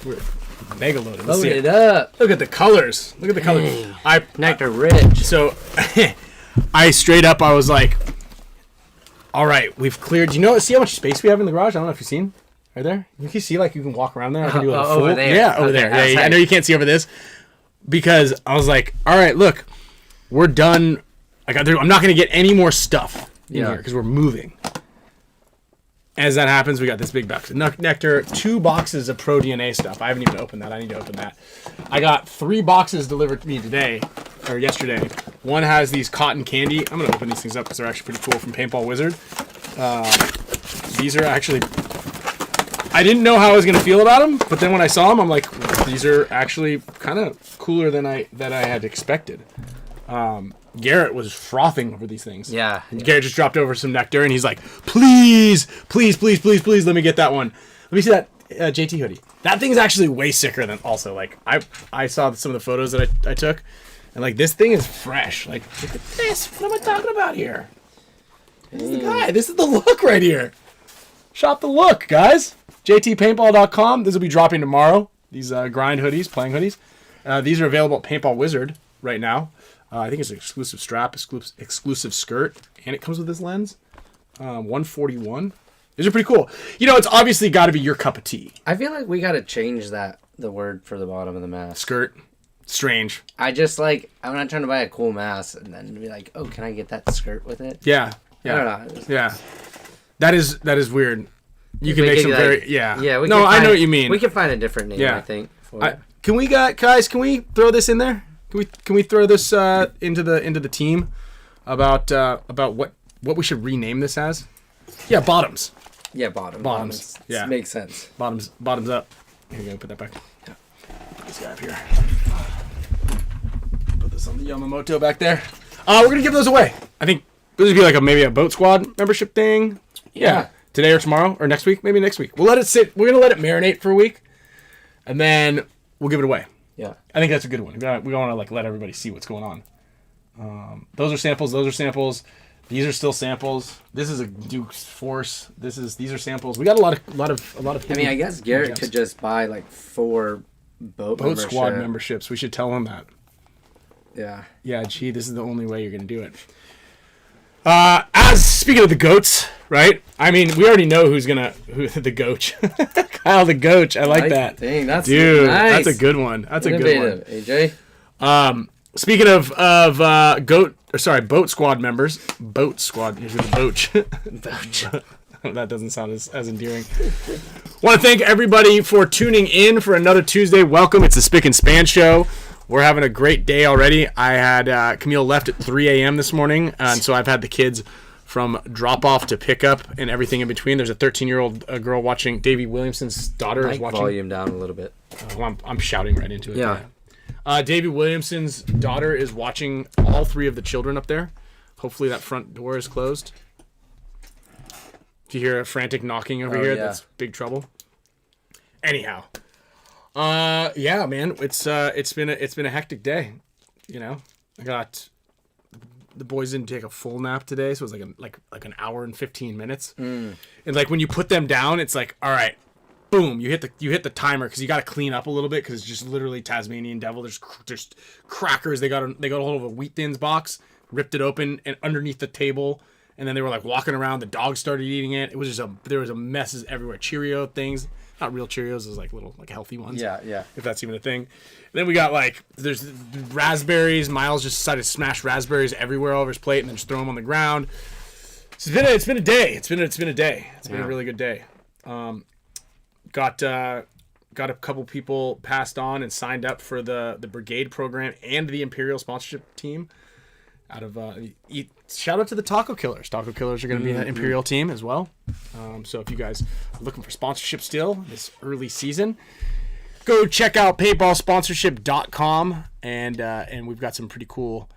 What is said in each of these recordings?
We're mega loaded. Load it up. Look at the colors. Look at the colors. Nectar rich. So I straight up, I was like, all right, we've cleared. See how much space we have in the garage? I don't know if you've seen. Right there? You can see, like, you can walk around there. I can do like a full. Over there. Yeah, over there. Yeah, I know you can't see over this. Because I was like, all right, look, we're done. I'm not going to get any more stuff in here because we're moving. As that happens, we got this big box of nectar, 2 boxes of Pro DNA stuff. I haven't even opened that. I need to open that. I got 3 boxes delivered to me today, or yesterday. One has these cotton candy. I'm going to open these things up because they're actually pretty cool from Paintball Wizard. These are actually... I didn't know how I was going to feel about them, but then when I saw them, I'm like, these are actually kind of cooler than I had expected. Garrett was frothing over these things. Yeah. Garrett just dropped over some nectar, and he's like, please, please, please, please, please, let me get that one. Let me see that JT hoodie. That thing's actually way sicker than also, like, I saw some of the photos that I took, and, like, this thing is fresh. Like, look at this. What am I talking about here? This is the guy. This is the look right here. Shop the look, guys. JTPaintball.com. This will be dropping tomorrow. These grind hoodies, playing hoodies. These are available at Paintball Wizard right now. I think it's an exclusive strap, exclusive skirt, and it comes with this lens. 141. These are pretty cool. It's obviously got to be your cup of tea. I feel like we got to change the word for the bottom of the mask. Skirt. Strange. I'm not trying to buy a cool mask and then be like, oh, can I get that skirt with it? Yeah. I don't know. Yeah. That is weird. You can make some Yeah, I know what you mean. We can find a different name, I think. Can we throw this in there? Can we throw this into the team about what we should rename this as? Yeah, bottoms. Yeah, bottoms. Yeah, makes sense. Bottoms up. Here you go. Put that back. Yeah. Put this guy up here. Put this on the Yamamoto back there. We're gonna give those away. I think this would be maybe a boat squad membership thing. Yeah. Today or tomorrow or next week, maybe next week. We'll let it sit. We're gonna let it marinate for a week, and then we'll give it away. Yeah, I think that's a good one. We want to let everybody see what's going on. Those are samples. These are still samples. This is a Duke's Force. These are samples. We got a lot of. I mean, I guess Garrett could just buy 4 boat squad memberships. We should tell him that. Yeah. Yeah. Gee, this is the only way you're gonna do it. As speaking of the goats, right? I mean, we already know who the goach. Kyle the Goach. I like that. Dang, that's dude. Nice. That's a good one. That's innovative. A good one. AJ. Speaking of boat squad members, boat squad. Here's the boach. That doesn't sound as endearing. Want to thank everybody for tuning in for another Tuesday. Welcome. It's the Spick and Span Show. We're having a great day already. I had Camille left at 3 a.m. this morning, and so I've had the kids from drop-off to pick-up and everything in between. There's a 13-year-old girl watching. Davey Williamson's daughter is watching. Volume down a little bit. I'm shouting right into it. Yeah. Davey Williamson's daughter is watching all 3 of the children up there. Hopefully that front door is closed. If you hear a frantic knocking over here, that's big trouble. Anyhow. Yeah, man, it's been a hectic day. I got the boys didn't take a full nap today, so it was like an hour and 15 minutes. And when you put them down, it's like, all right, boom, you hit the timer because you got to clean up a little bit because it's just literally Tasmanian devil. There's crackers. They got a hold of a Wheat Thins box, ripped it open, and underneath the table. And then they were walking around. The dog started eating it. It was just there was a messes everywhere. Cheerio things. Not real Cheerios, is little healthy ones. Yeah. If that's even a thing. And then we got there's raspberries. Miles just decided to smash raspberries everywhere all over his plate and then just throw them on the ground. So it's been a day. It's been a day. It's been a really good day. Got a couple people passed on and signed up for the brigade program and the Imperial sponsorship team. Shout out to the Taco Killers. Taco Killers are going to be an Imperial team as well. So if you guys are looking for sponsorship still this early season, go check out paintballsponsorship.com and we've got some pretty cool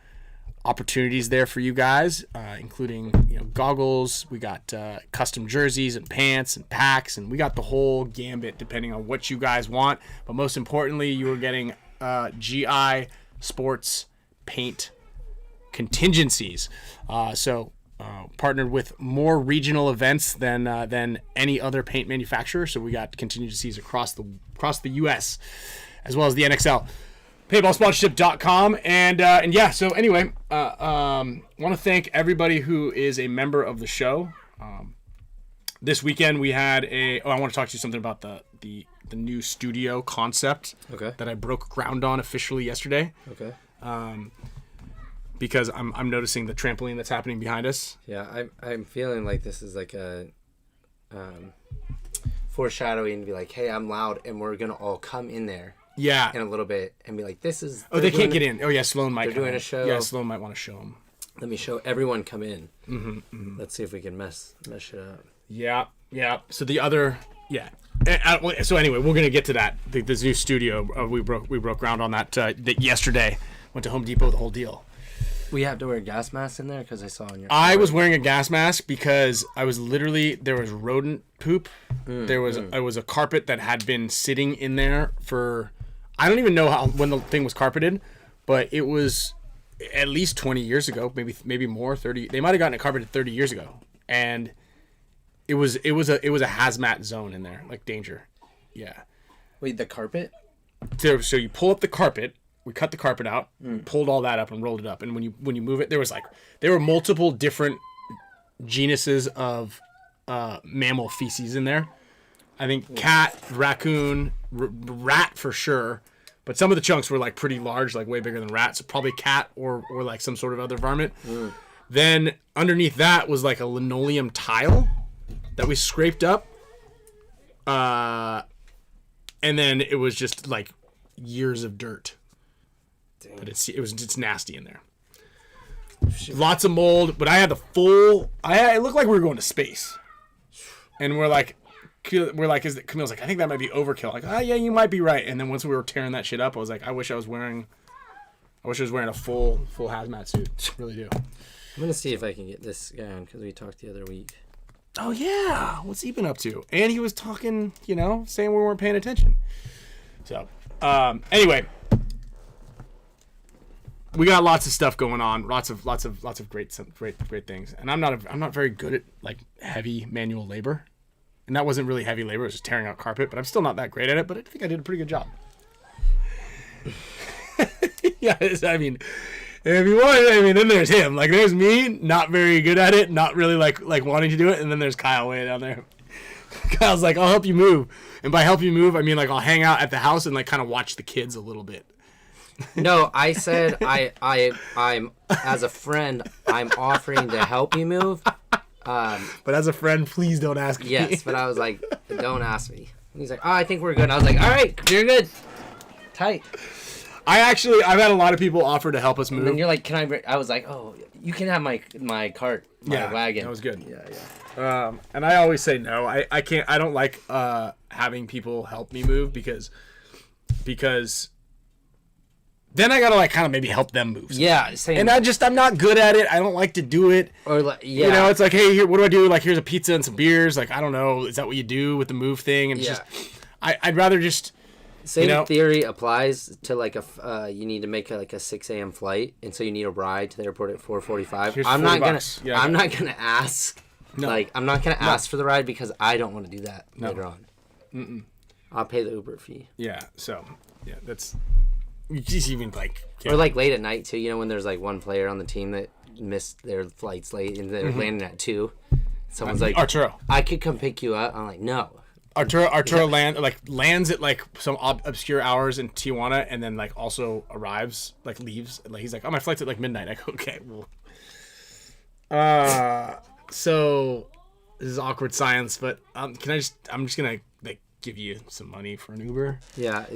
opportunities there for you guys, including goggles. We got custom jerseys and pants and packs, and we got the whole gambit depending on what you guys want. But most importantly, you are getting GI Sports paint contingencies. So partnered with more regional events than any other paint manufacturer. So we got continue to see across the U.S. as well as the NXL. PaintballSponsorship.com and yeah. So anyway, want to thank everybody who is a member of the show. This weekend we had I want to talk to you something about the new studio concept that I broke ground on officially yesterday. Okay. Because I'm noticing the trampoline that's happening behind us. Yeah, I'm feeling like this is like a foreshadowing to be like, hey, I'm loud, and we're gonna all come in there. Yeah. In a little bit and be like, this is. Oh, they can't get in. Oh yeah, Sloan might. They're doing a show. Yeah, Sloan might want to show them. Let me show everyone come in. Mm-hmm. Let's see if we can mess it up. Yeah. So the other, yeah. So anyway, we're gonna get to that. This new studio, we broke ground on that yesterday. Went to Home Depot, the whole deal. We have to wear gas masks in there because I saw on your. I was wearing a gas mask because I was literally there was rodent poop. There was a carpet that had been sitting in there for I don't even know when the thing was carpeted, but it was at least 20 years ago, maybe more, 30. They might have gotten it carpeted 30 years ago, and it was a hazmat zone in there, like danger. Yeah. Wait, the carpet? So you pull up the carpet. We cut the carpet out, pulled all that up, and rolled it up. And when you move it, there were multiple different genuses of mammal feces in there. I think cat, raccoon, rat for sure. But some of the chunks were like pretty large, like way bigger than rats. So probably cat or like some sort of other varmint. Then underneath that was like a linoleum tile that we scraped up. And then it was just like years of dirt. Dang. But it's nasty in there. Lots of mold, but I had it looked like we were going to space. And we're like, Camille's like, I think that might be overkill. Like, yeah, you might be right. And then once we were tearing that shit up, I was like, I wish I was wearing a full hazmat suit. Really do. I'm gonna see if I can get this guy on because we talked the other week. Oh yeah, what's he been up to? And he was talking, saying we weren't paying attention. So, anyway. We got lots of stuff going on, lots of great things, and I'm not very good at like heavy manual labor, and that wasn't really heavy labor; it was just tearing out carpet. But I'm still not that great at it. But I think I did a pretty good job. Yeah, I mean, if you want, then there's him. Like there's me, not very good at it, not really like wanting to do it, and then there's Kyle way down there. Kyle's like, I'll help you move, and by help you move, I mean like I'll hang out at the house and like kind of watch the kids a little bit. No, I said I'm as a friend, I'm offering to help you move. But as a friend, please don't ask me. Yes, but I was like, don't ask me. And he's like, I think we're good. And I was like, all right, you're good. Tight. I've had a lot of people offer to help us move. And then you're like, I was like, oh, you can have my cart, my wagon. That was good. Yeah. And I always say no. I can't. I don't like having people help me move because then I gotta like kind of maybe help them move. Yeah, same. And I'm not good at it. I don't like to do it. Or like, yeah, it's like, hey, here, what do I do? Like, here's a pizza and some beers. Like, I don't know. Is that what you do with the move thing? And it's just, I'd rather just. Same theory applies to like you need to make like a 6 a.m. flight, and so you need a ride to the airport at 4:45. I'm not gonna ask. No. Like, I'm not gonna ask for the ride because I don't want to do that later on. I'll pay the Uber fee. Yeah. So that's. Just even like or like late at night too, when there's like one player on the team that missed their flights late and they're landing at 2. Someone's like, Arturo, I could come pick you up. I'm like, no. Arturo lands at like some obscure hours in Tijuana and then like also arrives, like leaves. Like he's like, oh, my flight's at like midnight. I go, okay, well. So this is awkward science, but I'm just gonna like give you some money for an Uber. Yeah.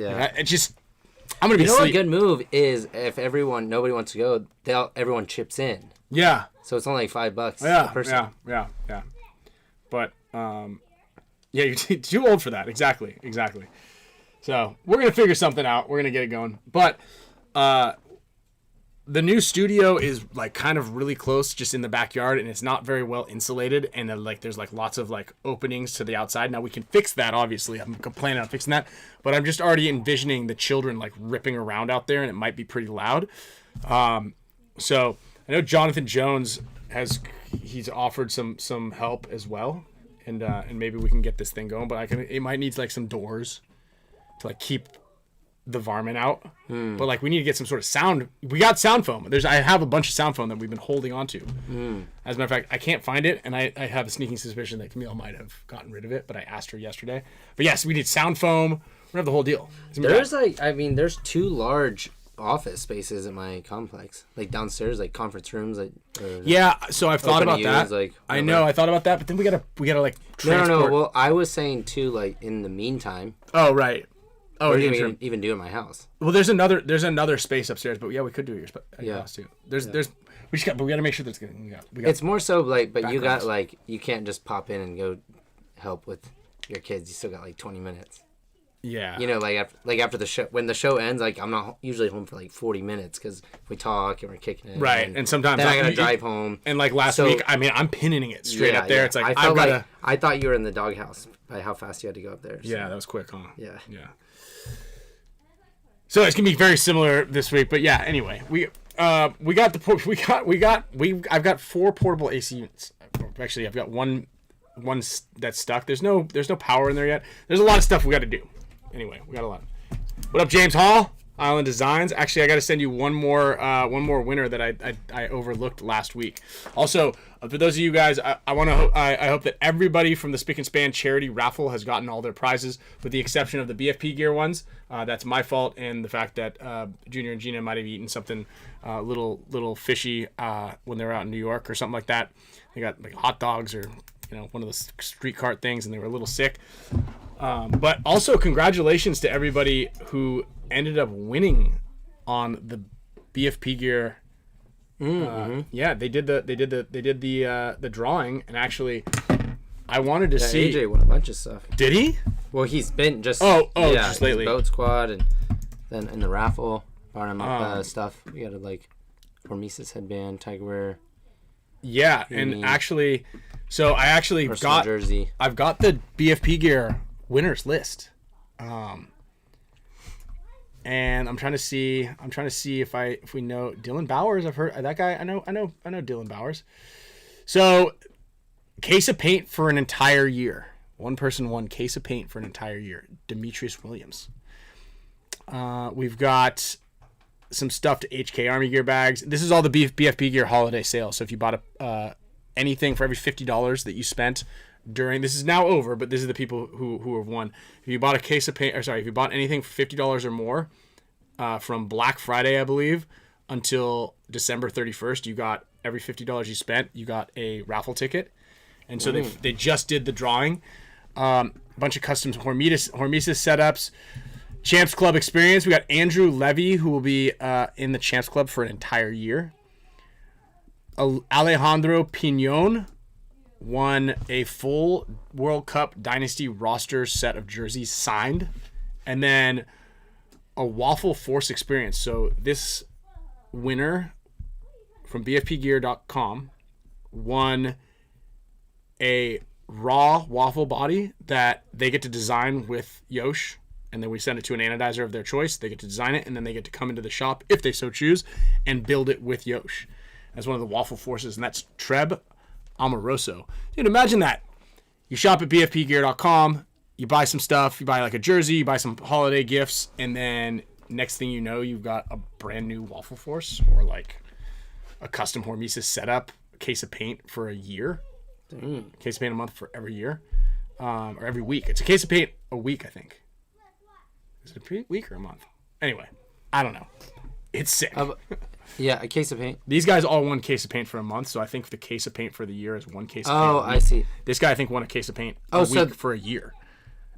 I'm gonna be asleep. A good move is if nobody wants to go, everyone chips in. Yeah. So it's only like $5 per person. Yeah. But you're too old for that. Exactly. So we're gonna figure something out. We're gonna get it going. But the new studio is like kind of really close, just in the backyard, and it's not very well insulated. And then, like there's like lots of like openings to the outside. Now we can fix that. Obviously, I'm planning on fixing that. But I'm just already envisioning the children like ripping around out there, and it might be pretty loud. So I know Jonathan Jones he's offered some help as well, and maybe we can get this thing going. But it might need like some doors to like keep the varmint out. But like we need to get some sort of sound. We got sound foam. I have a bunch of sound foam that we've been holding on to. As a matter of fact, I can't find it, and I have a sneaking suspicion that Camille might have gotten rid of it, but I asked her yesterday. But yes, we need sound foam. We have the whole deal. There's there's 2 large office spaces in my complex, like downstairs, like conference rooms, like so I've thought about that. Like, I know I thought about that, but then we gotta like transport. No, well I was saying too, like in the meantime. Oh right. Oh, even do in my house. Well, there's another space upstairs, but yeah, we could do it at your house too. We gotta make sure that's good. It's more so like, but you got like, you can't just pop in and go help with your kids. You still got like 20 minutes. Yeah. You know, like after the show, when the show ends, like I'm not usually home for like 40 minutes because we talk and we're kicking it. Right, and sometimes then I gotta drive home. And like last week, I mean, I'm pinning it straight up there. Yeah. It's like I thought you were in the doghouse by how fast you had to go up there. So. Yeah, that was quick, huh? Yeah. So it's gonna be very similar this week, but yeah. Anyway, I've got 4 portable AC units. Actually, I've got one that's stuck. There's no power in there yet. There's a lot of stuff we got to do. Anyway, we got a lot. What up, James Hall? Island Designs. Actually, I got to send you one more winner that I overlooked last week. Also, for those of you guys, I hope that everybody from the Spick and Span charity raffle has gotten all their prizes, with the exception of the BFP Gear ones. That's my fault, and the fact that Junior and Gina might have eaten something little fishy when they were out in New York or something like that. They got like hot dogs or one of the street cart things, and they were a little sick. But also congratulations to everybody who ended up winning on the BFP Gear. Yeah, they did the drawing, and actually, I wanted to see. AJ won a bunch of stuff. Did he? Well, he's been just just lately. Boat Squad, and then in the raffle, Barnum stuff. We got like HORMESIS headband, Tiger Wear. Yeah, and actually, so I actually got jersey. I've got the BFP Gear winners list, and I'm trying to see if we know Dylan Bowers. I've heard that guy. I know Dylan Bowers. So, case of paint for an entire year. One person won case of paint for an entire year. Demetrius Williams. We've got some stuff to HK Army Gear bags. This is all the BFP Gear holiday sale. So if you bought anything for every $50 that you spent during, this is now over, but this is the people who have won. If you bought a case of paint, if you bought anything for $50 or more from Black Friday, I believe, until December 31st, you got every $50 you spent, you got a raffle ticket. And so they just did the drawing. A bunch of custom HORMESIS setups. Champs Club experience. We got Andrew Levy, who will be in the Champs Club for an entire year. Alejandro Pinon won a full World Cup Dynasty roster set of jerseys signed. And then a Waffle Force experience. So this winner from BFPgear.com won a raw waffle body that they get to design with Yosh. And then we send it to an anodizer of their choice. They get to design it, and then they get to come into the shop, if they so choose, and build it with Yosh as one of the waffle forces. And that's Treb Amoroso. Dude, imagine that. You shop at bfpgear.com, you buy some stuff, you buy like a jersey, you buy some holiday gifts, and then next thing you know, you've got a brand new waffle force or like a custom HORMESIS setup, a case of paint for a year. Case of paint a month for every year, or every week. It's a case of paint a week, I think. Is it a week or a month? Anyway, I don't know. It's sick. Yeah, a case of paint. These guys all won case of paint for a month, so I think the case of paint for the year is one case of paint. Oh, I see. This guy, I think, won a case of paint a week for a year.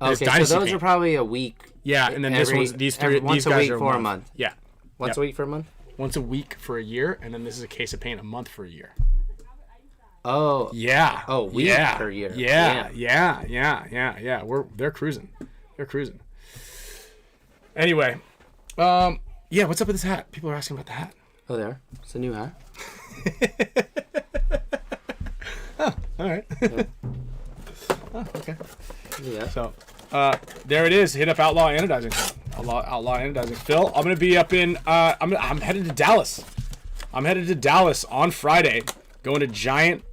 Okay, so those are probably a week. Yeah, and then these guys a week are for a month. Yeah. Once a week for a month? Once a week for a year, and then this is a case of paint a month for a year. Oh. Yeah. Oh, week per year. Yeah. They're cruising. Anyway, yeah, what's up with this hat? People are asking about the hat. Oh, there. It's a new hat. Oh, all right. Yeah. Oh, okay. Yeah. So, there it is. Hit up Outlaw Anodizing. Outlaw Anodizing. Phil, I'm gonna be up in. I'm headed to Dallas. I'm headed to Dallas on Friday going to Giant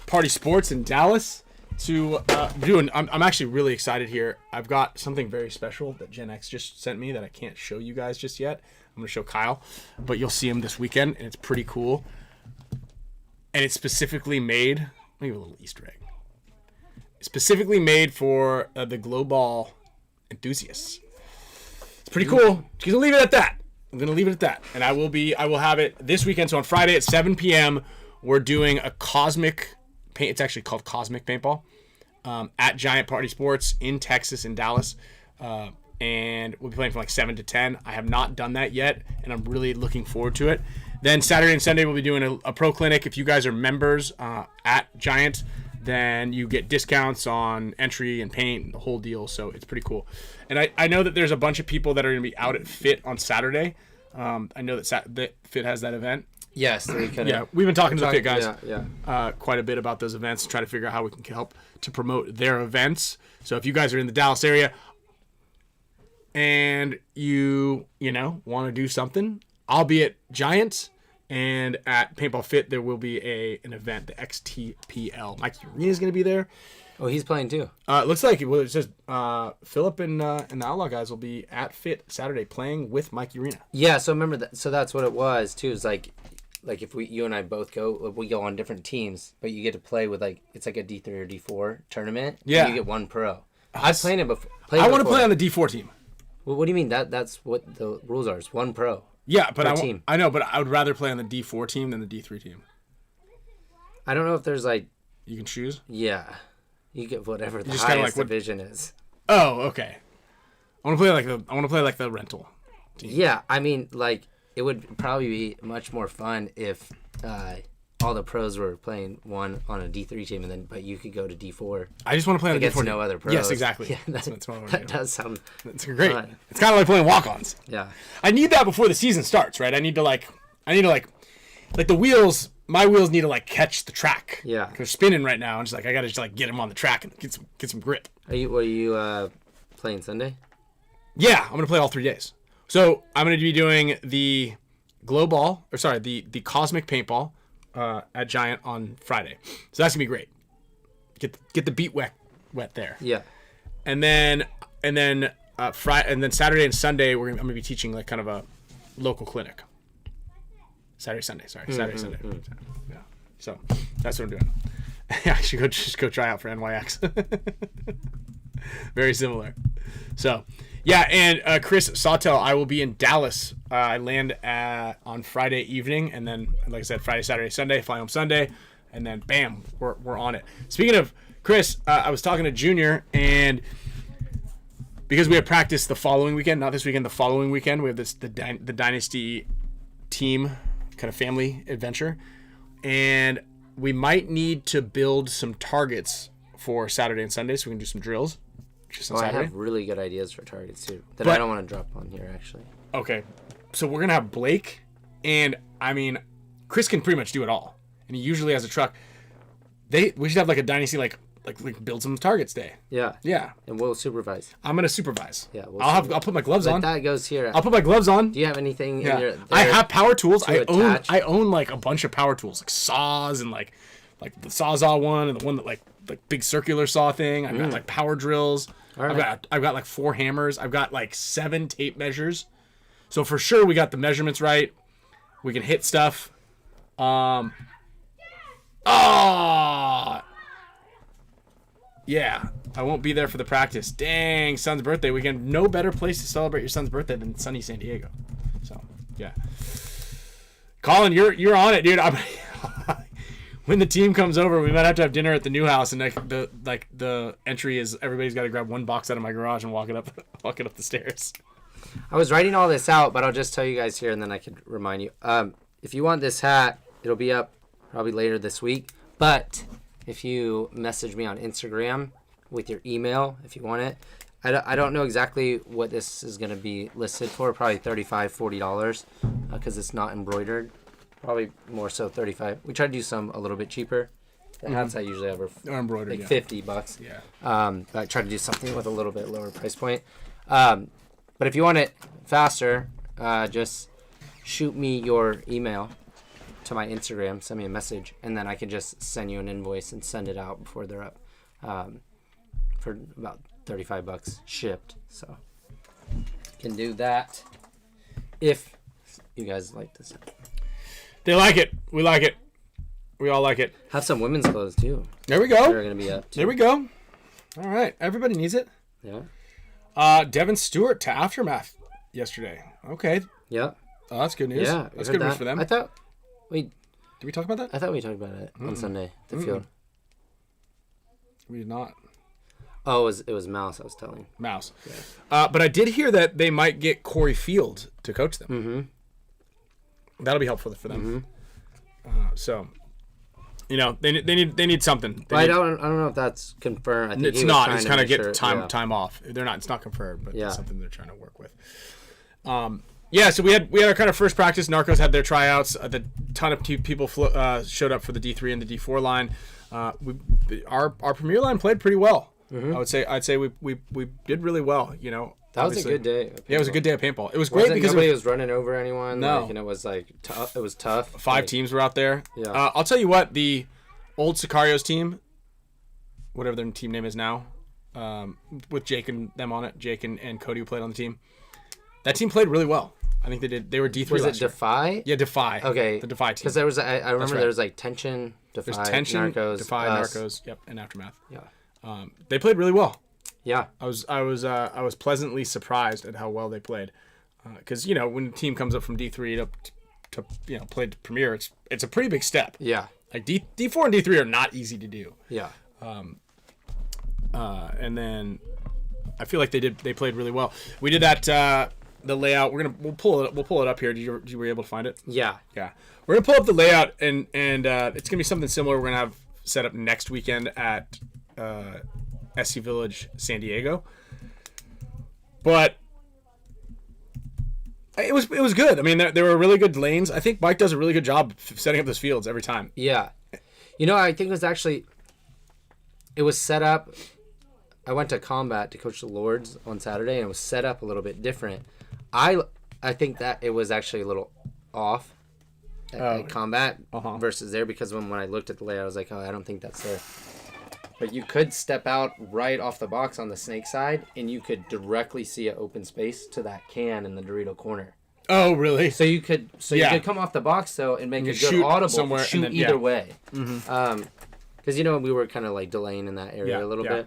Party Sports in Dallas to I'm actually really excited here. I've got something very special that Gen X just sent me that I can't show you guys just yet. I'm going to show Kyle, but you'll see him this weekend, and it's pretty cool. And it's specifically made, let me give a little Easter egg. It's specifically made for the glow ball enthusiasts. It's pretty cool. Just gonna leave it at that. I'm gonna leave it at that, and I will have it this weekend. So on Friday at 7 p.m. we're doing a cosmic paint. It's actually called Cosmic Paintball at Giant Party Sports in Texas, in Dallas, and we'll be playing from like 7 to 10. I have not done that yet, and I'm really looking forward to it. Then Saturday and Sunday we'll be doing a pro clinic. If you guys are members at Giant, then you get discounts on entry and paint and the whole deal. So it's pretty cool. And I know that there's a bunch of people that are going to be out at FIT on Saturday. I know that FIT has that event. Yes. We've been talking to the FIT guys quite a bit about those events, try to figure out how we can help to promote their events. So if you guys are in the Dallas area and you want to do something, I'll be at Giant. And at Paintball Fit, there will be an event, the XTPL. Mike Urena is going to be there. Oh, he's playing too. It looks like it says Philip and the Outlaw guys will be at Fit Saturday playing with Mike Urena. Yeah, so remember that. So that's what it was too. It's like if you and I both go, we go on different teams, but you get to play with it's like a D3 or D4 tournament. Yeah, and you get one pro. I've played it before. I want to play on the D4 team. Well, what do you mean? That's what the rules are. It's one pro. Yeah, but I know, but I would rather play on the D4 team than the D3 team. I don't know if there's you can choose. Yeah, you get whatever the highest division is. Oh, okay. I want to play like the rental team. Yeah, I mean, it would probably be much more fun if all the pros were playing one on a D3 team, but you could go to D4. I just want to play on the D4 team. No other pros. Yes, exactly. Yeah, that does sound. It's great. Fun. It's kind of like playing walk-ons. Yeah. I need that before the season starts, right? I need to like the wheels. My wheels need to catch the track. Yeah. They're spinning right now. I'm just I gotta just get them on the track and get some grip. Are you playing Sunday? Yeah, I'm gonna play all 3 days. So I'm gonna be doing the the Cosmic Paintball at Giant on Friday. So that's gonna be great. Get the beat wet there. Yeah. And then Saturday and Sunday I'm gonna be teaching kind of a local clinic. Saturday, Sunday. Yeah. So that's what I'm doing. I should go try out for NYX. Very similar. So yeah, and Chris Sawtell, I will be in Dallas. I land on Friday evening, and then like I said, Friday, Saturday, Sunday, fly home Sunday, and then bam, we're on it. Speaking of Chris, I was talking to Junior, and because we have practice the following weekend, not this weekend, the following weekend, we have the Dynasty team kind of family adventure, and we might need to build some targets for Saturday and Sunday so we can do some drills. I have really good ideas for targets too that I don't want to drop on here actually. Okay, so we're gonna have Blake, and I mean, Chris can pretty much do it all, and he usually has a truck. We should have a Dynasty build some targets day. Yeah. And we'll supervise. I'm gonna supervise. Yeah. I'll put my gloves on. That goes here. I'll put my gloves on. Do you have anything? Yeah. I have power tools. I own a bunch of power tools, like saws and like the Sawzall one and the one that big circular saw thing. I've got power drills. All right. I've got 4 hammers. I've got 7 tape measures. So for sure we got the measurements right. We can hit stuff. Yeah, I won't be there for the practice. Dang, son's birthday weekend. No better place to celebrate your son's birthday than sunny San Diego. So, yeah. Colin, you're on it, dude. When the team comes over, we might have to have dinner at the new house, and the entry is everybody's got to grab one box out of my garage and walk it up the stairs. I was writing all this out, but I'll just tell you guys here, and then I could remind you. If you want this hat, it'll be up probably later this week, but if you message me on Instagram with your email, if you want it. I don't know exactly what this is going to be listed for, probably $35, $40, because it's not embroidered. Probably more so $35. We try to do some a little bit cheaper. The hats I usually have are embroidered, $50. Yeah. I try to do something with a little bit lower price point. But if you want it faster, just shoot me your email to my Instagram, send me a message, and then I can just send you an invoice and send it out before they're up, for about $35 shipped. So you can do that if you guys like this. They like it. We like it. We all like it. Have some women's clothes too. There we go. They're gonna be up too. There we go. All right. Everybody needs it. Yeah. Devin Stewart to Aftermath yesterday. Okay. Yeah. Oh, that's good news. Yeah. That's good news for them. I thought Did we talk about that? I thought we talked about it on Sunday. The field. We did not. Oh, it was Mouse. I was telling. Mouse. Yeah. But I did hear that they might get Corey Field to coach them. Mm-hmm. That'll be helpful for them. Mm-hmm. So, you know, they need something. I don't know if that's confirmed. I think it's not. It's kind of get time off. They're not. It's not confirmed, but it's something they're trying to work with. Yeah. So we had our kind of first practice. Narcos had their tryouts. A ton of people showed up for the D3 and the D4 line. Our premier line played pretty well. Mm-hmm. I'd say we did really well. You know, that was a good day. Yeah, it was a good day of paintball. It was great because nobody was running over anyone. No, and it was tough. It was tough. 5 teams were out there. Yeah. I'll tell you what, the old Sicarios team, whatever their team name is now, with Jake and them on it, Jake and Cody who played on the team, that team played really well. I think they did. They were D3. Was it Defy? Yeah, Defy. Okay, the Defy team. Because there was, I remember there was like Tension, Defy, Narcos, Defy, Narcos, yep, and Aftermath. Yeah. They played really well. Yeah. I was pleasantly surprised at how well they played, because you know when a team comes up from D3 to play to Premier, it's a pretty big step. Yeah. Like D4 and D3 are not easy to do. Yeah. And then I feel like they played really well. We did that. The layout. We'll pull it up here. Did you were able to find it? Yeah. Yeah. We're gonna pull up the layout and it's gonna be something similar. We're gonna have set up next weekend at SC Village, San Diego. But it was good. I mean, there were really good lanes. I think Mike does a really good job setting up those fields every time. Yeah. You know, I think it was set up. I went to Combat to coach the Lords on Saturday, and it was set up a little bit different. I think that it was actually a little off at Combat versus there, because when I looked at the layout, I was like, oh, I don't think that's there. But you could step out right off the box on the snake side, and you could directly see an open space to that can in the Dorito corner. Oh, really? So you could come off the box though and make a good audible somewhere, shoot then, either way. Mm-hmm. Because we were kind of like delaying in that area a little bit.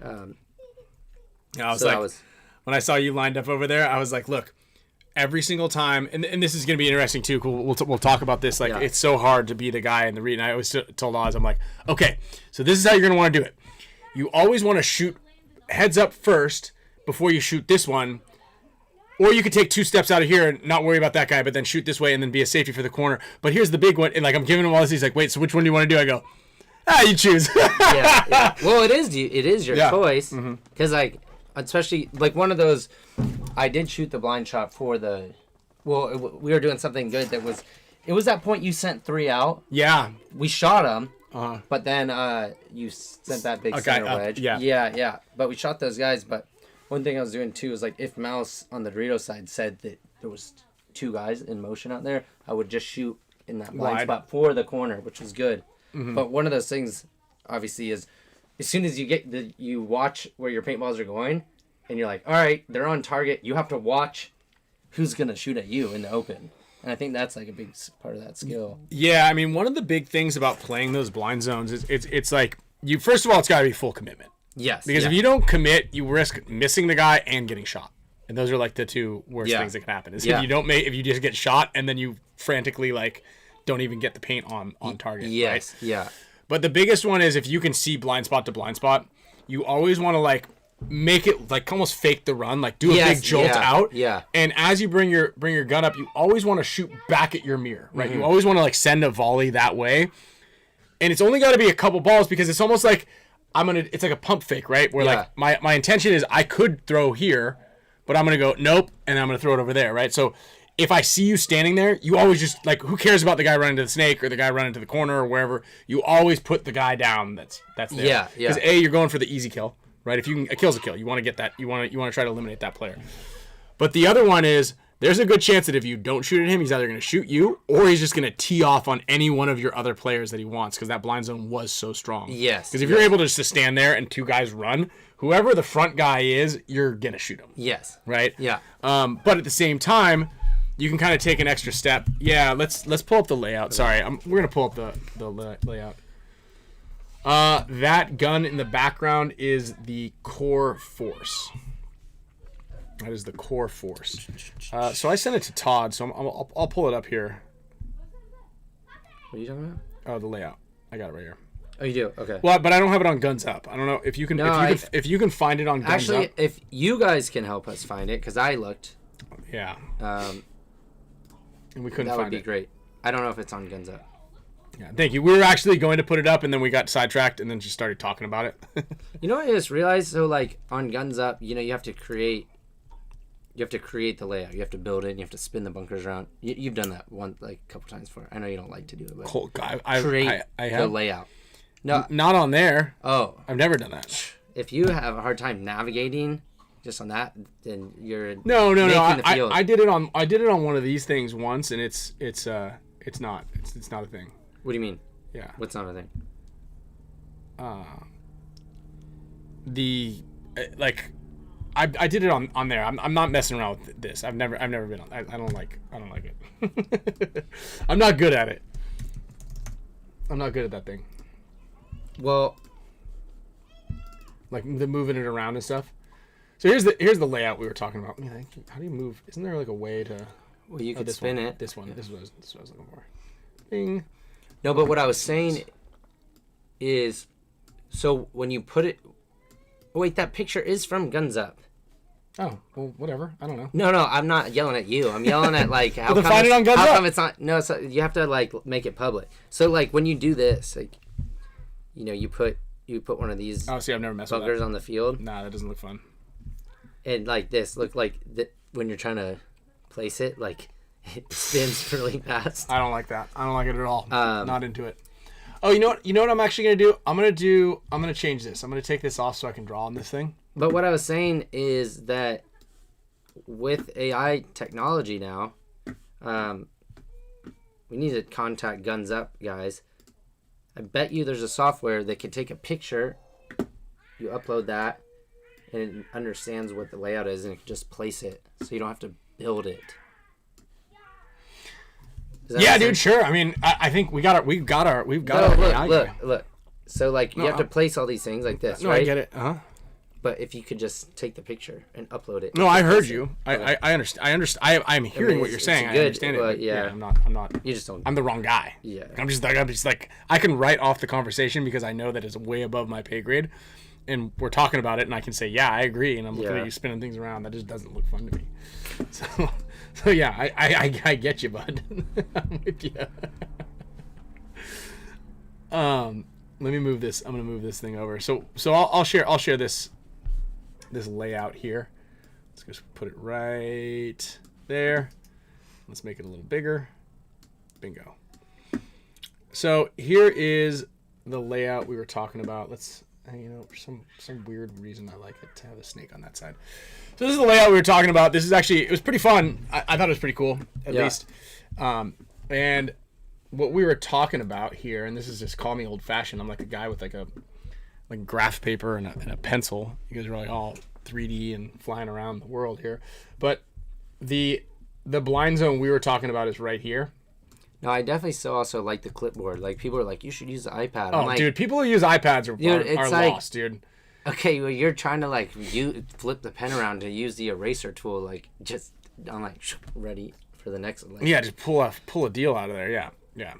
I was when I saw you lined up over there, I was like, look, every single time, and this is going to be interesting too. We'll talk about this. Like, it's so hard to be the guy in the read. And I always told Oz, I'm like, okay, so this is how you're going to want to do it. You always want to shoot heads up first before you shoot this one. Or you could take 2 steps out of here and not worry about that guy, but then shoot this way and then be a safety for the corner. But here's the big one. And like, I'm giving him all this. He's like, wait, so which one do you want to do? I go, you choose. Yeah. Well, it is your choice. Because like, especially like one of those, I did shoot the blind shot for we were doing something good it was that point you sent 3 out. Yeah. We shot them. But then you sent that big center wedge. Yeah. But we shot those guys. But one thing I was doing too is like, if Mouse on the Dorito side said that there was 2 guys in motion out there, I would just shoot in that blind spot for the corner, which was good. Mm-hmm. But one of those things, obviously, is as soon as you watch where your paintballs are going, and you're like, all right, they're on target. You have to watch who's gonna shoot at you in the open. And I think that's like a big part of that skill. Yeah, I mean, one of the big things about playing those blind zones is it's like you first of all, it's got to be full commitment. Yes. Because if you don't commit, you risk missing the guy and getting shot. And those are like the 2 worst things that can happen. Is if you just get shot and then you frantically like don't even get the paint on target. Yes. Right? Yeah. But the biggest one is if you can see blind spot to blind spot, you always want to like make it like almost fake the run, like do a big jolt out. Yeah. And as you bring your gun up, you always want to shoot back at your mirror, right? Mm-hmm. You always want to like send a volley that way. And it's only got to be a couple balls because it's almost like it's like a pump fake, right? Where like my intention is I could throw here, but I'm going to go nope, and I'm going to throw it over there, right? So if I see you standing there, you always just like, who cares about the guy running to the snake or the guy running to the corner or wherever? You always put the guy down that's there. Yeah. Because you're going for the easy kill, right? If you can, a kill's a kill. You want to get that. You want to try to eliminate that player. But the other one is there's a good chance that if you don't shoot at him, he's either going to shoot you or he's just going to tee off on any one of your other players that he wants because that blind zone was so strong. Yes. Because if you're able to just stand there and two guys run, whoever the front guy is, you're going to shoot him. Yes. Right? Yeah. But at the same time, you can kind of take an extra step. Yeah, let's pull up the layout. Sorry, we're going to pull up the layout. That gun in the background is the core force. That is the core force. So I sent it to Todd, so I'll pull it up here. What are you talking about? Oh, the layout. I got it right here. Oh, you do? Okay. Well, but I don't have it on Guns Up. I don't know if you can. If you can find it on Guns Up. Actually, if you guys can help us find it, because I looked. Yeah. And we couldn't find it. That would be great. I don't know if it's on Guns Up. Yeah, thank you. We were actually going to put it up, and then we got sidetracked, and then just started talking about it. You know what I just realized? So, like, on Guns Up, you have to create the layout. You have to build it, and you have to spin the bunkers around. You've done that a couple times before. I know you don't like to do it, but cool. I have the layout. No, not on there. Oh, I've never done that. If you have a hard time navigating just on that, then you're no. I did it on one of these things once, and it's not a thing. What do you mean? Yeah. What's not a thing? I did it on there. I'm not messing around with this. I've never been on. I don't like it. I'm not good at it. I'm not good at that thing. Well, like the moving it around and stuff. So here's the layout we were talking about. How do you move? Isn't there like a way to? Well, you could spin it. This one. Yeah. This is what I was looking for. Bing. No, but what I was saying is, so when you put it. Oh, wait, that picture is from Guns Up. Oh, well, whatever. I don't know. No, I'm not yelling at you. I'm yelling at, like, how find it on Guns Up. Come it's not... No, you have to, like, make it public. So, like, when you do this, like, you put one of these I've never messed with bunkers on the field. Nah, that doesn't look fun. And, like, this. Look like when you're trying to place it, like, it spins really fast. I don't like that. I don't like it at all. Not into it. Oh, you know what? You know what I'm actually gonna do? I'm gonna change this. I'm gonna take this off so I can draw on this thing. But what I was saying is that with AI technology now, we need to contact Guns Up, guys. I bet you there's a software that can take a picture, you upload that, and it understands what the layout is, and it can just place it, so you don't have to build it. Yeah, dude, sure. I mean, I think we've got our look. So, like, you have to place all these things like this, right? I get it. But if you could just take the picture and upload it. No, I heard you. I understand. I'm hearing what you're saying. I understand it. Yeah. I'm not. You just don't. I'm the wrong guy. Yeah. I'm just like, I can write off the conversation because I know that it's way above my pay grade, and we're talking about it, and I can say, yeah, I agree, and I'm looking at you spinning things around. That just doesn't look fun to me. So yeah, I get you, bud. I'm with you. Let me move this. I'm gonna move this thing over. So I'll share this layout here. Let's just put it right there. Let's make it a little bigger. Bingo. So here is the layout we were talking about. Let's, for some weird reason I like it to have a snake on that side. So this is the layout we were talking about. This is actually, it was pretty fun. I thought it was pretty cool, at least. And what we were talking about here, and this is just call me old fashioned. I'm like a guy with like graph paper and a pencil. You guys are like all 3D and flying around the world here. But the blind zone we were talking about is right here. No, I definitely still also like the clipboard. Like, people are like, you should use the iPad. I'm like, dude, people who use iPads are lost, dude. Okay, well, you're trying to, like, you flip the pen around to use the eraser tool. Like, just, I'm like, ready for the next one. Like, yeah, just pull a deal out of there. Yeah.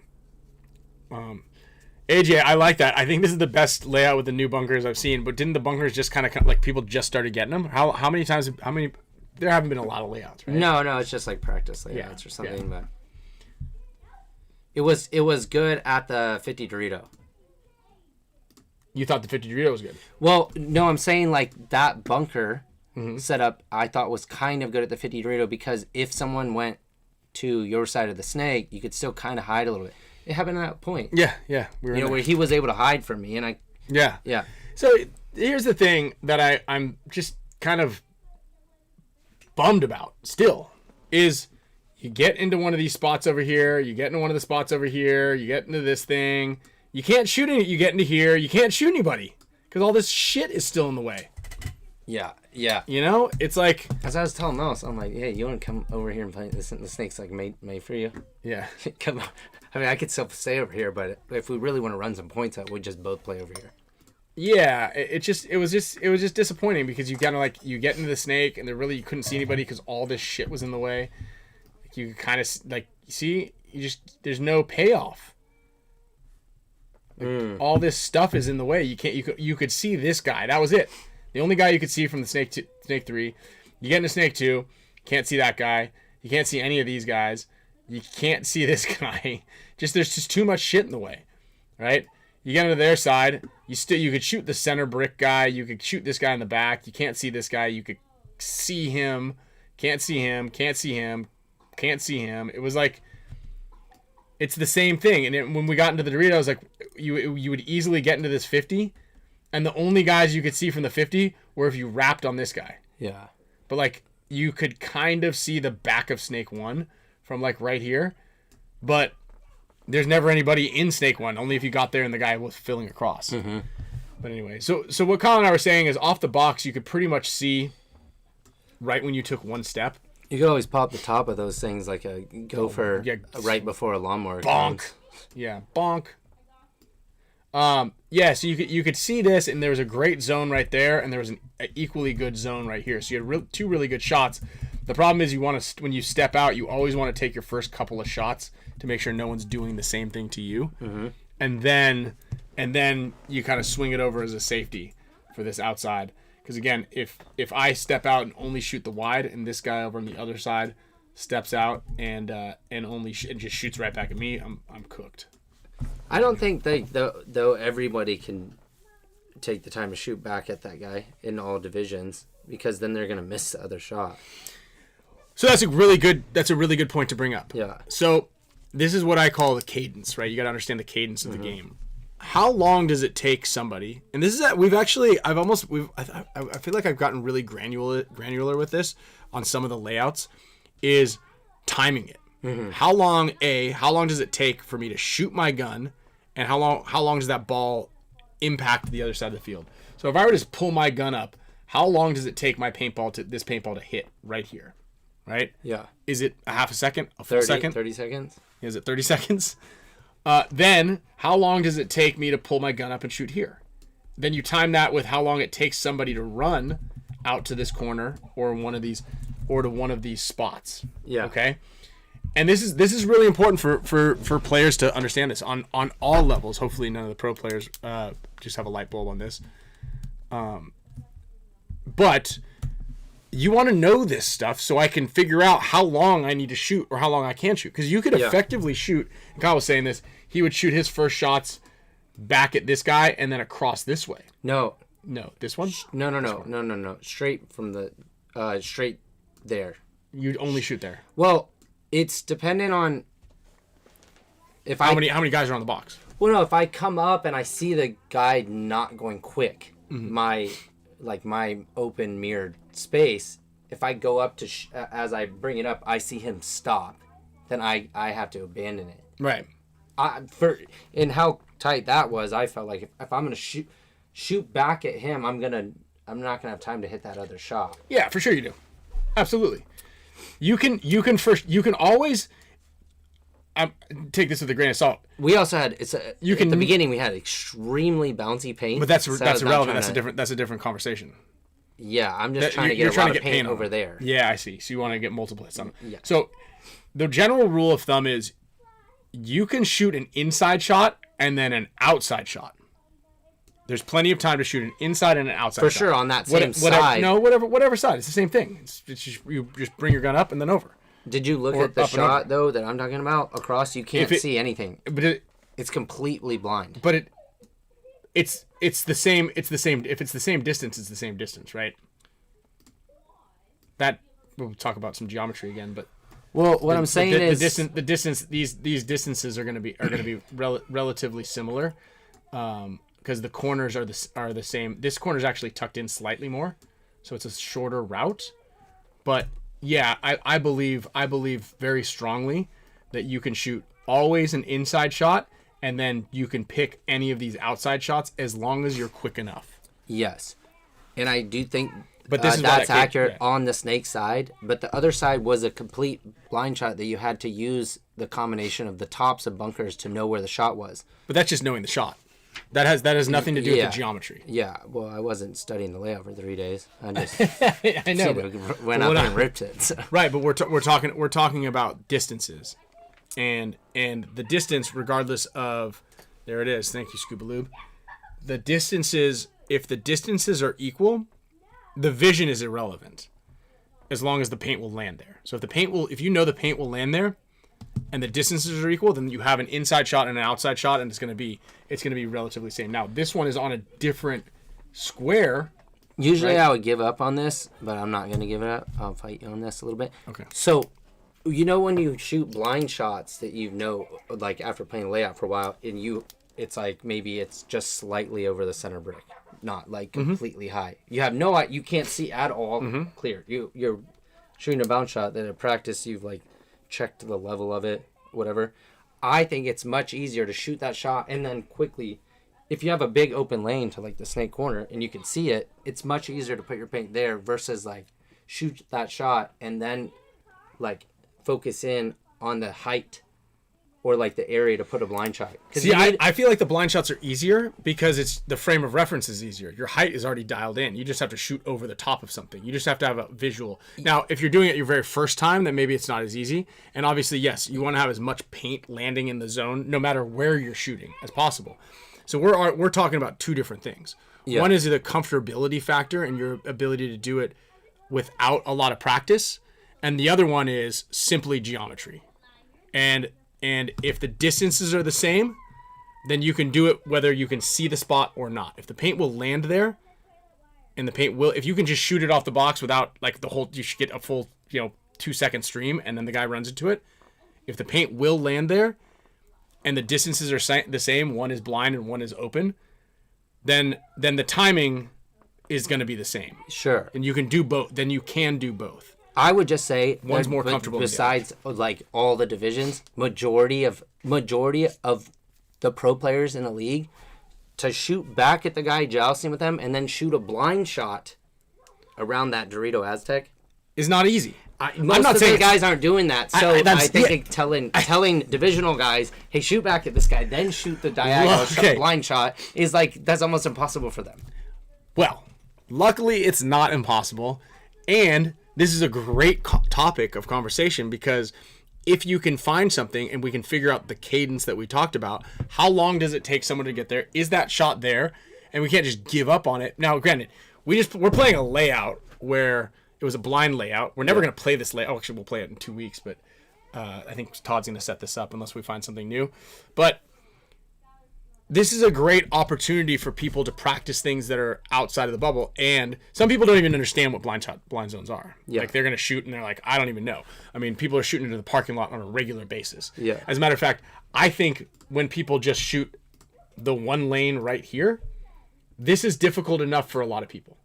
AJ, I like that. I think this is the best layout with the new bunkers I've seen. But didn't the bunkers just kind of like people just started getting them? How many times? There haven't been a lot of layouts, right? No, it's just like practice layouts or something. Yeah. But it was good at the 50 Dorito. You thought the 50 Dorito was good? Well, no, I'm saying like that bunker setup I thought was kind of good at the 50 Dorito because if someone went to your side of the snake, you could still kind of hide a little bit. It happened at that point. Yeah. We were where he was able to hide from me, and I. Yeah. So here's the thing that I'm just kind of bummed about still. is you get into one of these spots over here, you get into one of the spots over here, you get into this thing. You can't shoot any. You get into here, you can't shoot anybody because all this shit is still in the way. Yeah, yeah. You know, it's like as I was telling Mouse, I'm like, hey, you want to come over here and play? The snake's like made for you. Yeah. Come on. I mean, I could still stay over here, but if we really want to run some points out, we just both play over here. Yeah, it was just disappointing because you kind of like you get into the snake and you couldn't see anybody because all this shit was in the way. Like you kind of like see there's no payoff. Like, all this stuff is in the way. You could see this guy. That was it. The only guy you could see from the snake 3. You get into snake 2, can't see that guy. You can't see any of these guys. You can't see this guy. There's just too much shit in the way, right? You get into their side. You could shoot the center brick guy. You could shoot this guy in the back. You can't see this guy. You could see him. Can't see him. Can't see him. Can't see him. It was like it's the same thing. And when we got into the Doritos, like you would easily get into this 50. And the only guys you could see from the 50 were if you wrapped on this guy. Yeah. But, like, you could kind of see the back of Snake 1 from, like, right here. But there's never anybody in Snake 1, only if you got there and the guy was filling across. Mm-hmm. But anyway, so what Colin and I were saying is off the box, you could pretty much see right when you took one step. You could always pop the top of those things like a gopher right before a lawnmower. Bonk. Comes. Yeah, bonk. Yeah, so you could see this, and there was a great zone right there, and there was an equally good zone right here. So you had two really good shots. The problem is when you step out, you always want to take your first couple of shots to make sure no one's doing the same thing to you, and then you kind of swing it over as a safety for this outside. Because again, if I step out and only shoot the wide, and this guy over on the other side steps out and just shoots right back at me, I'm cooked. I don't think though everybody can take the time to shoot back at that guy in all divisions because then they're gonna miss the other shot. So that's a really good point to bring up. Yeah. So this is what I call the cadence, right? You got to understand the cadence of the game. How long does it take somebody? And this is I feel like I've gotten really granular with this on some of the layouts. Is timing it. How long does it take for me to shoot my gun, and how long does that ball impact the other side of the field? So if I were to just pull my gun up, how long does it take this paintball to hit right here? Right? Yeah. Is it a half a second? A full second? 30 seconds? Is it 30 seconds? Then how long does it take me to pull my gun up and shoot here? Then you time that with how long it takes somebody to run out to this corner or to one of these spots. Yeah. Okay? And this is really important for players to understand this on all levels. Hopefully none of the pro players just have a light bulb on this. But you want to know this stuff so I can figure out how long I need to shoot or how long I can shoot. Because you could effectively shoot. And Kyle was saying this. He would shoot his first shots back at this guy and then across this way. No, this one? No. Straight from the straight there. You'd only shoot there. Well, it's dependent on how many guys are on the box. Well, no, if I come up and I see the guy not going quick, my open mirrored space, if I go up to as I bring it up, I see him stop, then I have to abandon it. Right. In how tight that was, I felt like if I'm gonna shoot back at him, I'm not gonna have time to hit that other shot. Yeah, for sure you do. Absolutely. You can always take this with a grain of salt. We also had at the beginning we had extremely bouncy paint, but that's irrelevant. That's a different conversation. Yeah, I'm just trying to get a lot of paint over there. Yeah, I see. So you want to get multiple hits on it. Yeah. So the general rule of thumb is you can shoot an inside shot and then an outside shot. There's plenty of time to shoot an inside and an outside shot. For sure, on that same side. No, whatever side. It's the same thing. It's just, you just bring your gun up and then over. Did you look at the shot, though, that I'm talking about? Across, you can't see anything. But it's completely blind. But it's the same. It's the same. If it's the same distance, it's the same distance, right? That we'll talk about some geometry again, but well, what I'm saying is the distance. These distances are going to be relatively similar, because the corners are the same. This corner is actually tucked in slightly more, so it's a shorter route, but Yeah, I believe very strongly that you can shoot always an inside shot, and then you can pick any of these outside shots as long as you're quick enough. Yes, and I do think but this is that's accurate on the snake side. But the other side was a complete blind shot that you had to use the combination of the tops of bunkers to know where the shot was. But that's just knowing the shot. That has nothing to do with the geometry. Yeah, well, I wasn't studying the layout for 3 days. I just I know, went up and ripped it. So. Right, but we're talking about distances, and the distance, regardless of, there it is. Thank you, Scuba Lube. The distances, if the distances are equal, the vision is irrelevant, as long as the paint will land there. So if you know the paint will land there, and the distances are equal, then you have an inside shot and an outside shot, and it's gonna be relatively same. Now this one is on a different square. Usually right? I would give up on this, but I'm not gonna give it up. I'll fight you on this a little bit. Okay. So, when you shoot blind shots that like after playing layout for a while, and it's like maybe it's just slightly over the center brick, not like completely high. You have you can't see at all clear. You're shooting a bounce shot that in practice you've like checked the level of it, whatever. I think it's much easier to shoot that shot and then quickly, if you have a big open lane to like the snake corner and you can see it, it's much easier to put your paint there versus like shoot that shot and then like focus in on the height or like the area to put a blind shot. See, I feel like the blind shots are easier because it's the frame of reference is easier. Your height is already dialed in. You just have to shoot over the top of something. You just have to have a visual. Now, if you're doing it your very first time, then maybe it's not as easy. And obviously, yes, you want to have as much paint landing in the zone, no matter where you're shooting, as possible. So we're talking about two different things. Yeah. One is the comfortability factor and your ability to do it without a lot of practice, and the other one is simply geometry. And if the distances are the same, then you can do it whether you can see the spot or not. If the paint will land there, and if you can just shoot it off the box without like you should get a full 2-second stream, and then the guy runs into it. If the paint will land there, and the distances are the same, one is blind and one is open, then the timing is going to be the same. Sure. And you can do both. Then you can do both. I would just say one's more comfortable. Besides, like all the divisions, majority of the pro players in the league, to shoot back at the guy jousting with them and then shoot a blind shot around that Dorito Aztec is not easy. Most of the guys aren't doing that, so I think telling divisional guys, hey, shoot back at this guy, then shoot the diagonal blind shot is like that's almost impossible for them. Well, luckily it's not impossible, and this is a great topic of conversation because if you can find something and we can figure out the cadence that we talked about, how long does it take someone to get there? Is that shot there? And we can't just give up on it. Now, granted, we're playing a layout where it was a blind layout. We're never going to play this layout. Oh, actually, we'll play it in 2 weeks, but I think Todd's going to set this up unless we find something new. But this is a great opportunity for people to practice things that are outside of the bubble. And some people don't even understand what blind zones are. Yeah. Like, they're going to shoot and they're like, I don't even know. I mean, people are shooting into the parking lot on a regular basis. Yeah. As a matter of fact, I think when people just shoot the one lane right here, this is difficult enough for a lot of people.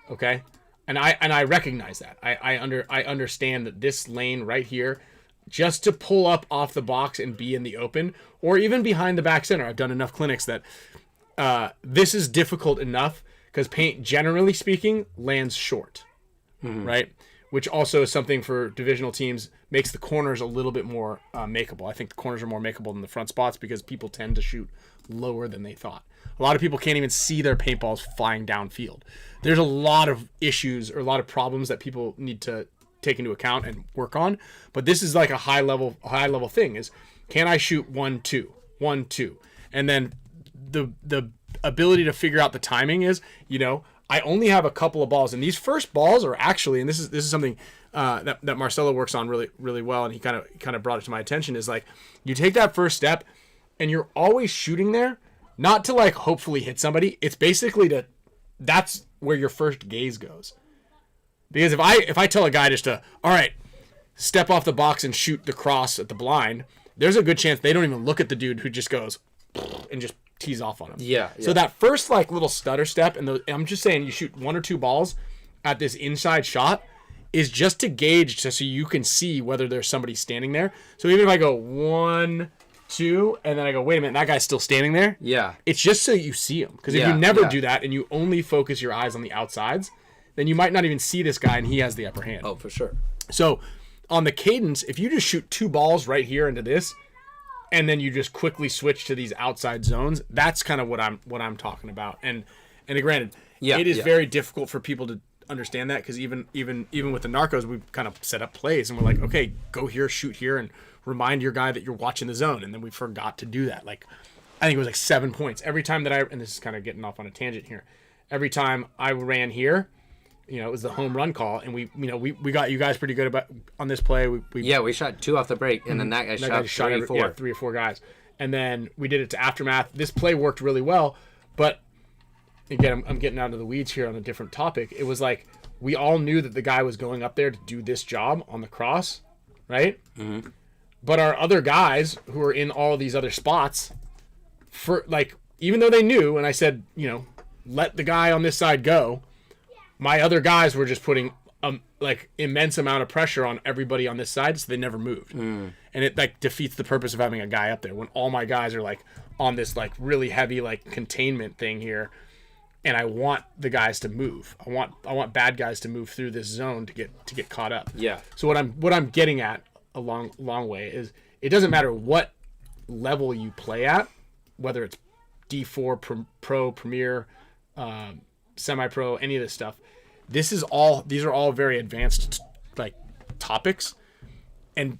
Okay? And I recognize that. I understand that this lane right here, just to pull up off the box and be in the open, or even behind the back center. I've done enough clinics that this is difficult enough because paint, generally speaking, lands short, right? Which also is something for divisional teams, makes the corners a little bit more makeable. I think the corners are more makeable than the front spots because people tend to shoot lower than they thought. A lot of people can't even see their paintballs flying downfield. There's a lot of issues or a lot of problems that people need to take into account and work on, but this is like a high level thing is, can I shoot 1-2 1-2, and then the ability to figure out the timing is, I only have a couple of balls, and these first balls are actually, and this is something that Marcelo works on really, really well, and he kind of brought it to my attention, is like, you take that first step and you're always shooting there, not to like hopefully hit somebody. It's basically that's where your first gaze goes. Because if I tell a guy just to, all right, step off the box and shoot the cross at the blind, there's a good chance they don't even look at the dude who just goes and just tees off on him. Yeah. So that first like little stutter step, and I'm just saying, you shoot 1 or 2 balls at this inside shot, is just to gauge so you can see whether there's somebody standing there. So even if I go 1, 2, and then I go, wait a minute, that guy's still standing there. Yeah. It's just so you see him. Because if you never do that and you only focus your eyes on the outsides, then you might not even see this guy and he has the upper hand. Oh, for sure. So on the cadence, if you just shoot 2 balls right here into this, and then you just quickly switch to these outside zones, that's kind of what I'm talking about. And granted, it is very difficult for people to understand that, because even with the narcos, we kind of set up plays and we're like, okay, go here, shoot here, and remind your guy that you're watching the zone. And then we forgot to do that. Like, I think it was like 7 points every time that and this is kind of getting off on a tangent here. Every time I ran here, it was the home run call, and we got you guys pretty good about on this play. We shot 2 off the break, and then that guy shot 3 or 4. Yeah, 3 or 4 guys, and then we did it to aftermath. This play worked really well, but again, I'm getting out of the weeds here on a different topic. It was like we all knew that the guy was going up there to do this job on the cross, right? Mm-hmm. But our other guys who are in all these other spots, for like, even though they knew, and I said, let the guy on this side go. My other guys were just putting like immense amount of pressure on everybody on this side, so they never moved. And it like defeats the purpose of having a guy up there when all my guys are like on this like really heavy like containment thing here, and I want the guys to move. I want bad guys to move through this zone to get caught up. Yeah. So what I'm getting at a long way is it doesn't matter what level you play at, whether it's D4 Pro, Premier, semi-pro, any of this stuff. These are all very advanced like topics, and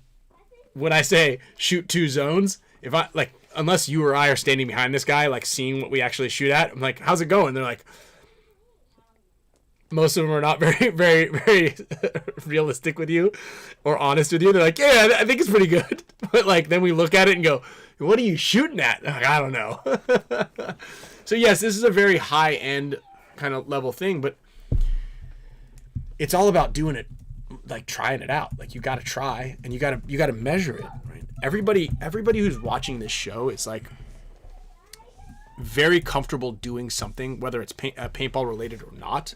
when I say shoot 2 zones, if I like, unless you or I are standing behind this guy like seeing what we actually shoot at, I'm like, how's it going? They're like, most of them are not very very very realistic with you or honest with you. They're like, yeah, I think it's pretty good, but like then we look at it and go, what are you shooting at? Like, I don't know. So yes, this is a very high end kind of level thing, but it's all about doing it, like trying it out. Like you got to try, and you got to measure it, right? Everybody who's watching this show is like very comfortable doing something, whether it's paintball related or not.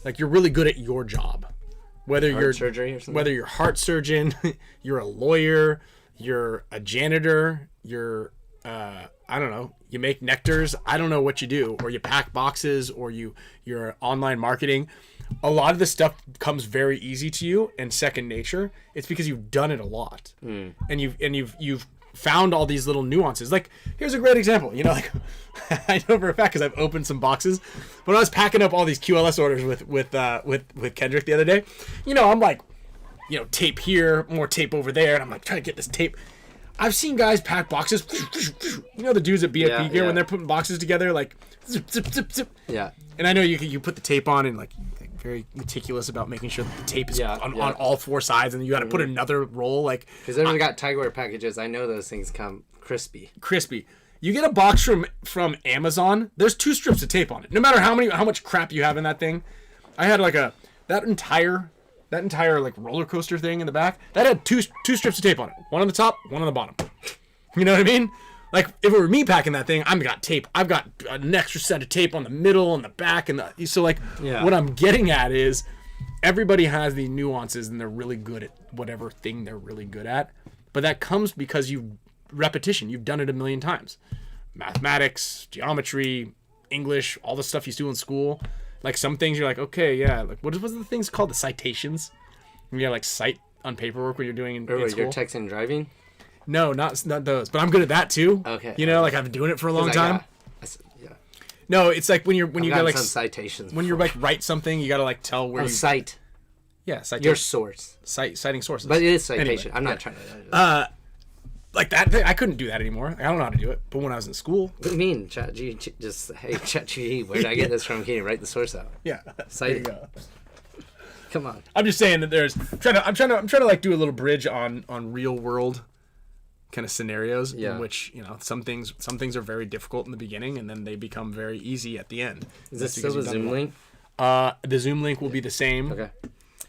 Like you're really good at your job, whether you're heart surgeon, you're a lawyer, you're a janitor, you're I don't know, you make nectars, I don't know what you do, or you pack boxes, or you're online marketing. A lot of this stuff comes very easy to you and second nature. It's because you've done it a lot, and you've found all these little nuances. Like here's a great example. Like I know for a fact because I've opened some boxes. When I was packing up all these QLS orders with Kendrick the other day, I'm like, tape here, more tape over there, and I'm like trying to get this tape. I've seen guys pack boxes. The dudes at BFP Gear when they're putting boxes together, like zip, zip, zip, zip. Yeah. And I know you put the tape on and like very meticulous about making sure that the tape is on all 4 sides, and you got to put another roll like. Because everyone got Tigerware packages. I know those things come crispy. You get a box from Amazon. There's 2 strips of tape on it. No matter how much crap you have in that thing. I had like that entire like roller coaster thing in the back that had two strips of tape on it. One on the top, one on the bottom. You know what I mean? Like if it were me packing that thing, I've got tape. I've got an extra set of tape on the middle and the back, and so like what I'm getting at is everybody has these nuances and they're really good at whatever thing they're really good at. But that comes because repetition. You've done it a million times. Mathematics, geometry, English, all the stuff you do in school. Like some things you're like, okay, yeah. Like what was the things called? The citations. You got like cite on paperwork when you're doing in school. You're texting and driving? No, not those. But I'm good at that too. Okay. Like I've been doing it for a long time. No, it's like when you got like some citations. When you're like write something, you got to like tell where you cite. Yeah, citation. Your source. Citing sources. But it is citation. Anyway, I'm not trying to. Like that thing, I couldn't do that anymore. I don't know how to do it. But when I was in school. What do you mean, ChatGPT, where did I get this from? Can you write the source out? Yeah. Cite. There you go. Come on. I'm just saying that I'm trying to like do a little bridge on real world kind of scenarios in which some things are very difficult in the beginning and then they become very easy at the end. Is this still the Zoom link? The Zoom link will be the same. Okay.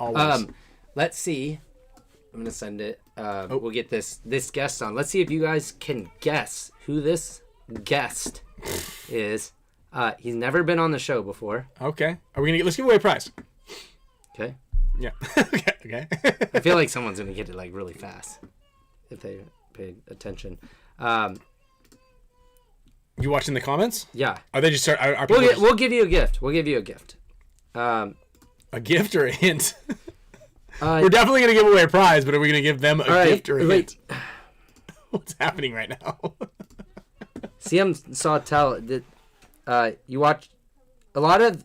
Always. Let's see. I'm gonna send it. We'll get this guest on. Let's see if you guys can guess who this guest is. He's never been on the show before. Okay. Let's give away a prize. Okay. Yeah. Okay. I feel like someone's gonna get it like really fast if they pay attention. You watching the comments? Yeah. Are they just We'll give you a gift. We'll give you a gift. A gift or a hint? We're definitely gonna give away a prize, but are we gonna give them a gift or a hint? What's happening right now? CM saw tell that you watch a lot of.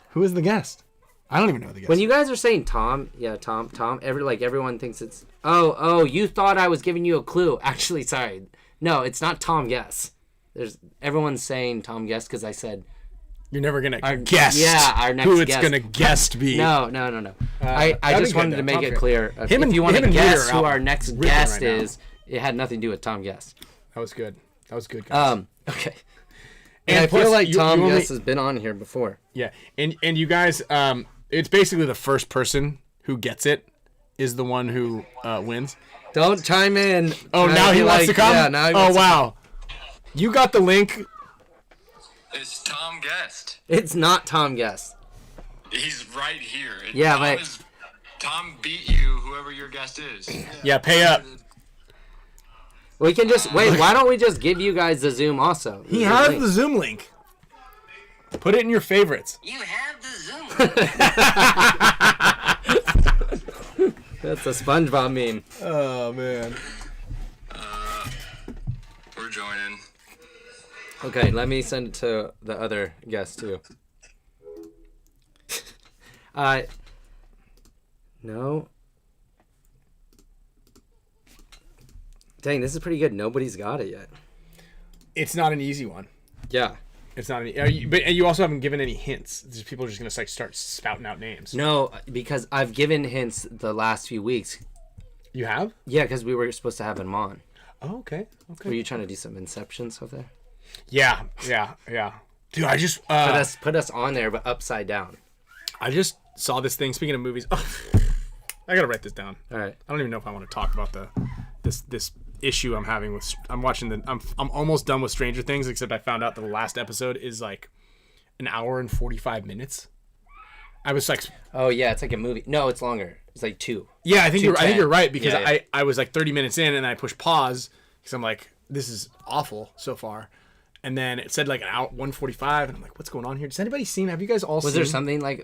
Who is the guest? I don't even know the guest. When you guys are saying Tom, everyone thinks it's you thought I was giving you a clue. Actually, sorry, no, it's not Tom Guess. Everyone's saying Tom Guest because I said you're never gonna guess. Yeah, our next who it's guest. Gonna guest be. No. I just wanted to make it clear. If you want to guess who our next guest is, it had nothing to do with Tom Guest. That was good, guys. Okay. And I feel like Tom Guest has been on here before. Yeah, and you guys, it's basically the first person who gets it is the one who wins. Don't chime in. Oh, now he wants to come? Yeah, now he wants wow. You got the link. It's Tom Guest. It's not Tom Guest. He's right here. Tom beat you, whoever your guest is. Yeah, pay up. We can just wait. Why don't we just give you guys the Zoom also? He has the Zoom link. Put it in your favorites. You have the Zoom link. That's a SpongeBob meme. Oh man. We're joining. Okay, let me send it to the other guest too. No. Dang, this is pretty good. Nobody's got it yet. It's not an easy one. Yeah. It's not but you also haven't given any hints. Just people are just gonna like start spouting out names. No, because I've given hints the last few weeks. You have? Yeah, because we were supposed to have him on. Oh, okay. Were you trying to do some Inception stuff there? Yeah. Dude, I just put us on there, but upside down. I just saw this thing. Speaking of movies, I gotta write this down. All right. I don't even know if I want to talk about this issue I'm having with. I'm watching I'm almost done with Stranger Things, except I found out that the last episode is like an hour and 45 minutes. I was like, oh yeah, it's like a movie. No, it's longer. It's like 2. Yeah, I think you're right because I was like 30 minutes in and I pushed pause because I'm like, this is awful so far. And then it said like an hour 145 and I'm like, what's going on here? Have you guys all seen?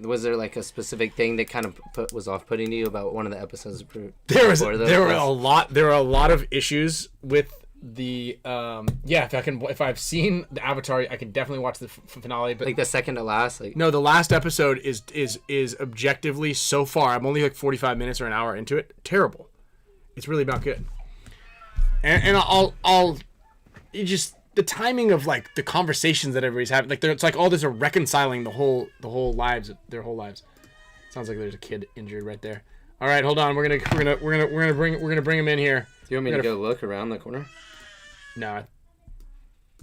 Was there like a specific thing that kind of was off-putting to you about one of the episodes? There were a lot of issues with the if I've seen the Avatar, I can definitely watch the finale, but like the second to last, no, the last episode is objectively so far, I'm only like 45 minutes or an hour into it, terrible. It's really about good. And you just the timing of like the conversations that everybody's having, like it's like all this are reconciling their whole lives. Sounds like there's a kid injured right there. All right, hold on. We're gonna bring him in here. Do you want me to go look around the corner? No,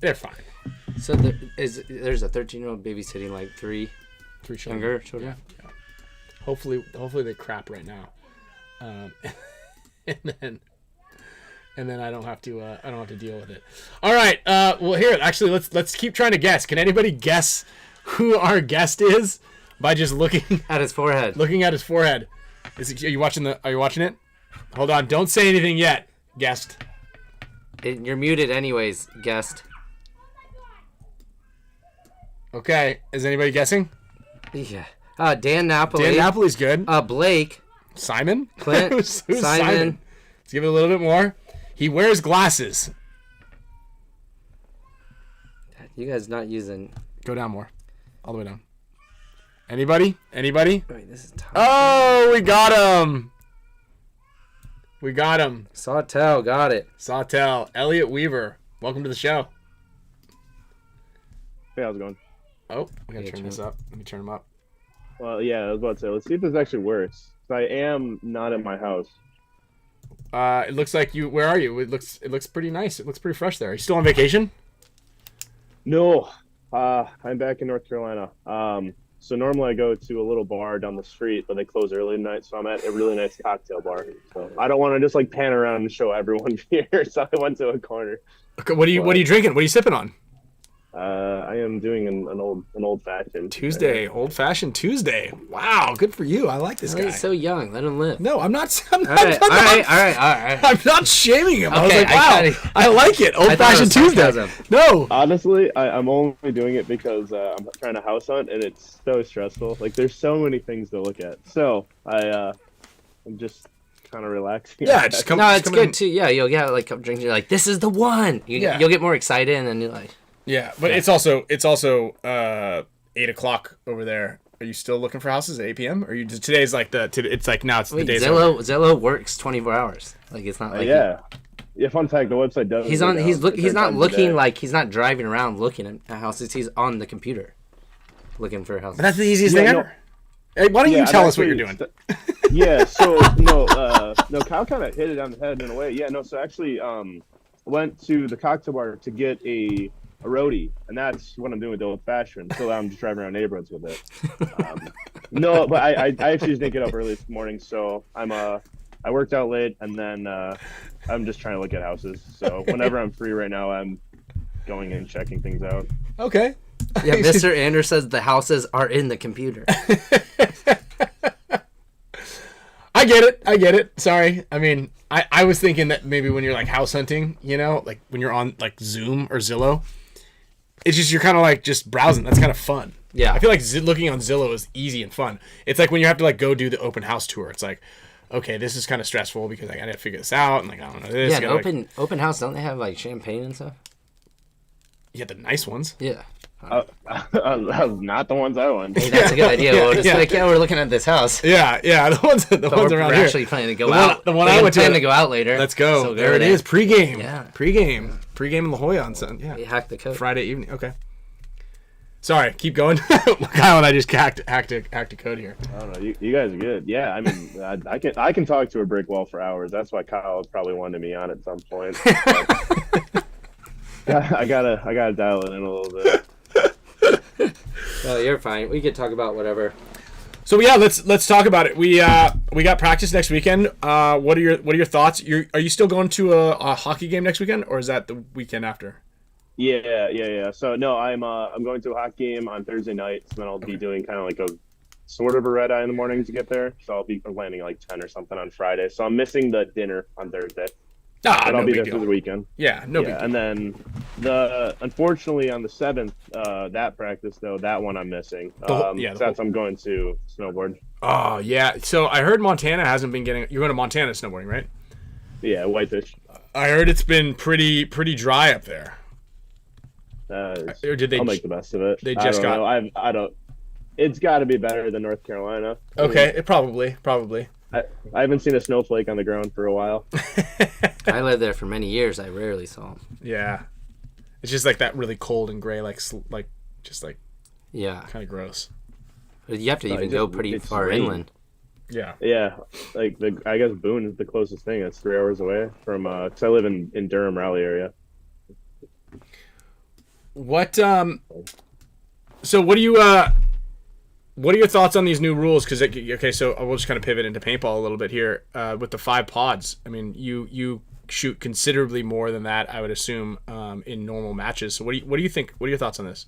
they're fine. So there's a 13-year-old babysitting like three children. Younger children. Yeah. Hopefully they crap right now, and then I don't have to deal with it. All right. Well, here, actually, let's keep trying to guess. Can anybody guess who our guest is by just looking at his forehead? Looking at his forehead. Are you watching it? Hold on. Don't say anything yet, guest. You're muted, anyways, guest. Okay. Is anybody guessing? Yeah. Dan Napoli. Dan Napoli's good. Blake. Simon. Clint. Who's Simon? Let's give it a little bit more. He wears glasses. You guys not using... Go down more. All the way down. Anybody? Wait, this is tough. Oh, we got him. Sawtell, got it. Sawtell. Elliot Weaver. Welcome to the show. Hey, how's it going? Oh, I gotta turn this up. Let me turn him up. Well, yeah, I was about to say, let's see if this is actually worse. I am not at my house. It looks like you. Where are you? It looks pretty nice. It looks pretty fresh there. Are you still on vacation? No, I'm back in North Carolina. So normally I go to a little bar down the street, but they close early tonight. So I'm at a really nice cocktail bar. So I don't want to just like pan around and show everyone here. So I went to a corner. Okay, what are you drinking? What are you sipping on? I am doing an old fashioned Tuesday, old fashioned Tuesday. Wow, good for you. I like this guy. He's so young. Let him live. No, I'm not. All right. I'm not shaming him. Okay, I was like, wow, I like it. Old fashioned Tuesday. No, honestly, I'm only doing it because I'm trying to house hunt, and it's so stressful. Like, there's so many things to look at. So I'm just kind of relaxing. Yeah, just come. No, it's good too. Yeah, you'll get like a cup drinks. You're like, this is the one. You'll get more excited, and then you're like. Yeah, but it's also 8:00 over there. Are you still looking for houses at 8 p.m.? Or today's like it's like now it's the day. Zillow works 24 hours. Like it's not like yeah. Fun fact: the website does. He's not looking like he's not driving around looking at houses. He's on the computer, looking for houses. But that's the easiest thing ever. Hey, why don't you tell us what you're doing? Yeah. So no, Kyle kind of hit it on the head in a way. Yeah. No. So actually, went to the cocktail bar to get a roadie, and that's what I'm doing with the old fashioned. So I'm just driving around neighborhoods with it. No, but I actually just didn't get up early this morning, so I worked out late, and then I'm just trying to look at houses. So whenever I'm free right now, I'm going and checking things out. Okay. Yeah, Mr. Anders says the houses are in the computer. I get it. Sorry. I mean, I was thinking that maybe when you're like house hunting, like when you're on like Zoom or Zillow, it's just you're kind of like just browsing. That's kind of fun. Yeah. I feel like looking on Zillow is easy and fun. It's like when you have to like go do the open house tour. It's like, okay, this is kind of stressful because I got to figure this out and like I don't know this. Yeah, open house, don't they have like champagne and stuff? Yeah, the nice ones. Yeah. Not the ones I want. Hey, that's a good idea. We're looking at this house. Yeah, the ones around here. We're actually planning to go out. The one I went to go out later. Let's go. So there it is. Pre-game. Yeah. Pre-game in La Jolla on Sunday. Yeah. We hacked the code. Friday evening. Okay. Sorry, keep going. Kyle and I just hacked a code here. I don't know. You guys are good. Yeah, I mean, I can talk to a brick wall for hours. That's why Kyle probably wanted me on at some point. I gotta dial it in a little bit. Well, you're fine. We could talk about whatever. So yeah, let's talk about it. We got practice next weekend. What are your thoughts? Are you still going to a hockey game next weekend, or is that the weekend after? Yeah. So no, I'm going to a hockey game on Thursday night. So then I'll be doing kind of like a sort of a red eye in the morning to get there. So I'll be landing like 10 or something on Friday. So I'm missing the dinner on Thursday. But I'll be there through the weekend. Yeah, no big deal. And then unfortunately on the 7th, that practice though, that one I'm missing. That's I'm going to snowboard. Oh yeah. So I heard Montana hasn't been getting. You're going to Montana snowboarding, right? Yeah, Whitefish. I heard it's been pretty dry up there. Or did they? I'll make the best of it. They just got. I don't. It's got to be better than North Carolina. Okay, it probably. I haven't seen a snowflake on the ground for a while. I lived there for many years. I rarely saw them. Yeah, it's just like that really cold and gray, yeah, kind of gross. But you have to even go pretty far inland. Yeah. Yeah, like I guess Boone is the closest thing. It's 3 hours away from. Cause I live in Durham, Raleigh area. What So what are your thoughts on these new rules? Because so we'll just kind of pivot into paintball a little bit here with the 5 pods. I mean, you shoot considerably more than that, I would assume, in normal matches. So what do you think? What are your thoughts on this?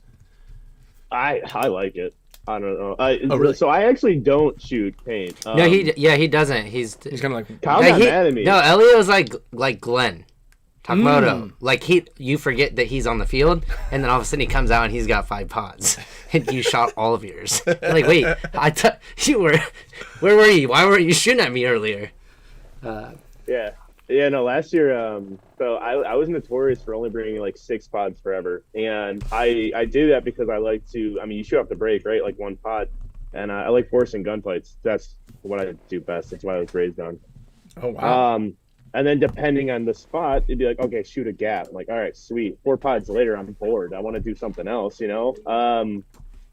I like it. I don't know. Really? So I actually don't shoot paint. No, he doesn't. He's kind of like Kyle got mad at me. No, Elio's like Glenn Takmoto. Like you forget that he's on the field, and then all of a sudden he comes out and he's got 5 pods, and you shot all of yours. You're like, wait, you were, where were you? Why weren't you shooting at me earlier? Yeah. No, last year, so I was notorious for only bringing like 6 pods forever, and I do that because I like to. I mean, you shoot off the break, right? Like 1 pod, and I like forcing gunfights. That's what I do best. That's what I was raised on. Oh wow. And then depending on the spot, it'd be like, okay, shoot a gap. I'm like, all right, sweet. 4 pods later, I'm bored. I want to do something else, And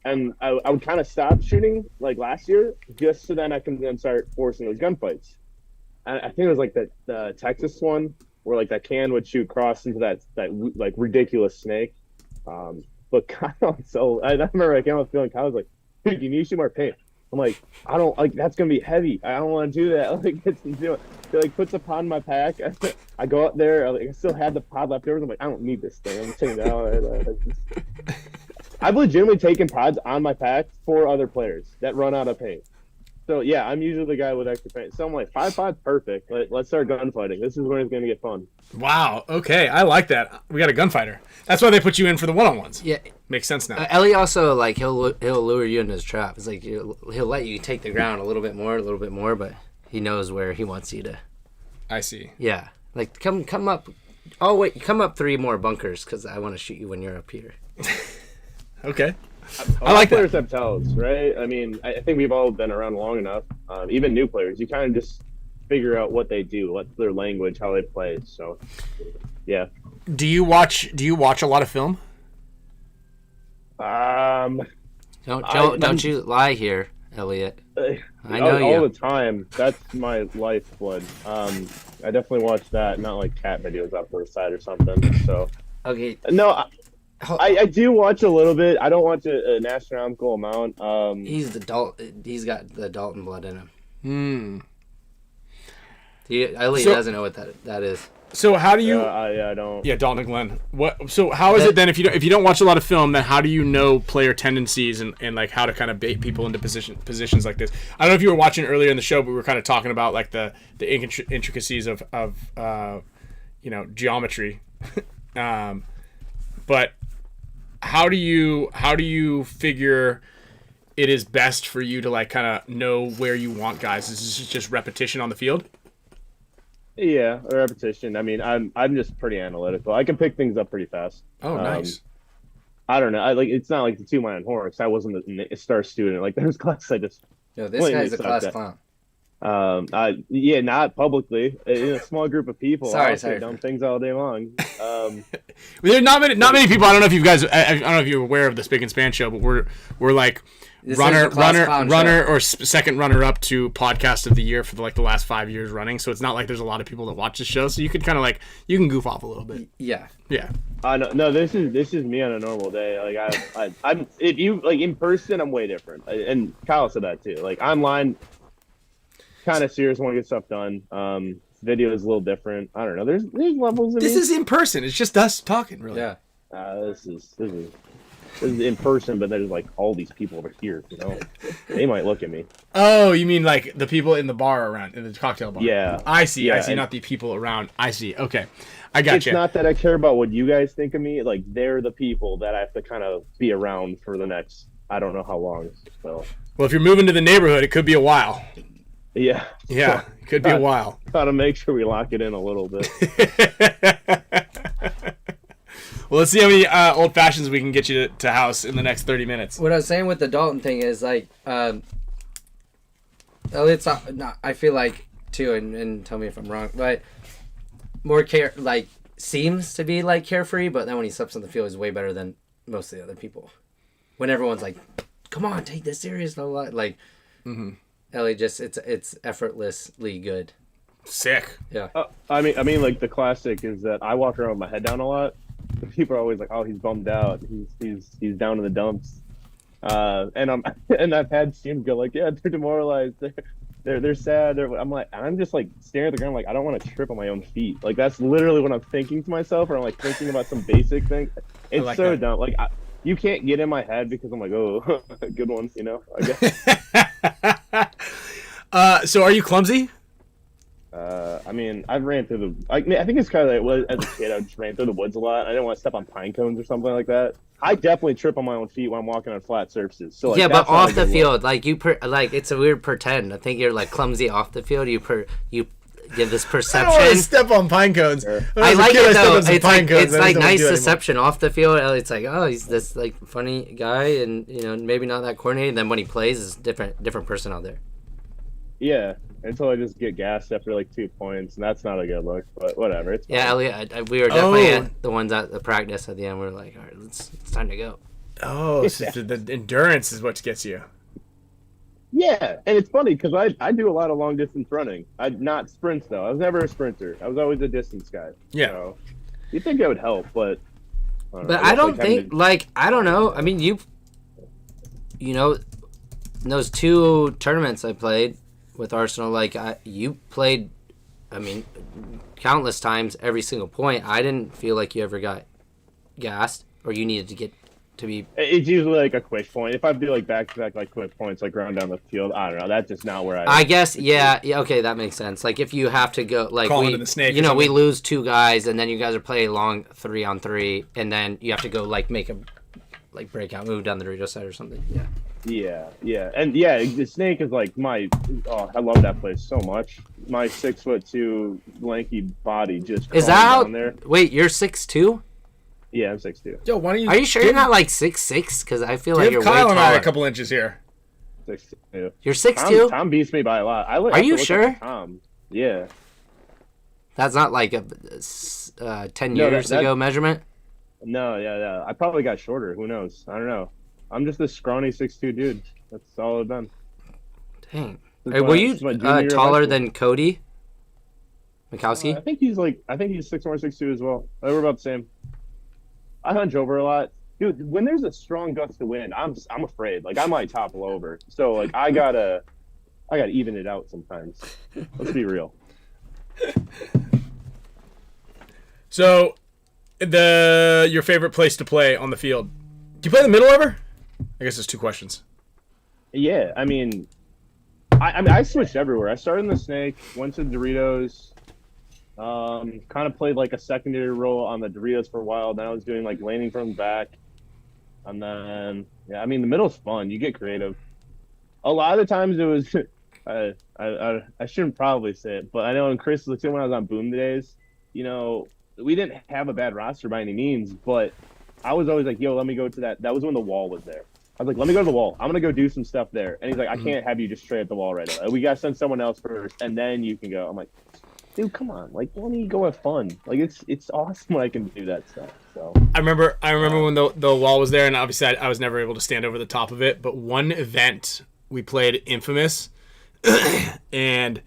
I would kind of stop shooting like last year, just so then I can then start forcing those gunfights. I think it was like the Texas one where like that can would shoot cross into that like ridiculous snake. But Kyle, so I remember I came up feeling Kyle was like, dude, you need to shoot more paint. I'm like, I don't like that's gonna be heavy. I don't want to do that. Like, it like puts a pod in my pack. I go out there. I still had the pod left over. I'm like, I don't need this thing. I'm taking it out. I've legitimately taken pods on my pack for other players that run out of paint. So yeah, I'm usually the guy with extra paint. So I'm like, 5 pods, perfect. Let's start gunfighting. This is when it's gonna get fun. Wow. Okay, I like that. We got a gunfighter. That's why they put you in for the one-on-ones. Yeah, makes sense now. Ellie also like he'll lure you into his trap. It's like he'll let you take the ground a little bit more, but he knows where he wants you to. I see. Yeah, like come up. Oh wait, come up 3 more bunkers because I want to shoot you when you're up here. Okay. I like players that. have tells, right? I mean, I think we've all been around long enough. Even new players, you kind of just figure out what they do, what's their language, how they play. So, yeah. Do you watch a lot of film? Don't you lie here, Elliot. I know all you the time. That's my lifeblood. I definitely watch that, not like cat videos off the side or something. So okay. No, I do watch a little bit. I don't watch an astronomical amount. He's got the Dalton blood in him. Elliot doesn't know what that is. So how do you? I don't. Yeah, Dalton and Glenn. What? So how is it then if you don't watch a lot of film? Then how do you know player tendencies and like how to kind of bait people into positions like this? I don't know if you were watching earlier in the show, but we were kind of talking about like the intricacies of geometry. But how do you figure it is best for you to like kind of know where you want guys? Is this just repetition on the field? Yeah, a repetition. I mean, I'm just pretty analytical. I can pick things up pretty fast. Oh, nice. I don't know. It's not like the 2-man horse. I wasn't a star student. Like there's classes I just. No, this guy's a class clown. Yeah, not publicly. In a small group of people. Sorry. Dumb things all day long. There are not many people. I don't know if you guys. I don't know if you're aware of the Spicka Span Show, but we're like runner or second runner up to podcast of the year for the last 5 years running. So it's not like there's a lot of people that watch the show. So you could kind of you can goof off a little bit. Yeah. No, this is me on a normal day. Like I'm if you like in person, I'm way different. And Kyle said that too. Like online, kind of serious, want to get stuff done. Video is a little different. I don't know. There's levels of this is in person. It's just us talking, really. Yeah. This is in person, but there's like all these people over here. You know, they might look at me. Oh, you mean like the people in the bar around in the cocktail bar? Yeah. I see. Yeah, I see. Not the people around. I see. Okay, I got you. It's not that I care about what you guys think of me. Like they're the people that I have to kind of be around for the next I don't know how long. So. Well, if you're moving to the neighborhood, it could be a while. Yeah. Yeah, it could be a while. Gotta make sure we lock it in a little bit. Well, let's see how many old fashions we can get you to house in the next 30 minutes. What I was saying with the Dalton thing is like, Elliot's I feel like too, and tell me if I'm wrong, but more seems to be like carefree, but then when he steps on the field, he's way better than most of the other people. When everyone's like, "Come on, take this serious," like, Elliot just it's effortlessly good. Sick. Yeah. I mean, like the classic is that I walk around with my head down a lot. People are always like, "Oh, he's bummed out. He's down in the dumps." And I've had teams go like, "Yeah, they're demoralized. They're sad." I'm just like staring at the ground like I don't want to trip on my own feet. Like that's literally what I'm thinking to myself, or I'm like thinking about some basic thing. It's like so dumb. Like you can't get in my head because I'm like, oh, good one, you know. I guess. So are you clumsy? I mean, I've ran through I think it's kind of like as a kid, I just ran through the woods a lot. I didn't want to step on pine cones or something like that. I definitely trip on my own feet when I'm walking on flat surfaces. So like, yeah, but off the field, like it's a weird pretend. I think you're like clumsy off the field. You give this perception. I don't want to step on pine cones. I like it though. It's like nice deception off the field. It's like, oh, he's this like funny guy, and maybe not that coordinated. And then when he plays, it's different person out there. Yeah, until I just get gassed after like 2 points, and that's not a good look. But whatever, it's fine. Yeah, Elliot, we were definitely at the ones at the practice at the end. We were like, all right, it's time to go. Oh, so the endurance is what gets you. Yeah, and it's funny because I do a lot of long distance running. Not sprints though. I was never a sprinter. I was always a distance guy. Yeah. So, you'd think it would help, but. I don't think I don't know. I mean, those 2 tournaments I played with Arsenal, like you played, I mean, countless times every single point. I didn't feel like you ever got gassed or you needed to get to be. It's usually like a quick point. If I do like back-to-back like quick points, like running down the field, I don't know. That's just not where I guess yeah. Okay, that makes sense. Like if you have to go, like call into the snake, you know, we lose 2 guys, and then you guys are playing long 3-on-3, and then you have to go like make a like breakout move down the Dorito side or something. Yeah, and yeah, the snake is like I love that place so much. My 6'2" lanky body just is that how? Down there. Wait, you're 6'2"? Yeah, I'm 6'2". Yo, why don't you? Are you sure you're not like 6'6"? Because I feel like you're Kyle way taller. and I a couple inches here. 6'2". You're 6'2"? Tom beats me by a lot. Are you sure? Tom. Yeah. That's not like a 10 years ago measurement? No, yeah. I probably got shorter. Who knows? I don't know. I'm just this scrawny 6'2" dude. That's all I've done. Dang. Were you taller than Cody Mikowski? I think he's 6'1", 6'2" as well. We're about the same. I hunch over a lot. Dude, when there's a strong gust of wind, I'm afraid. Like I might topple over. So like I gotta even it out sometimes. Let's be real. So, your favorite place to play on the field? Do you play the middle ever? I guess there's 2 questions. Yeah, I mean, I switched everywhere. I started in the snake, went to Doritos, kind of played like a secondary role on the Doritos for a while. Then I was doing like landing from the back, and then yeah, I mean the middle's fun. You get creative. A lot of the times it was, I shouldn't probably say it, but I know in Chris when I was on Boom days, you know, we didn't have a bad roster by any means, but I was always like, yo, let me go to that. That was when the wall was there. I was like, let me go to the wall. I'm going to go do some stuff there. And he's like, I can't have you just straight at the wall right now. We got to send someone else first, and then you can go. I'm like, dude, come on. Like, let me go have fun. Like, it's awesome when I can do that stuff. So I remember when the wall was there, and obviously I was never able to stand over the top of it. But one event, we played Infamous, and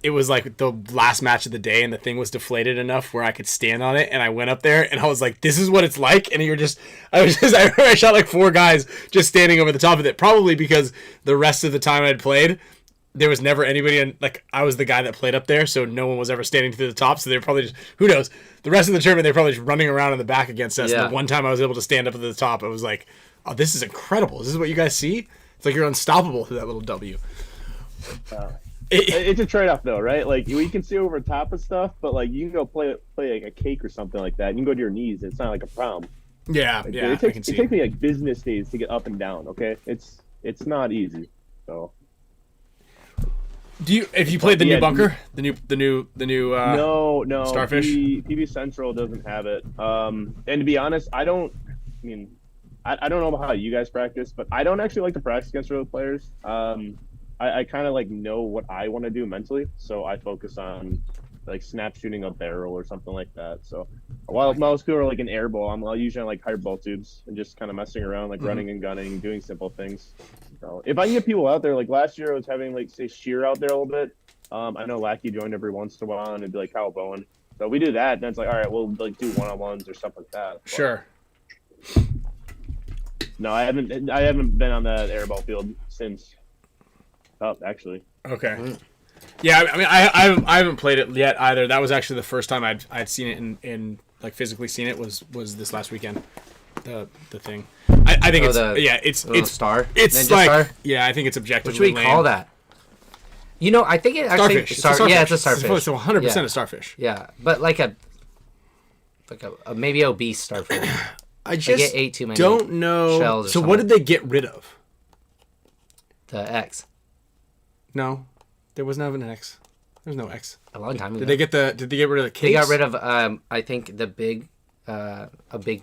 it was like the last match of the day, and the thing was deflated enough where I could stand on it, and I went up there, and I was like, this is what it's like, and I shot like 4 guys just standing over the top of it, probably because the rest of the time I'd played, there was never anybody, like, I was the guy that played up there, so no one was ever standing to the top, so they were probably just, who knows, the rest of the tournament, they were probably just running around in the back against us, and the one time I was able to stand up at the top, I was like, oh, this is incredible, this is what you guys see? It's like you're unstoppable through that little W. It's a trade-off though, right? Like we can see over top of stuff, but like you can go play like a cake or something like that. You can go to your knees. It's not like a problem. Yeah, like, yeah. It takes me like business days to get up and down. Okay, it's not easy. So, if you played the new bunker, the new no Starfish? PB Central doesn't have it. And to be honest, I don't know about how you guys practice, but I don't actually like to practice against real players. I kind of like know what I want to do mentally, so I focus on like snap shooting a barrel or something like that. So while most people are like an air ball, I'm usually on like hard ball tubes and just kind of messing around, like running and gunning, doing simple things. So if I can get people out there, like last year I was having like say sheer out there a little bit. I know Lackey joined every once in a while and it'd be like Kyle Bowen. So we do that, and it's like, all right, we'll like do one-on-ones or stuff like that. But, sure. No, I haven't been on that airball field since. Oh, actually. Okay. Yeah, I mean, I haven't played it yet either. That was actually the first time I'd seen it in like physically seen it was this last weekend. The thing. I think it's star. It's Ninja like star? Yeah, I think it's objectively. What should we call that? You know, I think it actually starfish. Yeah, it's a starfish. It's 100% a starfish. Yeah, but like a maybe obese starfish. I just ate too many don't know. Shells so what did they get rid of? The X. No, there was never an X. There was no X. A long time ago. Did they get rid of the case? They got rid of I think a big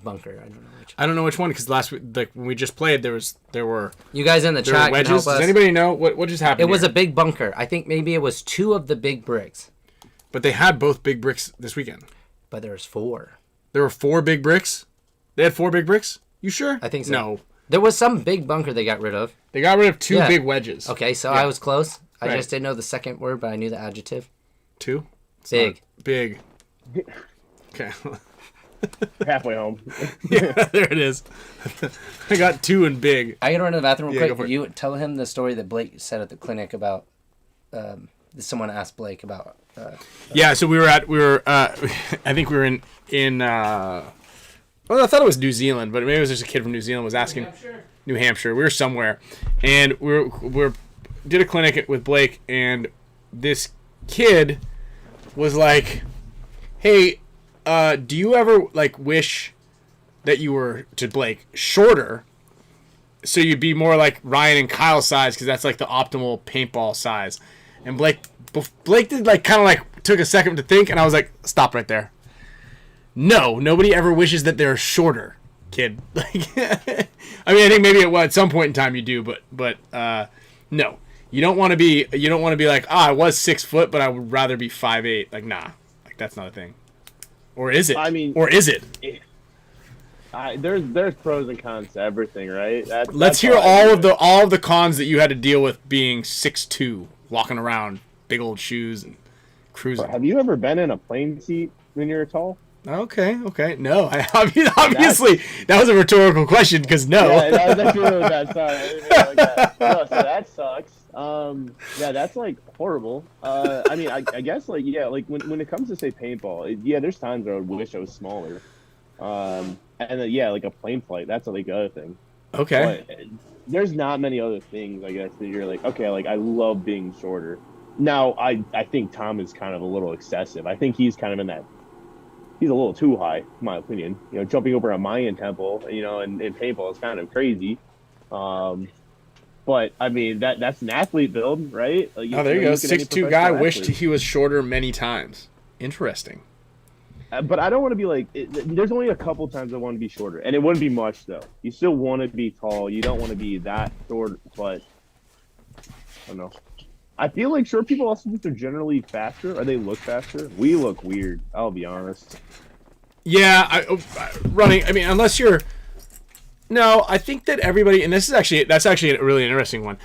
bunker. I don't know which one because last week, like when we just played, there were you guys in the chat wedges. Can help us. Does anybody know what just happened? It was a big bunker. I think maybe it was 2 of the big bricks. But they had both big bricks this weekend. But there's 4. There were 4 big bricks. They had 4 big bricks. You sure? I think so. No. There was some big bunker they got rid of. They got rid of 2 big wedges. Okay, so I was close. I just didn't know the second word, but I knew the adjective. 2? Big. Big. Okay. Halfway home. Yeah, there it is. I got 2 and big. I gotta run to the bathroom real quick. You tell him the story that Blake said at the clinic about. Someone asked Blake about. Yeah, so we were. I think we were in. Well, I thought it was New Zealand, but maybe it was just a kid from New Zealand was asking. New Hampshire. We were somewhere, and we did a clinic with Blake, and this kid was like, "Hey, do you ever like wish that you were to Blake shorter, so you'd be more like Ryan and Kyle's size because that's like the optimal paintball size?" And Blake did like kind of like took a second to think, and I was like, "Stop right there. No, nobody ever wishes that they're shorter, kid." Like, I mean, I think maybe at some point in time you do, but no, you don't want to be like, I was 6 foot, but I would rather be 5'8". Like, nah, like that's not a thing. Or is it? I mean, or is it? There's pros and cons to everything, right? Let's hear all of the cons that you had to deal with being 6'2", walking around, big old shoes and cruising. Have you ever been in a plane seat when you were tall? Okay. No, obviously that was a rhetorical question because no. Yeah, that's really bad. Sorry, I didn't mean it like that. No, so that sucks. Yeah, that's like horrible. I mean, I guess like like when it comes to say paintball, there's times where I would wish I was smaller. And then like a plane flight, that's like the other thing. Okay. But there's not many other things I guess that you're like, okay, like I love being shorter. Now I think Tom is kind of a little excessive. I think he's kind of in that. He's a little too high, in my opinion. You know, jumping over a Mayan temple, and paintball is kind of crazy. But I mean, that's an athlete build, right? Like, there you go. 6'2" guy wished he was shorter many times. Interesting. But I don't want to be like. There's only a couple times I want to be shorter, and it wouldn't be much though. You still want to be tall. You don't want to be that short, but I don't know. I feel like short people also think they're generally faster, or they look faster. We look weird. I'll be honest. Yeah, running. I mean, unless you're. No, I think that everybody, and that's actually a really interesting one.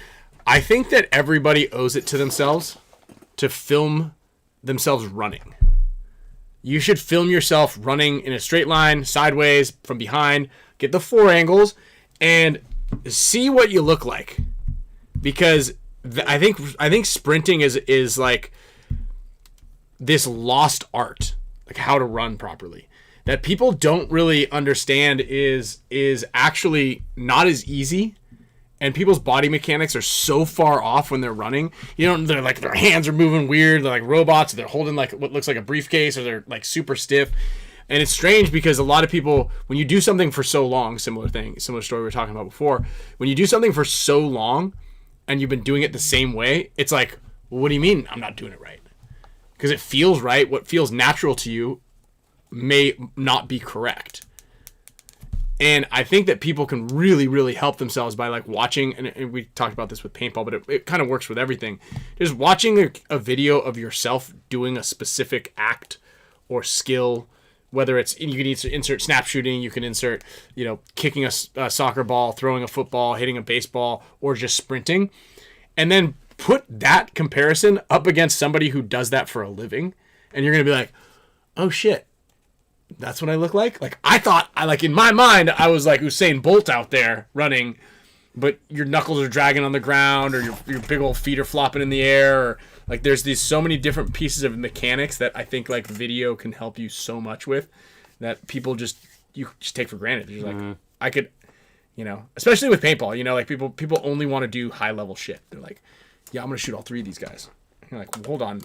I think that everybody owes it to themselves to film themselves running. You should film yourself running in a straight line, sideways, from behind. Get the 4 angles, and see what you look like, because. I think sprinting is like this lost art, like how to run properly, that people don't really understand is actually not as easy, and people's body mechanics are so far off when they're running. They're like, their hands are moving weird, they're like robots, they're holding like what looks like a briefcase, or they're like super stiff. And it's strange because a lot of people, when you do something for so long, similar story we were talking about before, when you do something for so long and you've been doing it the same way, it's like, well, what do you mean I'm not doing it right? Because it feels right. What feels natural to you may not be correct. And I think that people can really, really help themselves by like watching, and we talked about this with paintball, but it kind of works with everything. Just watching a video of yourself doing a specific act or skill, whether it's, you can insert snap shooting, you can insert, kicking a soccer ball, throwing a football, hitting a baseball, or just sprinting. And then put that comparison up against somebody who does that for a living. And you're going to be like, oh shit, that's what I look like? Like, I thought, in my mind, I was like Usain Bolt out there running, but your knuckles are dragging on the ground, or your big old feet are flopping in the air, or like there's so many different pieces of mechanics that I think like video can help you so much with, that people you just take for granted. You're like, I could, especially with paintball, like people only want to do high level shit. They're like, yeah, I'm gonna shoot all 3 of these guys. You're like, well, hold on,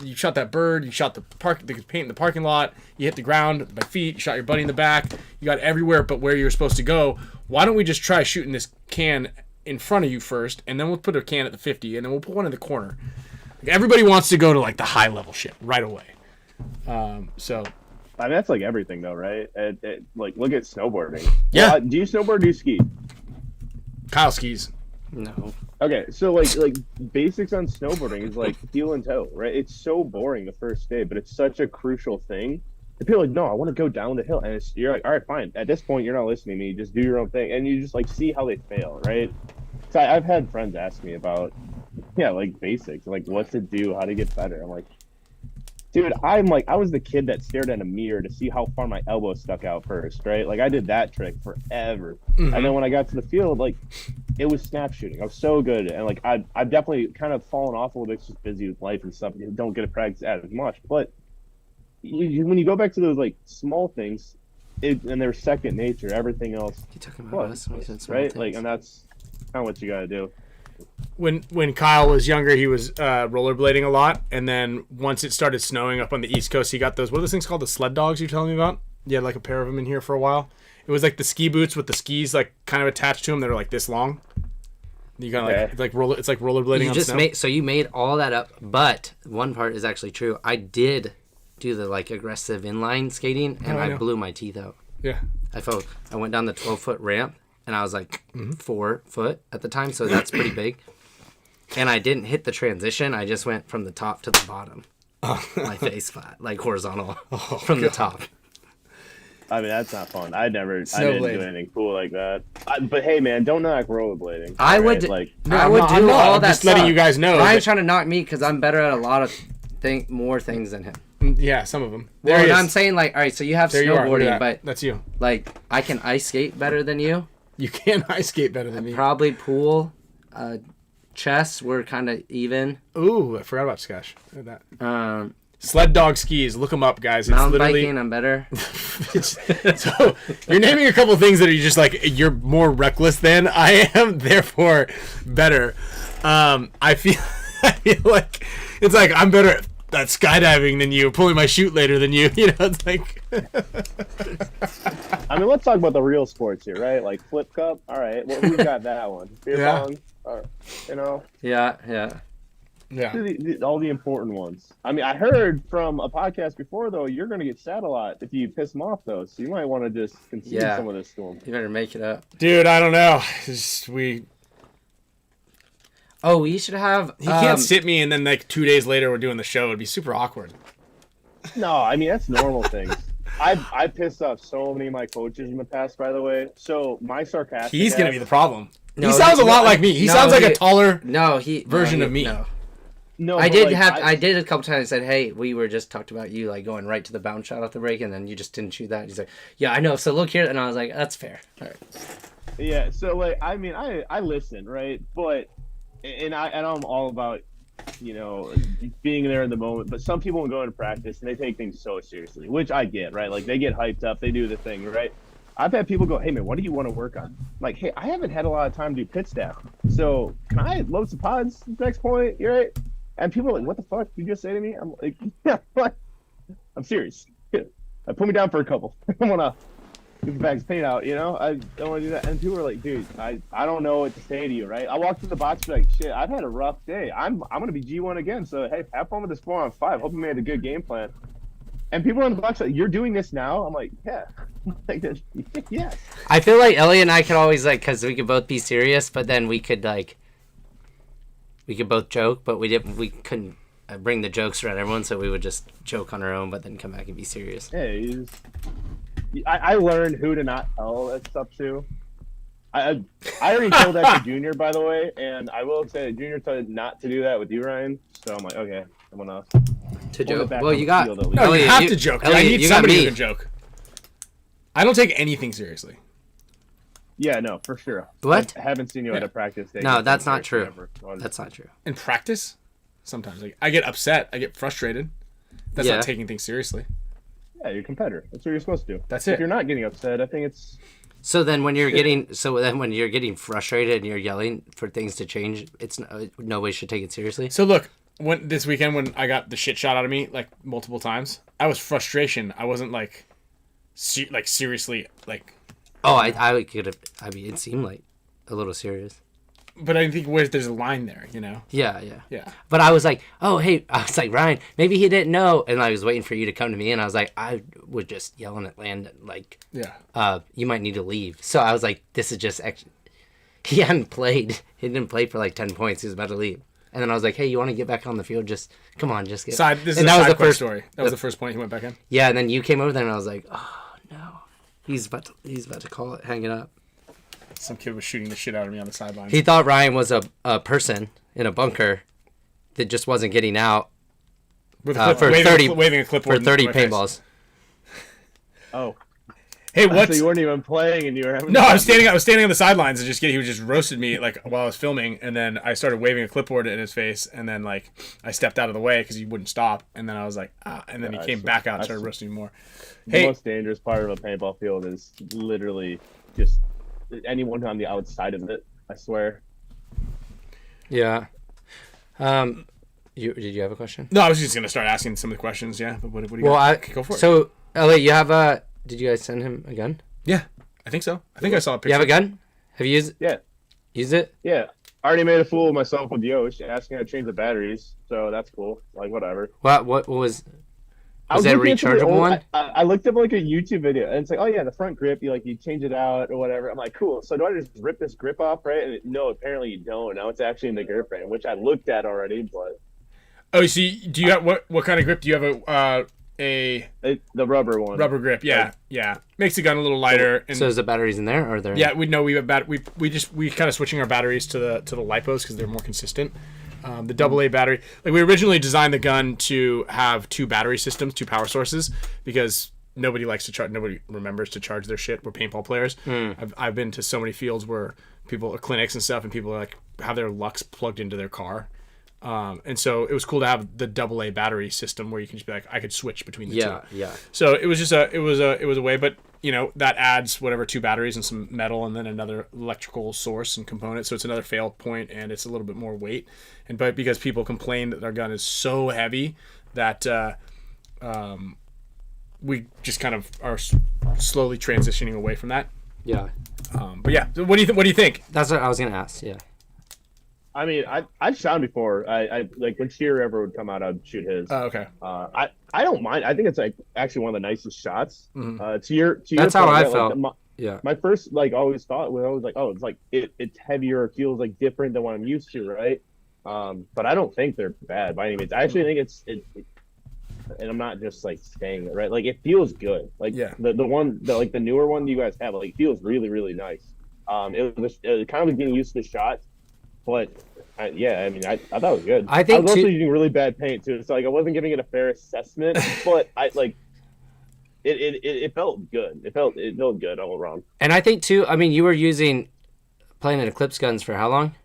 you shot that bird, you shot the paint in the parking lot, you hit the ground by feet, you shot your buddy in the back, you got everywhere but where you're supposed to go. Why don't we just try shooting this can in front of you first, and then we'll put a can at the 50, and then we'll put one in the corner. Like, everybody wants to go to like the high level shit right away. So I mean, that's like everything though, right? Like, look at snowboarding. Yeah. Do you snowboard or do you ski? Kyle skis. No. Okay, so like basics on snowboarding is like heel and toe, right? It's so boring the first day, but it's such a crucial thing. And people are like, no, I want to go down the hill, and you're like, all right, fine. At this point, you're not listening to me. Just do your own thing, and you just like see how they fail, right? So I've had friends ask me about, like basics, like what to do, how to get better. I'm like, Dude, I was the kid that stared at a mirror to see how far my elbow stuck out first, right? Like I did that trick forever. Mm-hmm. And then when I got to the field, like it was snap shooting. I was so good. And like I've definitely kind of fallen off a little bit, just busy with life and stuff. You don't get to practice as much. But when you go back to those like small things, and they're second nature, everything else. You talking about us? Right? Like, and that's kind of what you gotta do. When Kyle was younger, he was rollerblading a lot, and then once it started snowing up on the East Coast, he got those, what are those things called, the sled dogs you're telling me about? You had like a pair of them in here for a while. It was like the ski boots with the skis like kind of attached to them that are like this long. You got like roller. It's like rollerblading on snow. So you made all that up, but one part is actually true. I did do the like aggressive inline skating, and I blew my teeth out. Yeah. I went down the 12-foot ramp, and I was like 4 foot at the time, so that's pretty big. And I didn't hit the transition. I just went from the top to the bottom. My face flat, like horizontal from the top. I mean, that's not fun. I didn't do anything cool like that. But hey, man, don't knock rollerblading. I would do all that. Just letting you guys know. Ryan's trying to knock me because I'm better at a lot of more things than him. Yeah, some of them. Well, I'm saying like, all right, so you have snowboarding, but that's you. Like, I can ice skate better than you. You can ice skate better than me. Probably pool, chess. We're kind of even. Ooh, I forgot about Skash. That. Sled dog skis. Look them up, guys. It's mountain biking, I'm better. So you're naming a couple of things that are just like you're more reckless than I am, therefore better. I feel like it's like I'm better at skydiving than you, pulling my chute later than you. You know, it's like. I mean, let's talk about the real sports here, right? Like flip cup. All right, well, who's got that one? Beer pong. You know. Yeah. All the important ones. I mean, I heard from a podcast before, though, you're going to get sad a lot if you piss them off, though. So you might want to just concede some of this to them. You better make it up. Dude, I don't know. We should have... He can't sit me, and then like 2 days later we're doing the show. It'd be super awkward. No, I mean, that's normal things. I pissed off so many of my coaches in the past, by the way. So my sarcastic... He's going to be the problem. He sounds a lot like me. He sounds like a taller version of me. No, I did a couple times. I said, "Hey, we were just talked about you like going right to the bounce shot off the break, and then you just didn't shoot that." He's like, "Yeah, I know. So look here," and I was like, "That's fair." All right. Yeah. So like, I mean, I listen, right? But I'm all about, you know, being there in the moment. But some people go into practice and they take things so seriously, which I get, right? Like they get hyped up, they do the thing, right? I've had people go, "Hey man, what do you want to work on?" Like, "Hey, I haven't had a lot of time to do pit staff, so can I load some pods next point?" You're right. And people are like, "What the fuck did you just say to me?" I'm like, "Yeah, what? I'm serious. I put me down for a couple. I want to get the bags of paint out, you know? I don't want to do that." And people are like, "Dude, I don't know what to say to you, right?" I walk through the box and be like, "Shit, I've had a rough day. I'm going to be G1 again. So, hey, have fun with this 4-on-5. Hope you made a good game plan." And people in the box are like, "You're doing this now?" I'm like, "Yeah." Like, yes. I feel like Ellie and I could always, like, because we could both be serious, but then we could, like, we could both joke, but we couldn't bring the jokes around everyone, so we would just joke on our own, but then come back and be serious. Hey, I learned who to not tell that stuff to. I already told that to Junior, by the way, and I will say that Junior told not to do that with you, Ryan. So I'm like, okay, I'm gonna joke. Well, you got no, you have to joke. I need somebody to joke. I don't take anything seriously. Yeah, no, for sure. What? I haven't seen you at a practice day. No, that's not true. That's not true. In practice, sometimes I get upset. I get frustrated. That's not taking things seriously. Yeah, you're a competitor. That's what you're supposed to do. That's it. If you're not getting upset, I think it's... So then when you're getting frustrated and you're yelling for things to change, it's nobody should take it seriously. So look, this weekend when I got the shit shot out of me like multiple times, I was frustration. I wasn't like seriously like... Oh, I could have. I mean, it seemed like a little serious. But I think there's a line there, you know? Yeah. But I was like, Ryan, maybe he didn't know. And I was waiting for you to come to me, and I was like, I was just yelling at Landon, like, you might need to leave. So I was like, this is just, he hadn't played. He didn't play for like 10 points. He was about to leave. And then I was like, hey, you want to get back on the field? Just, come on, just get... This is the first story. That was the first point he went back in? Yeah, and then you came over there, and I was like, oh, no. He's about to call it, hang it up. Some kid was shooting the shit out of me on the sideline. He thought Ryan was a person in a bunker that just wasn't getting out. With a for waving a clipboard for 30 paintballs. Oh. Hey, what? So you weren't even playing, and you were having. No, I was standing on the sidelines and he was just roasted me like while I was filming, and then I started waving a clipboard in his face, and then like I stepped out of the way because he wouldn't stop, and then I was like, and then he came back out and started roasting me more. The most dangerous part of a paintball field is literally just anyone on the outside of it. I swear. Yeah. Did you have a question? No, I was just gonna start asking some of the questions. Yeah, but what do you got? Go for it. So, Elliot, you have a. Did you guys send him a gun? Yeah, I think so. I think I saw a picture. You have a gun? Have you used it? Yeah. Used it? Yeah. I already made a fool of myself with Yosh asking how to change the batteries, so that's cool. Like, whatever. What was that a rechargeable one? I looked up like a YouTube video, and it's like, oh yeah, the front grip, you change it out or whatever. I'm like, cool. So do I just rip this grip off, right? And no, apparently you don't. Now it's actually in the grip frame, which I looked at already, but. Oh, see, do you have what kind of grip do you have? The rubber one. Rubber grip, yeah. Makes the gun a little lighter. And so is the batteries in there, or are there? Yeah, we have we kind of switching our batteries to the lipos because they're more consistent. The AA battery, like we originally designed the gun to have 2 battery systems, 2 power sources, because nobody likes to charge. Nobody remembers to charge their shit. We're paintball players. I've been to so many fields where people, clinics and stuff, and people are like have their Lux plugged into their car. And so it was cool to have the AA battery system where you can just be like, I could switch between the two. Yeah. So it was just it was a way, but that adds whatever 2 batteries and some metal and then another electrical source and component. So it's another fail point and it's a little bit more weight. But because people complain that our gun is so heavy that we just kind of are slowly transitioning away from that. Yeah. But yeah, so what do you think? That's what I was gonna ask. Yeah. I mean, I've shot before. I like when Shearer ever would come out, I'd shoot his. Oh, okay. I don't mind. I think it's like actually one of the nicest shots. Mm-hmm. To your that's how I felt. Yeah. My first always thought was always like, oh, it's like it's heavier, it feels like different than what I'm used to, right? But I don't think they're bad by any means. I actually think it's and I'm not just like saying it, right? Like it feels good. Like the newer one you guys have, like feels really, really nice. It was kind of getting used to the shots. But I thought it was good. I think was also using really bad paint too, so like I wasn't giving it a fair assessment. But I like it felt good. It felt good all around. And I think too. I mean, you were playing at Eclipse guns for how long?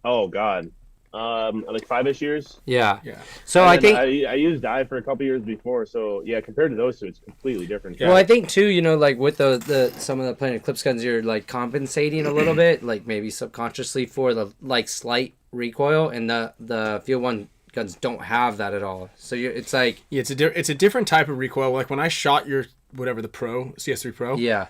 Oh God, like 5-ish years. Yeah. So I think I used dye for a couple years before. So yeah, compared to those two, it's completely different. Well, I think too, like with the some of the playing Eclipse guns, you're like compensating a little bit, like maybe subconsciously for the like slight recoil, and the Field 1 guns don't have that at all. So it's like it's a different type of recoil. Like when I shot your the Pro CS3 Pro. Yeah.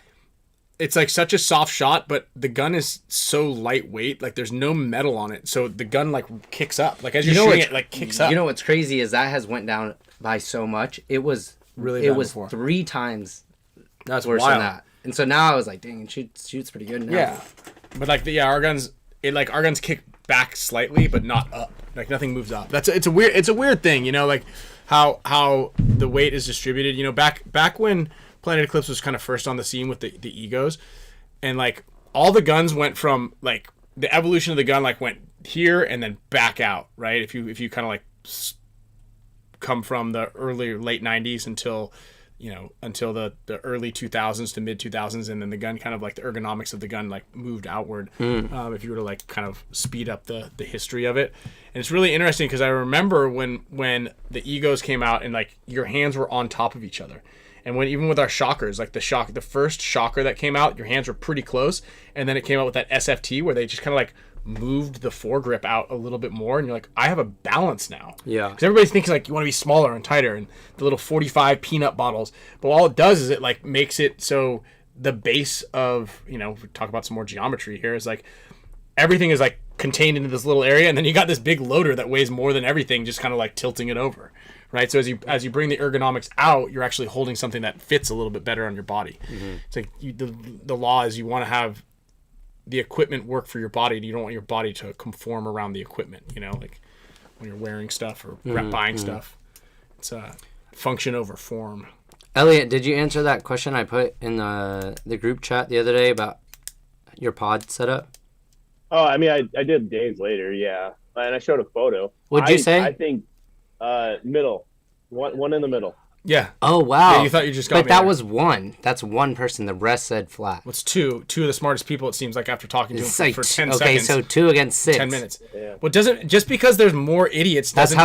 It's like such a soft shot, but the gun is so lightweight. Like there's no metal on it, so the gun like kicks up. Like as you're shooting it, like kicks up. You know what's crazy is that has went down by so much. It was really before. 3 times that's worse wild. than that. And so now I was like, dang, it shoots pretty good now. Yeah, but like our guns kick back slightly, but not up. Like nothing moves up. It's a weird thing, like how the weight is distributed. Back when Planet Eclipse was kind of first on the scene with the egos, and like all the guns went from like the evolution of the gun like went here and then back out, right? If you kind of like come from the late 90s until the early 2000s to mid 2000s, and then the gun kind of like the ergonomics of the gun like moved outward. If you were to like kind of speed up the history of it. And it's really interesting because I remember when the egos came out and like your hands were on top of each other. And even with our shockers, like the first shocker that came out, your hands were pretty close. And then it came out with that SFT where they just kind of like moved the foregrip out a little bit more. And you're like, I have a balance now. Yeah. Because everybody's thinking like you want to be smaller and tighter and the little 45 peanut bottles. But all it does is it like makes it so the base of, we talk about some more geometry here, is like everything is like contained into this little area. And then you got this big loader that weighs more than everything, just kind of like tilting it over. Right, so as you bring the ergonomics out, you're actually holding something that fits a little bit better on your body. Mm-hmm. It's like the law is you want to have the equipment work for your body. You don't want your body to conform around the equipment. Like when you're wearing stuff or buying stuff, it's function over form. Elliot, did you answer that question I put in the group chat the other day about your pod setup? Oh, I mean, I did days later, yeah, and I showed a photo. What'd you say? I think. Middle. One in the middle. Yeah. Oh, wow. Yeah, you thought you just got But me that there. was one. That's one person. The rest said flat. What's two? Two of the smartest people, it seems like, after talking to It's them like for 10 okay, seconds. so 2 against 6. 10 minutes. Yeah. Well, just because there's more idiots doesn't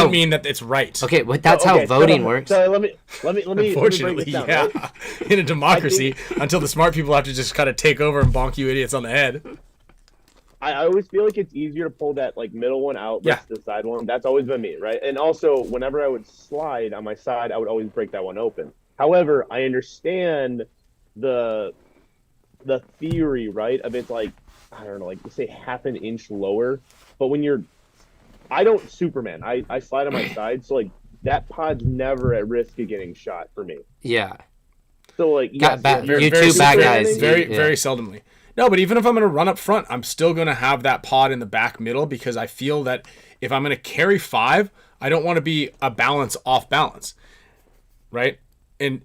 mean that it's right. Okay, but that's how voting works. So let me Unfortunately, break this down, yeah. right? In a democracy, until the smart people have to just kind of take over and bonk you idiots on the head. I always feel like it's easier to pull that like middle one out versus the side one. That's always been me, right? And also, whenever I would slide on my side, I would always break that one open. However, I understand the theory, right? Of it's like, I don't know, like say half an inch lower. But when I don't Superman. I slide on my side, so like that pod's never at risk of getting shot for me. Yeah. So like, you two bad guys. Very seldomly. No, but even if I'm going to run up front, I'm still going to have that pod in the back middle because I feel that if I'm going to carry 5, I don't want to be a balance off balance, right? And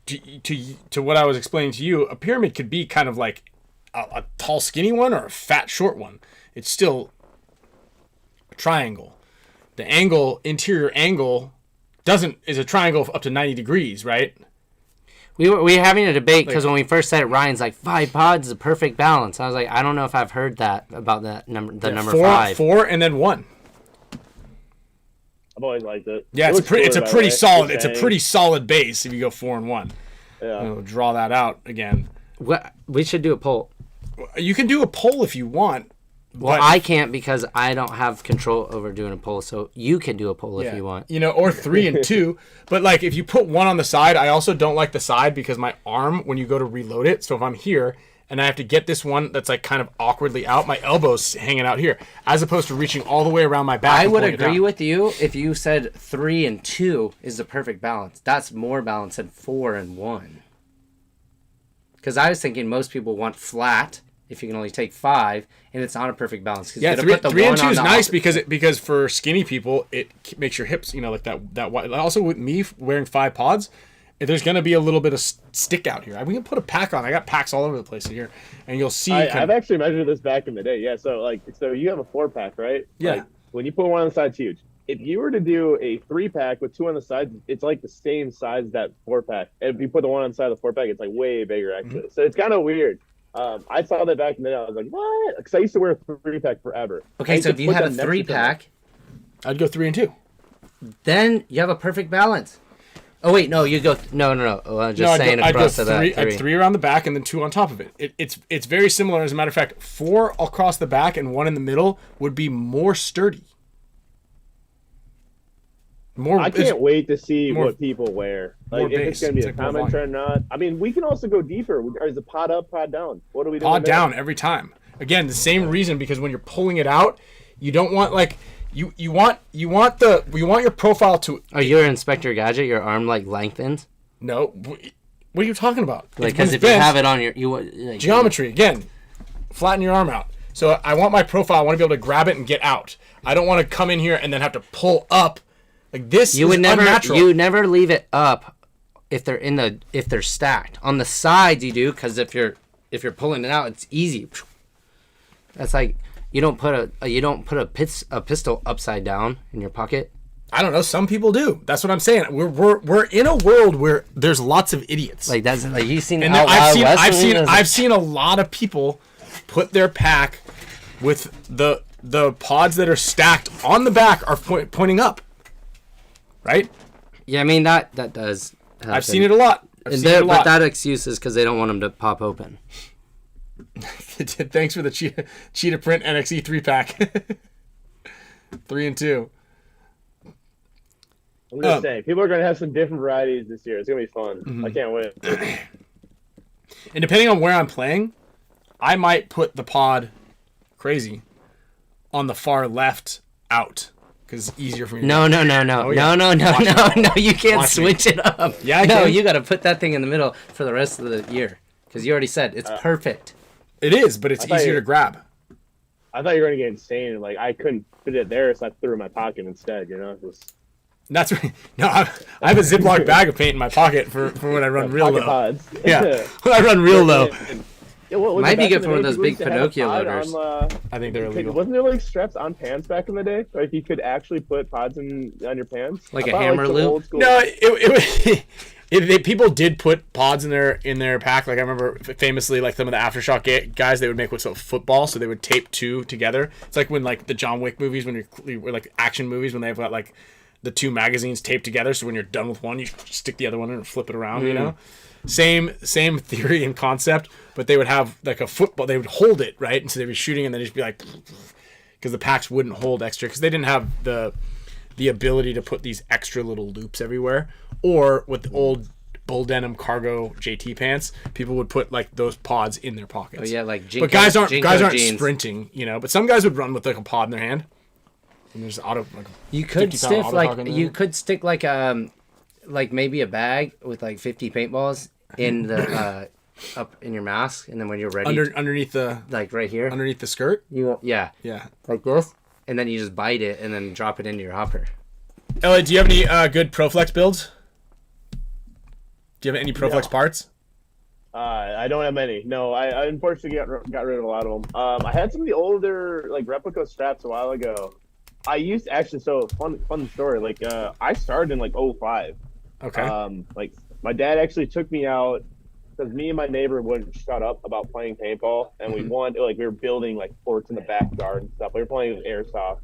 to what I was explaining to you, a pyramid could be kind of like a tall skinny one or a fat short one. It's still a triangle. The interior angle is a triangle up to 90 degrees, right? We were having a debate because when we first said it, Ryan's like 5 pods is a perfect balance. I was like, I don't know if I've heard that about that number. The number 5, 4, and then 1. I've always liked it. Yeah, it's a pretty solid base if you go 4 and 1. Yeah, we'll draw that out again. We should do a poll. You can do a poll if you want. Well, I can't because I don't have control over doing a poll, so you can do a poll if you want. Or 3 and 2. But, like, if you put 1 on the side, I also don't like the side because my arm, when you go to reload it, so if I'm here and I have to get this one that's, like, kind of awkwardly out, my elbow's hanging out here, as opposed to reaching all the way around my back. I would agree with you if you said 3 and 2 is the perfect balance. That's more balance than 4 and 1. Because I was thinking most people want flat if you can only take 5, and it's not a perfect balance. Yeah, 3 and 2 is nice because for skinny people, it makes your hips, like that wide. Also, with me wearing 5 pods, there's going to be a little bit of stick out here. We can put a pack on. I got packs all over the place here, and you'll see. I've actually measured this back in the day. Yeah, so you have a 4-pack, right? Yeah. Like, when you put 1 on the side, it's huge. If you were to do a 3-pack with 2 on the sides, it's like the same size as that 4-pack. And if you put the 1 on the side of the 4-pack, it's like way bigger actually. So it's kind of weird. I saw that back in the day. I was like, what? Because I used to wear a 3-pack forever. Okay, so if you had a 3-pack, I'd go 3 and 2. Then you have a perfect balance. Oh wait, no, you go. No. I'd go 3 around the back and then 2 on top of it. It's very similar. As a matter of fact, 4 across the back and 1 in the middle would be more sturdy. I can't wait to see what people wear. Like, if it's going to be a common trend or not. I mean, we can also go deeper. Is it pod up, pod down? What do we do? Pod down every time. Again, the same reason, because when you're pulling it out, you don't want like you want your profile to. Are you an Inspector Gadget? Your arm like lengthens? No. What are you talking about? Like, because if you have it on your geometry again, flatten your arm out. So I want my profile. I want to be able to grab it and get out. I don't want to come in here and then have to pull up. Like this is unnatural. You never leave it up if they're stacked. On the sides you do, because if you're pulling it out, it's easy. That's like you don't put a pistol upside down in your pocket. I don't know. Some people do. That's what I'm saying. We're in a world where there's lots of idiots. Like that's like you've seen. And I've seen a lot of people put their pack with the pods that are stacked on the back are pointing up. Right? Yeah, I mean that does happen. I've seen it a lot. But that excuse is because they don't want them to pop open. Thanks for the cheetah print NXE 3-pack. 3 and 2. I'm just saying, people are going to have some different varieties this year. It's going to be fun. Mm-hmm. I can't wait. And depending on where I'm playing, I might put the pod crazy on the far left out. Because it's easier for me. No. You can't switch it up. Yeah, I can. You got to put that thing in the middle for the rest of the year. Because you already said it's perfect. It is, but it's easier to grab. I thought you were going to get insane. Like, I couldn't fit it there, so I threw it in my pocket instead, That's right. No, I have a Ziploc bag of paint in my pocket for when I run real low. Pods. Yeah, when I run real low. Yeah, what might be good for one of those big Pinocchio loaders. I think they're illegal. Wasn't there like straps on pants back in the day? Like you could actually put pods on your pants, like a hammer loop. No, people did put pods in their pack. Like I remember famously, like some of the Aftershock guys, they would make what's called football, so they would tape two together. It's like when like the John Wick movies, when you're like action movies, when they've got like the two magazines taped together. So when you're done with one, you stick the other one in and flip it around. You know, same theory and concept, but they would have like a football. They would hold it right, and so they'd be shooting, and then just be like, because the packs wouldn't hold extra because they didn't have the ability to put these extra little loops everywhere. Or with the old bull denim cargo JT pants, people would put like those pods in their pockets. Oh yeah, like Jinko, but guys aren't sprinting, you know. But some guys would run with like a pod in their hand. And there's you could stick like maybe a bag with like 50 paintballs in the up in your mask, and then when you're ready underneath the like right here underneath the skirt, yeah like this, and then you just bite it and then drop it into your hopper. Elliot, do you have any good ProFlex builds? Do you have any ProFlex parts? I don't have many. No, I unfortunately got rid of a lot of them. I had some of the older like replica straps a while ago. I used so fun story. Like I started in like 05. Okay. Like my dad actually took me out because me and my neighbor wouldn't shut up about playing paintball, and we were building like forts in the backyard and stuff. We were playing with airsoft.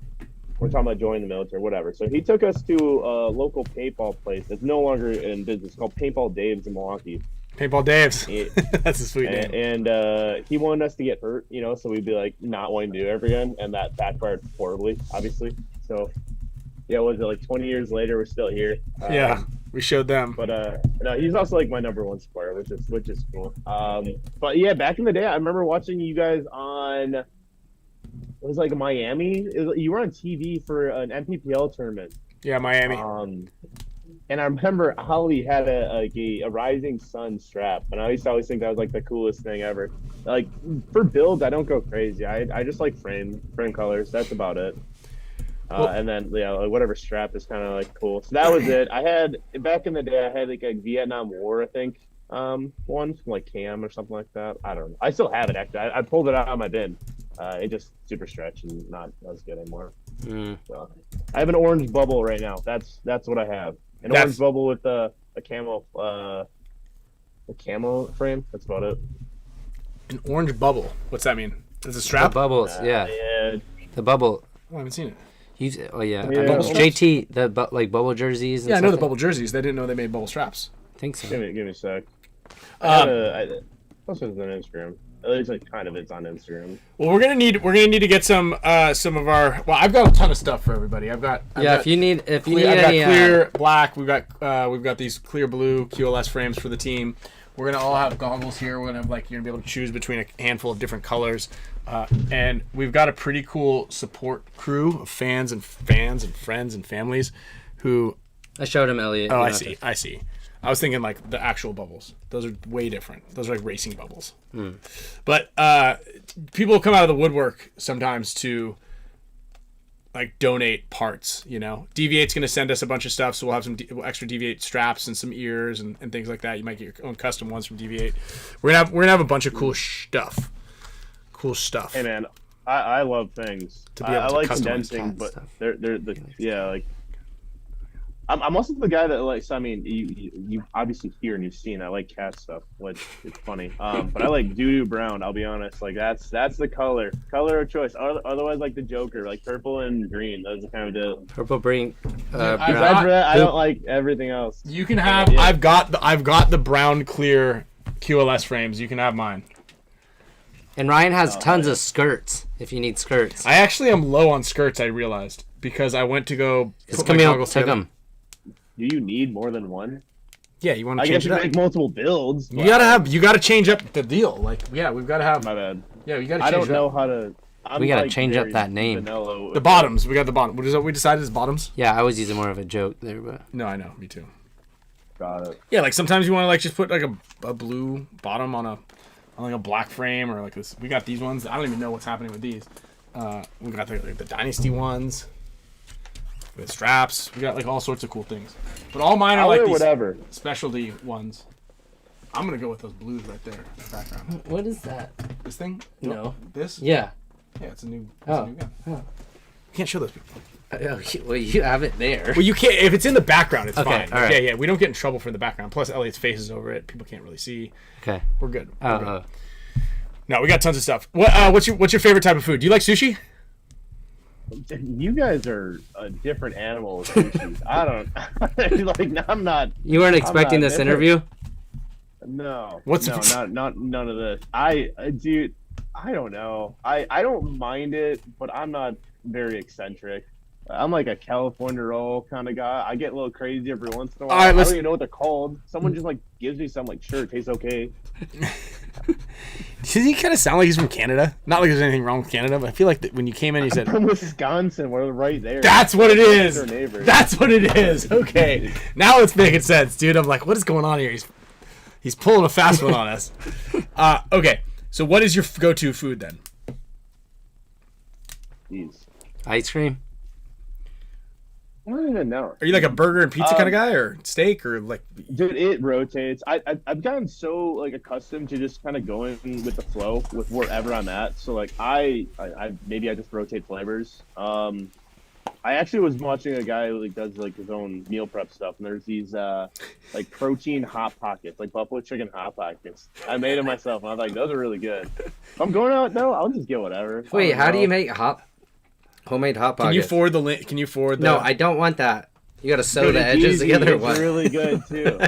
We're talking about joining the military, whatever. So he took us to a local paintball place that's no longer in business, called Paintball Dave's in Milwaukee. Paintball Dave's. That's a sweet name. And he wanted us to get hurt, you know, so we'd be like not wanting to do it ever again, and that backfired horribly, obviously. So, yeah, was it like 20 years later? We're still here. Yeah, we showed them. But no, he's also like my number one supporter, which is cool. But yeah, back in the day, I remember watching you guys on. It was like Miami. You were on TV for an MPPL tournament. Yeah, Miami. And I remember Holly had a Rising Sun strap, and I used to always think that was like the coolest thing ever. Like for builds, I don't go crazy. I just like frame colors. That's about it. And then like whatever strap is kind of like cool. So that was it. I had back in the day. I had like a Vietnam War, I think, one from like Cam or something like that. I don't know. I still have it actually. I pulled it out of my bin. It just super stretched and not as good anymore. So, I have an orange bubble right now. That's what I have. Orange bubble with a camo frame. That's about it. An orange bubble. What's that mean? Is it a strap? The bubbles, yeah. The bubble. Oh, I haven't seen it. JT, the like bubble jerseys. And I know the bubble jerseys. They didn't know they made bubble straps. I think so. Give me a sec. I posted it on Instagram. At least like kind of it's on Instagram. Well, we're gonna need to get some of our. Well, I've got a ton of stuff for everybody. I've got if you need I've got clear black. We've got these clear blue QLS frames for the team. We're gonna all have goggles here. We're gonna have you're gonna be able to choose between a handful of different colors, and we've got a pretty cool support crew of fans and friends and families who. I showed him Elliot. Oh, I see. I was thinking like the actual bubbles. Those are way different. Those are like racing bubbles. But people come out of the woodwork sometimes to like donate parts, you know. Deviate's going to send us a bunch of stuff, so we'll have some extra Deviate straps and some ears and things like that. You might get your own custom ones from Deviate. We're gonna have a bunch of cool stuff. Hey man, I love things. I like condensing, but they're like. I'm also the guy that likes. I mean, you obviously hear and you've seen. I like cat stuff, which it's funny. But I like doo-doo brown. I'll be honest. Like that's the color of choice. Otherwise, like the Joker, like purple and green. Those are kind of the purple green. I don't like everything else. You can have. Yeah. I've got the brown clear QLS frames. You can have mine. And Ryan has tons of skirts. If you need skirts, I actually am low on skirts. I realized because I went to go. Put my goggles together. Do you need more than one? Yeah, you want to change it up. I guess you make multiple builds. You gotta change up the deal. Like, yeah, we've got to have. My bad. Yeah, we got to. I don't know how to. We gotta change up that name. The bottoms. We got the bottom. What is that? We decided is bottoms. Yeah, I was using more of a joke there, but. No, I know. Me too. Got it. Yeah, like sometimes you want to like just put like a blue bottom on like a black frame or like this. We got these ones. I don't even know what's happening with these. We got the Dynasty ones. With straps, we got like all sorts of cool things, but all mine are like these whatever specialty ones. I'm gonna go with those blues right there in the background. What is that? This thing? No. This? Yeah. Yeah, it's a new gun. Oh. You can't show those people. Well, you have it there. Well, you can't. If it's in the background, it's fine. All right. Yeah. We don't get in trouble for the background. Plus, Elliot's face is over it. People can't really see. Okay. We're good. We're good. No, we got tons of stuff. What's your favorite type of food? Do you like sushi? You guys are a different animal with sushi. I don't like. I'm not. You weren't expecting this interview? No. Not none of this. Dude, I don't know. I don't mind it, but I'm not very eccentric. I'm like a California roll kind of guy. I get a little crazy every once in a while. I don't even know what they're called. Someone just like gives me some, like, sure, it tastes okay. Does he kind of sound like he's from Canada? Not like there's anything wrong with Canada, but I feel like that when you came in, you said, I'm from Wisconsin. We're right there. That's what it is. That's what it is. Okay. Now it's making sense, dude. I'm like, what is going on here? He's pulling a fast one on us. Okay. So what is your go-to food then? Jeez. Ice cream. I don't even know. Are you like a burger and pizza kind of guy, or steak, or like? Dude, it rotates. I've gotten so like accustomed to just kind of going with the flow with wherever I'm at. So like I maybe I just rotate flavors. I actually was watching a guy who like does like his own meal prep stuff, and there's these like protein hot pockets, like buffalo chicken hot pockets. I made them myself, and I was like, those are really good. If I'm going out though, I'll just get whatever. Wait, how do you make homemade hot pockets? Can you forward the link? Can you forward the? No, I don't want that. You gotta sew the edges together. It's really good too.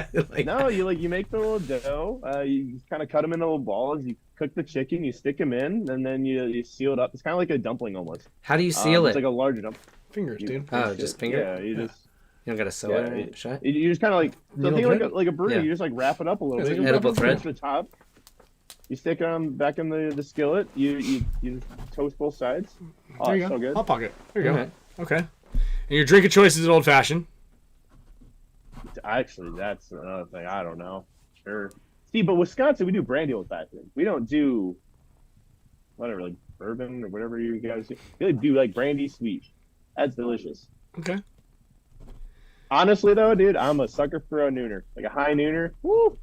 No, you make the little dough. You kind of cut them into little balls. You cook the chicken. You stick them in, and then you seal it up. It's kind of like a dumpling almost. How do you seal it? It's like a larger dumpling. Fingers, dude. Just finger. Yeah, you just. You don't gotta sew it. Shut. You just kind of like the thing like a burrito. You just like wrap it up a little bit. Edible thread. To the top. You stick it back in the skillet. You toast both sides. Oh, there you go. So good. Hot pocket. There you go. Okay. And your drink of choice is an old fashioned. Actually, that's another thing. I don't know. Sure. See, but Wisconsin, we do brandy old fashioned. We don't do whatever, like bourbon or whatever you guys do. We do like brandy sweet. That's delicious. Okay. Honestly, though, dude, I'm a sucker for a nooner, like a high nooner. Woo.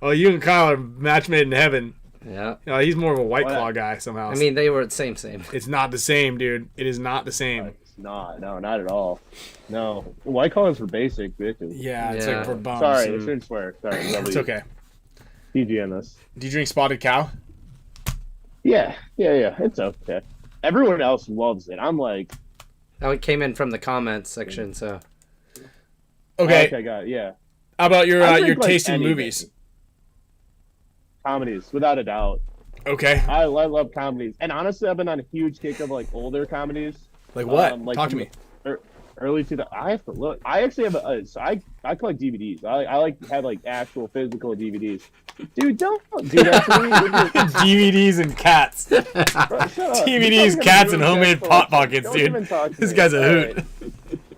Oh, you and Kyle are match made in heaven. Yeah. He's more of a White Claw guy somehow. I mean, they were the same. It's not the same, dude. It is not the same. It's not. No, not at all. No. White Claw is for basic bitches. Yeah, it's like for bums. Sorry, I shouldn't swear. Sorry. It's okay. PG on this. Do you drink Spotted Cow? Yeah. It's okay. Everyone else loves it. I'm like. Oh, it came in from the comments section, so. Okay. Okay, got it. Yeah. How about your taste in movies? Comedies, without a doubt. Okay. I love comedies, and honestly, I've been on a huge kick of like older comedies. Like what? Talk to me. Early 2000s. I have to look. I actually have I collect DVDs. I like to have like actual physical DVDs. Dude, don't do that to me. DVDs and cats. Bro, shut up. DVDs, cats, and homemade pot pockets, dude. This guy's a hoot. Right.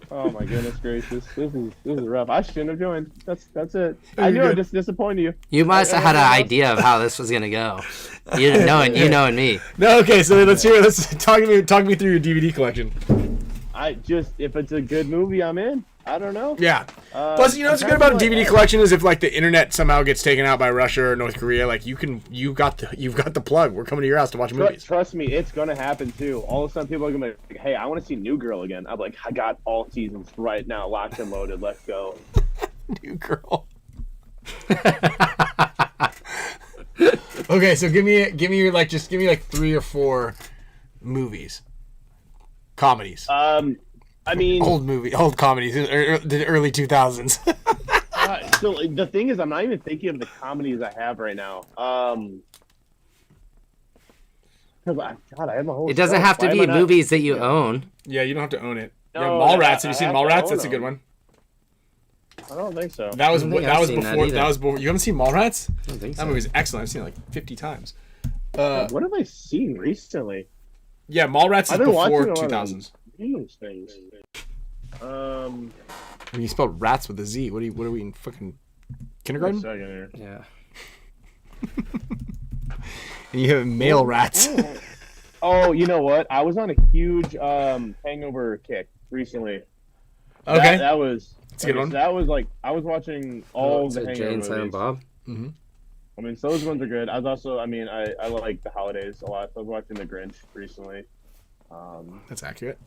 Oh my goodness gracious, this is rough. I shouldn't have joined. That's it. I knew I just disappointed you. You must have had an idea of how this was gonna go. You knowing me. No, okay. So let's talk me through your DVD collection. If it's a good movie, I'm in. I don't know. Yeah. Plus, what's good about a DVD collection is if like the internet somehow gets taken out by Russia or North Korea, like you've got the plug. We're coming to your house to watch movies. Trust me, it's gonna happen too. All of a sudden, people are gonna be like, "Hey, I want to see New Girl again." I'm like, "I got all seasons right now, locked and loaded. Let's go." New Girl. Okay, so give me like 3 or 4 movies, comedies. I mean, old comedies, the early 2000s. So the thing is, I'm not even thinking of the comedies I have right now. God, I have a whole. It doesn't have to be movies that you own. Yeah, you don't have to own it. No, yeah, Mallrats. Have you seen Mallrats? That's a good one. I don't think so. That was before. You haven't seen Mallrats? I don't think so. That movie's excellent. I've seen it like 50 times. What have I seen recently? Yeah, Mallrats is before 2000s. Things. You spelled rats with a Z. What are we in fucking kindergarten? Yeah. And you have male rats. Oh, you know what? I was on a huge hangover kick recently. Okay. That was It's a good one. So that was like I was watching all the Jay Hangover and Silent movies. Bob. Mm-hmm. I mean, so those ones are good. I was also, I mean, I like the holidays a lot. So I was watching The Grinch recently. That's accurate.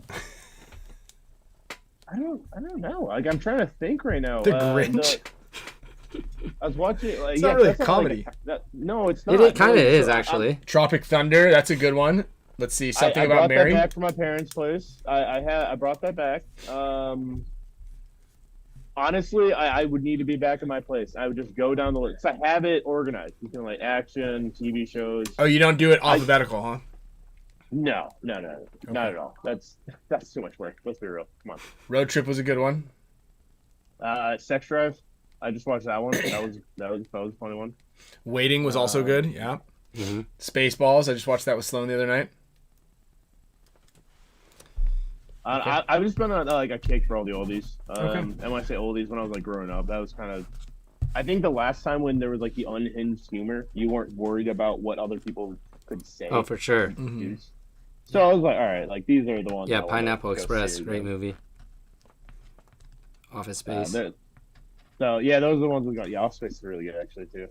I don't know. Like, I'm trying to think right now. The Grinch. I was watching. Like, It's not really a comedy. No, it's not. It kind of is actually. Tropic Thunder. That's a good one. Let's see. Something about Mary. I brought that back from my parents' place. I brought that back. Honestly, I would need to be back in my place. I would just go down the list. I have it organized. You can like action, TV shows. Oh, you don't do it alphabetical, huh? No, not at all. That's too much work. Let's be real. Come on. Road Trip was a good one. Sex Drive. I just watched that one. That was a funny one. Waiting was also good. Yeah. Mm-hmm. Spaceballs. I just watched that with Sloan the other night. Okay. I've just been on like a kick for all the oldies. And when I say oldies, when I was like growing up, that was kind of. I think the last time when there was like the unhinged humor, you weren't worried about what other people could say. Oh, for sure. Mm-hmm. So I was like, all right, like these are the ones. Yeah, Pineapple Express, great movie. Office Space. So yeah, those are the ones we got. Yeah, Office Space is really good actually too.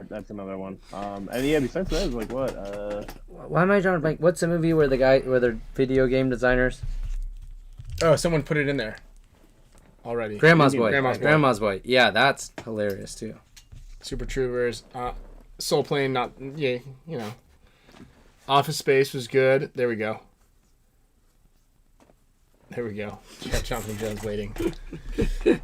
That's another one. And yeah, besides that, it's like what? Why am I drawing like? What's the movie where they're video game designers? Oh, someone put it in there already. Grandma's Boy. Yeah, that's hilarious too. Super Troopers. Soul Plane, not you know. Office Space was good. There we go. Got Jonathan Jones waiting.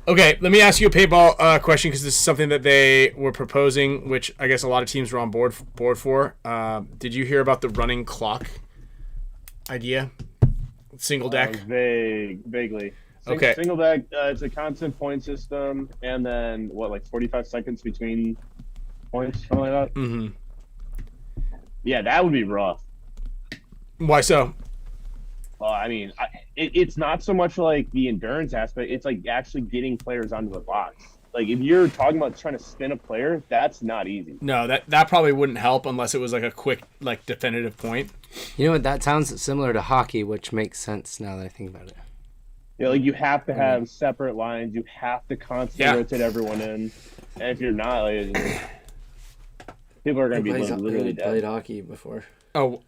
Okay, let me ask you a paintball question because this is something that they were proposing, which I guess a lot of teams were on board for. Did you hear about the running clock idea? Single deck? Vaguely. Okay. Single deck, it's a constant point system, and then, what, like 45 seconds between points? Something like that? Mm-hmm. Yeah, that would be rough. Why so? Well, I mean, it's not so much like the endurance aspect. It's like actually getting players onto the box. Like, if you're talking about trying to spin a player, that's not easy. No, that probably wouldn't help unless it was like a quick, like, definitive point. You know what? That sounds similar to hockey, which makes sense now that I think about it. Yeah, like you have to have separate lines. You have to constantly rotate everyone in. And if you're not, like, people are going to be literally dead. Played hockey before. Oh,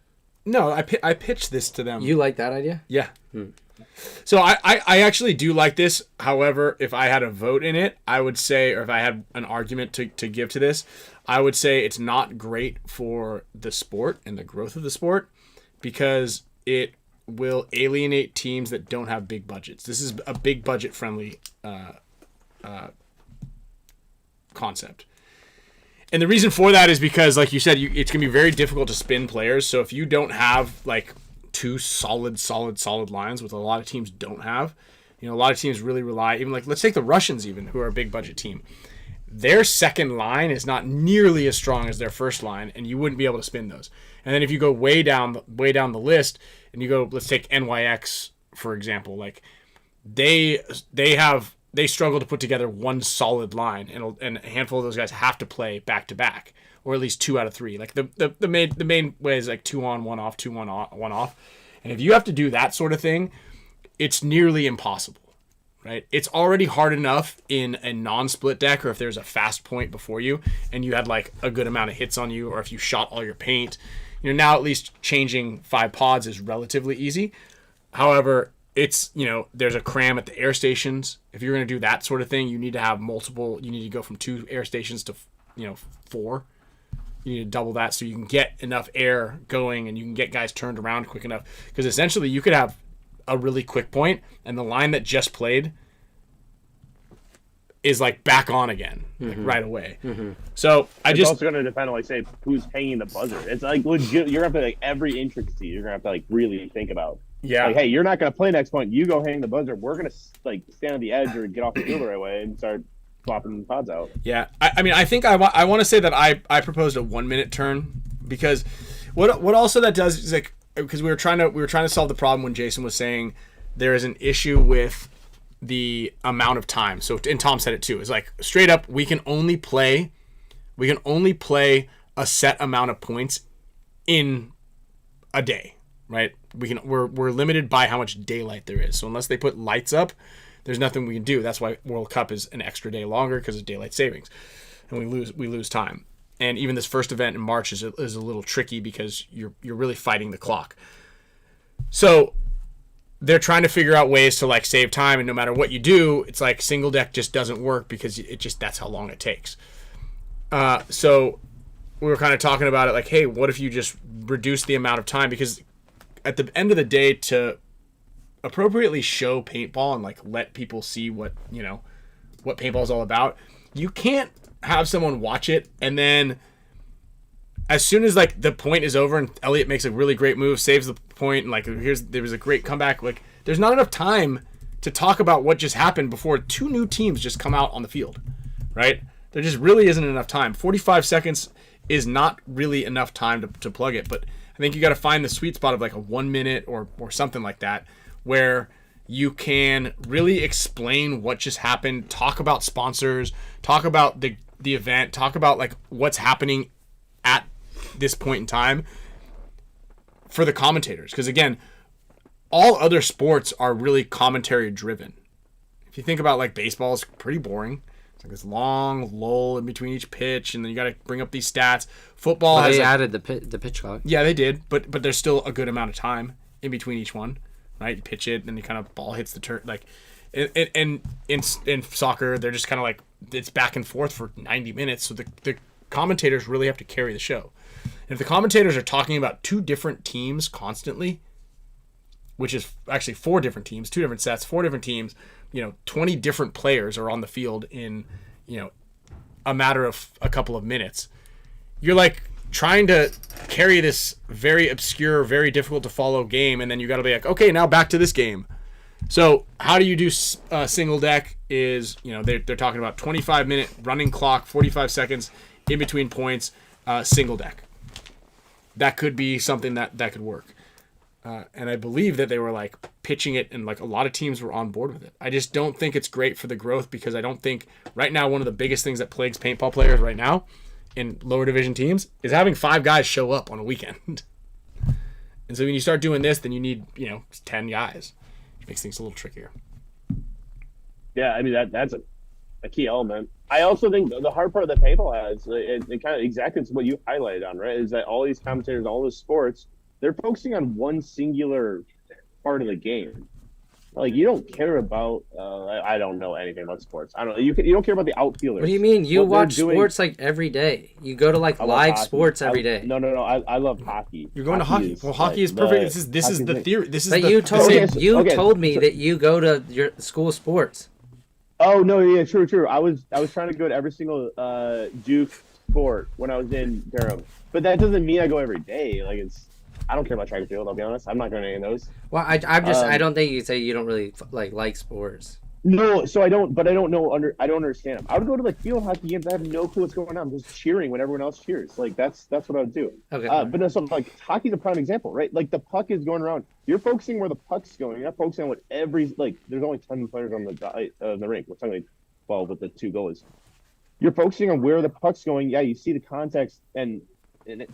no, I pitched this to them. You like that idea? Yeah. So I actually do like this. However, if I had a vote in it, I would say, or if I had an argument to give to this, I would say it's not great for the sport and the growth of the sport because it will alienate teams that don't have big budgets. This is a big budget friendly concept. And the reason for that is because, like you said, it's going to be very difficult to spin players. So if you don't have like two solid lines, which a lot of teams don't have, a lot of teams really rely, even like, let's take the Russians even, who are a big budget team. Their second line is not nearly as strong as their first line, and you wouldn't be able to spin those. And then if you go way down the list, and you go, let's take NYX, for example, like they struggle to put together one solid line, and a handful of those guys have to play back to back, or at least 2 out of 3. Like the main way is like 2 on, 1 off, 2 on, 1 off. And if you have to do that sort of thing, it's nearly impossible, right? It's already hard enough in a non-split deck, or if there's a fast point before you and you had like a good amount of hits on you, or if you shot all your paint. Now at least changing 5 pods is relatively easy. However, it's, there's a cram at the air stations. If you're going to do that sort of thing, you need to have multiple. You need to go from 2 air stations to, 4. You need to double that so you can get enough air going and you can get guys turned around quick enough. Because essentially you could have a really quick point and the line that just played is like back on again, like right away. Mm-hmm. So it's also going to depend on, like, say, who's hanging the buzzer. It's like legit. You're going to have to, like, every intricacy you're going to have to, like, really think about. Yeah. Like, hey, you're not going to play next point. You go hang the buzzer. We're going to, like, stand on the edge or get off the field the right way and start swapping pods out. Yeah. I mean, I think I want to say that I proposed a 1-minute turn because what also that does is, like, because we were trying to solve the problem when Jason was saying there is an issue with the amount of time. So, and Tom said it too. It's like, straight up, we can only play a set amount of points in a day, right? We're limited by how much daylight there is. So unless they put lights up, there's nothing we can do. That's why World Cup is an extra day longer because of daylight savings, and we lose time. And even this first event in March is a little tricky because you're really fighting the clock. So they're trying to figure out ways to like save time, and no matter what you do, it's like single deck just doesn't work because that's how long it takes. So we were kind of talking about it like, hey, what if you just reduce the amount of time? Because at the end of the day, to appropriately show paintball and like let people see what paintball is all about, you can't have someone watch it and then as soon as like the point is over and Elliot makes a really great move, saves the point, and like there was a great comeback, like there's not enough time to talk about what just happened before two new teams just come out on the field, right? There just really isn't enough time. 45 seconds is not really enough time to plug it, but I think you got to find the sweet spot of like a 1 minute or something like that where you can really explain what just happened, talk about sponsors, talk about the event, talk about like what's happening at this point in time for the commentators. Because again, all other sports are really commentary driven. If you think about like baseball, it's pretty boring. It's like this long lull in between each pitch, and then you got to bring up these stats. Football has added the pitch clock. Yeah, they did, but there's still a good amount of time in between each one, right? You pitch it, and you kind of ball hits the turn. Like, in soccer, they're just kind of like it's back and forth for 90 minutes. So the commentators really have to carry the show. And if the commentators are talking about two different teams constantly, which is actually 4 different teams, 2 different sets, 4 different teams, 20 different players are on the field in, a matter of a couple of minutes. You're like trying to carry this very obscure, very difficult to follow game, and then you got to be like, okay, now back to this game. So how do you do single deck is, they're talking about 25-minute running clock, 45 seconds in between points, single deck. That could be something that could work. And I believe that they were like pitching it, and like a lot of teams were on board with it. I just don't think it's great for the growth, because I don't think right now one of the biggest things that plagues paintball players right now in lower division teams is having 5 guys show up on a weekend. And so when you start doing this, then you need 10 guys. It makes things a little trickier. Yeah, I mean that's a key element. I also think the hard part that paintball has, it kind of exactly what you highlighted on, right? Is that all these commentators, all those sports, they're focusing on one singular part of the game. Like, you don't care about I don't know anything about sports. I don't. You don't care about the outfielders. What do you mean? You watch sports like every day. You go to like live sports every day. No. I love hockey. You're going to hockey. Well, hockey is perfect. This is the theory. This is. But you told me that you go to your school sports. Oh no, yeah, true. I was trying to go to every single Duke sport when I was in Durham, but that doesn't mean I go every day. Like, I don't care about track and field. I'll be honest. I'm not going to any of those. Well, I don't think you say you don't really like sports. No, so I don't. But I don't know. I don't understand them. I would go to like field hockey games. I have no clue what's going on. I'm just cheering when everyone else cheers. Like that's what I would do. Okay. But no, so like hockey's a prime example, right? Like the puck is going around. You're focusing where the puck's going. You're not focusing on what there's only 10 players on the rink. We're talking like 12 with the 2 goalies. You're focusing on where the puck's going. Yeah, you see the context and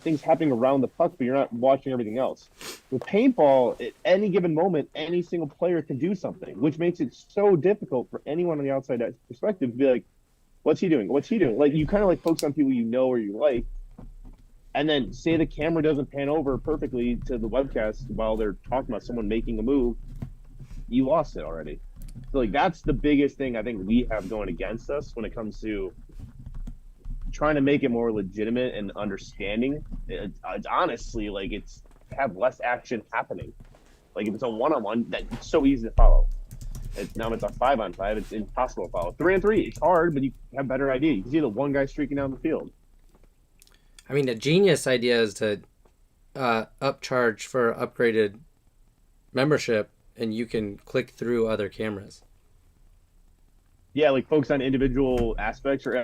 things happening around the puck, but you're not watching everything else. With paintball, at any given moment, any single player can do something, which makes it so difficult for anyone on the outside perspective to be like, what's he doing? Like, you kind of like focus on people you know or you like, and then say the camera doesn't pan over perfectly to the webcast while they're talking about someone making a move, you lost it already. So like that's the biggest thing I think we have going against us when it comes to trying to make it more legitimate and understanding. It's honestly like it's have less action happening. Like if it's a 1-on-1, that's so easy to follow. Now it's a 5-on-5, it's impossible to follow. 3-on-3, it's hard, but you have a better idea. You can see the one guy streaking down the field. I mean, a genius idea is to upcharge for upgraded membership, and you can click through other cameras. Yeah, like focus on individual aspects, or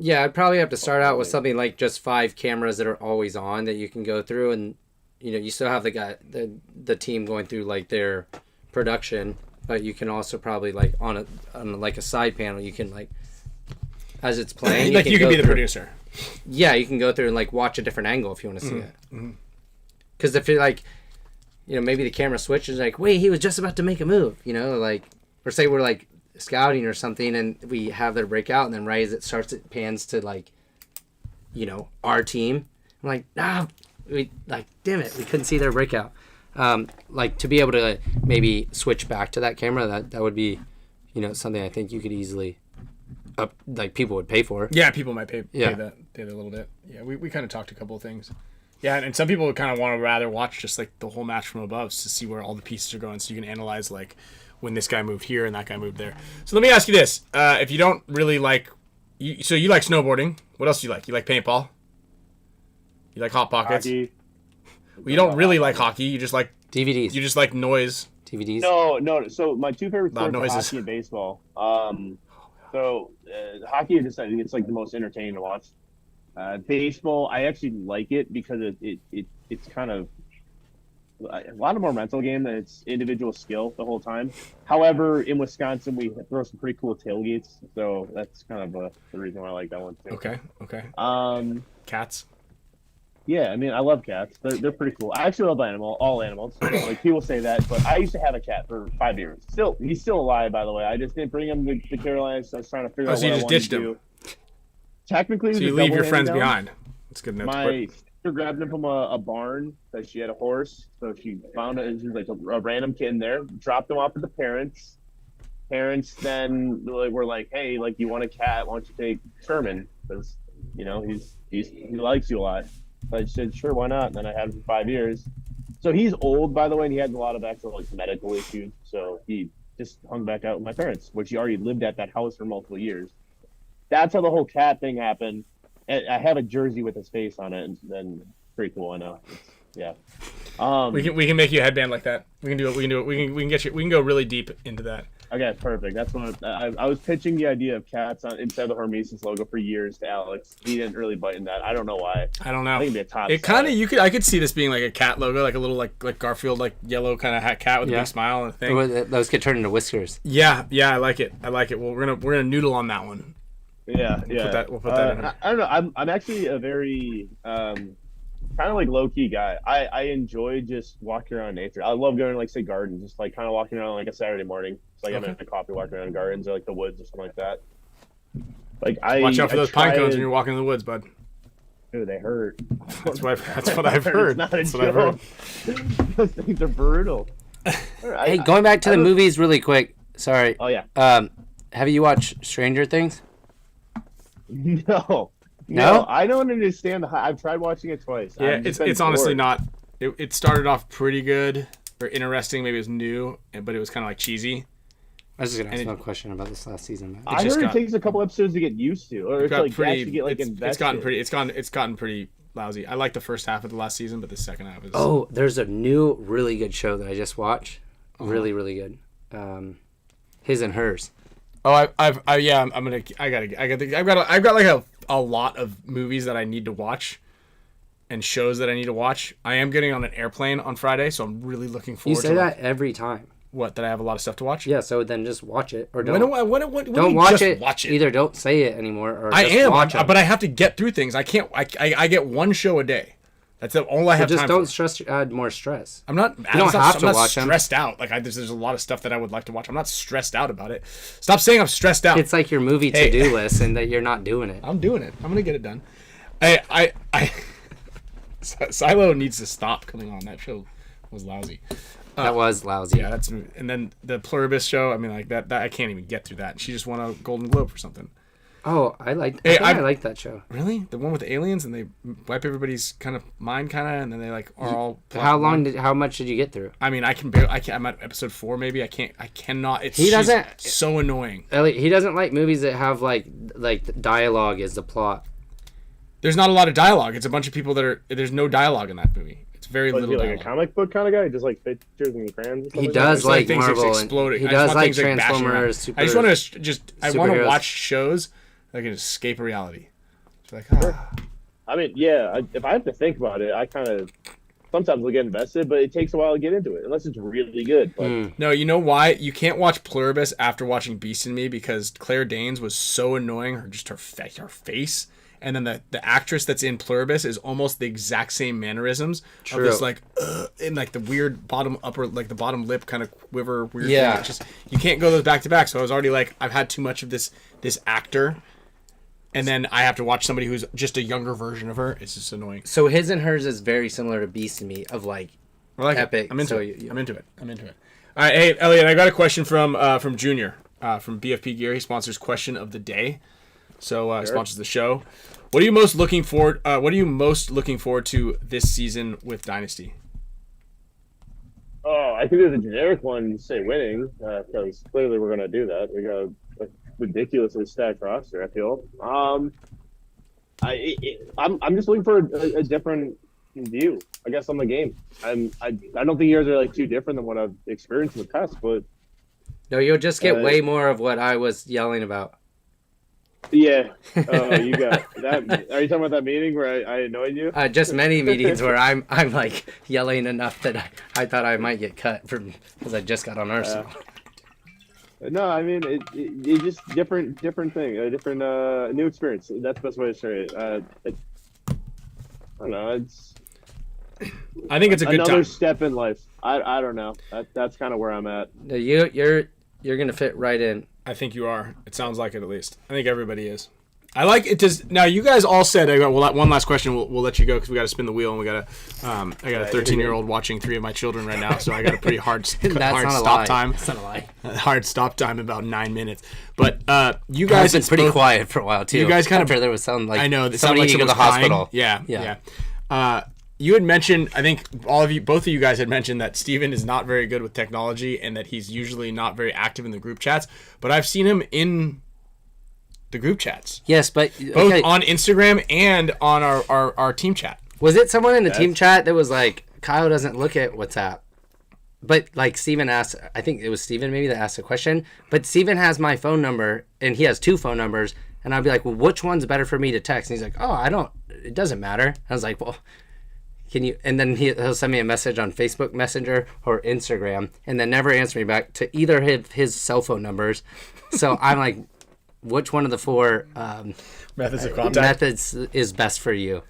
Yeah, I'd probably have to start out with something like just 5 cameras that are always on that you can go through, and you still have the team going through like their production, but you can also probably like on a side panel, you can like as it's playing, you can be the producer. Yeah, you can go through and like watch a different angle if you want to see it. Because if you're like, maybe the camera switches like, wait, he was just about to make a move, like. or say we're like scouting or something, and we have their breakout, and then right as it pans to like, you know, our team. I'm like, damn it, we couldn't see their breakout. Like to be able to maybe switch back to that camera, that would be, you know, something I think you could easily like people would pay for. Yeah, people might pay that a little bit. Yeah, we kind of talked a couple of things. Yeah, and some people kind of want to rather watch just like the whole match from above to see where all the pieces are going, so you can analyze like when this guy moved here and that guy moved there. So let me ask you this: if you don't really like, so you like snowboarding, what else do you like? You like paintball? You like Hot Pockets? Hockey. Well, you don't really like hockey. You just like DVDs. You just like noise. DVDs. No. So my two favorite sports are hockey and baseball. Hockey is just, I think it's like the most entertaining to watch. Baseball, I actually like it because it's kind of a lot of more mental game than it's individual skill the whole time. However, in Wisconsin, we throw some pretty cool tailgates, so that's kind of the reason why I like that one too. Okay. Cats. Yeah, I mean, I love cats. They're pretty cool. I actually love all animals. Like people say that, but I used to have a cat for 5 years. He's still alive, by the way. I just didn't bring him to the Carolinas. So I was trying to figure out what I wanted to do. Technically, so you leave your friends behind. That's good enough. My sister grabbed him from a barn that she had a horse, so she found it. She was like a random kid in there. Dropped him off with the parents. Parents then were like, "Hey, like you want a cat? Why don't you take Sherman? Because you know he likes you a lot." So I said, "Sure, why not?" And then I had him for 5 years. So he's old, by the way, and he had a lot of actual like medical issues. So he just hung back out with my parents, which he already lived at that house for multiple years. That's how the whole cat thing happened. And I have a jersey with his face on it, and then pretty cool. I know. Yeah. We can make you a headband like that. We can do it. We can get you. We can go really deep into that. Okay, perfect. That's what I was pitching the idea of cats inside the HORMESIS logo for years to Alex. He didn't really bite in that. I don't know why. I don't know. I think it'd be a top. It kind of I could see this being like a cat logo, like a little like Garfield like yellow kind of cat with a big smile and a thing. Those get turned into whiskers. Yeah, I like it. Well, we're gonna noodle on that one. Yeah. We'll put that in. I don't know. I'm actually a very kind of like low key guy. I enjoy just walking around nature. I love going to like say gardens, just like kind of walking around like a Saturday morning. It's like I'm having a coffee, walking around gardens or like the woods or something like that. Like watch out for those pine cones when you're walking in the woods, bud. Dude, they hurt. That's what I've heard. That's what I've heard. Those things are brutal. Hey, going back to the movies really quick. Sorry. Oh yeah. Have you watched Stranger Things? No, I don't understand I've tried watching it twice. Yeah, it's honestly not. It started off pretty good or interesting. Maybe it was new, but it was kind of like cheesy. I was just gonna ask a question about this last season. I heard it takes a couple episodes to get used to, or it's like pretty, to get like invested. It's gotten pretty lousy. I like the first half of the last season, but the second half is. Oh, there's a new really good show that I just watched. Really, really good. His and Hers. Oh, I've got like a lot of movies that I need to watch and shows that I need to watch. I am getting on an airplane on Friday, so I'm really looking forward to it. You say that every time. What, that I have a lot of stuff to watch? Yeah, so then just watch it or don't. Don't watch it. Either don't say it anymore or watch it. But I have to get through things. I can't. I get one show a day. That's all I have time for. Just don't add more stress. I'm not. You don't have to watch them. I'm not stressed out. Like there's a lot of stuff that I would like to watch. I'm not stressed out about it. Stop saying I'm stressed out. It's like your movie to-do list and that you're not doing it. I'm doing it. I'm gonna get it done. Silo needs to stop coming on. That show was lousy. That was lousy. Yeah, and then the Pluribus show. I mean, like that I can't even get through that. She just won a Golden Globe for something. Oh, I liked that show. Really? The one with the aliens and they wipe everybody's kind of mind, and then they like are all. How much did you get through? I mean, I'm at episode 4 maybe. I cannot. She's so annoying. He doesn't like movies that have like dialogue as the plot. There's not a lot of dialogue. It's a bunch of people there's no dialogue in that movie. It's very little dialogue. Like a comic book kind of guy, just like pictures and crayons. He does like Marvel. Exploding. He does like Transformers. I just want to watch shows that can escape reality. It's like, I mean, yeah. If I have to think about it, I kind of sometimes will get invested, but it takes a while to get into it, unless it's really good. But No, you know why? You can't watch Pluribus after watching Beast in Me because Claire Danes was so annoying. Her face. and then the actress that's in Pluribus is almost the exact same mannerisms of this like in like the weird bottom lip kind of quiver weird thing. It's just you can't go those back to back. So I was already like, I've had too much of this actor, and then I have to watch somebody who's just a younger version of her. It's just annoying. So his and hers is very similar to Beast to me, of like epic. I'm into it. I'm into it. All right, hey Elliot, I got a question from Junior from BFP Gear. He sponsors Question of the Day, so sponsors the show. What are you most looking forward? What are you most looking forward to this season with Dynasty? Oh, I think there's a generic one. Say winning, because clearly we're gonna do that. We got a ridiculously stacked roster. I feel. I'm just looking for a different view, I guess, on the game. I don't think yours are like too different than what I've experienced in the past, but no, you'll just get way more of what I was yelling about. Yeah. Oh, you got that. Are you talking about that meeting where I annoyed you? Just many meetings where I'm like yelling enough that I thought I might get cut because I just got on Arsenal. No, I mean it just different thing, a different new experience. That's the best way to say it. I don't know. I think it's a good another step in life. I don't know. That's kind of where I'm at. No, you're gonna fit right in. I think you are. It sounds like it, at least. I think everybody is. I like it. Now, you guys all said, well, one last question. We'll let you go because we got to spin the wheel, and we got to. I got a 13-year-old watching 3 of my children right now, so I got a pretty hard stop time. That's not a lie. Hard stop time, about 9 minutes. But you guys, it's been pretty quiet for a while too. You guys kind of. There was something like I know. Somebody need to go to the hospital. Yeah. You had mentioned, I think both of you guys had mentioned that Steven is not very good with technology and that he's usually not very active in the group chats, but I've seen him in the group chats. Yes, but both on Instagram and on our team chat. Was it someone in the team chat that was like, Kyle doesn't look at WhatsApp? But like Steven asked, I think it was Steven maybe that asked a question, but Steven has my phone number and he has 2 phone numbers, and I'd be like, well, which one's better for me to text? And he's like, it doesn't matter. I was like, well, can you? And then he'll send me a message on Facebook Messenger or Instagram, and then never answer me back to either his cell phone numbers. So I'm like, which one of the 4 methods of contact is best for you?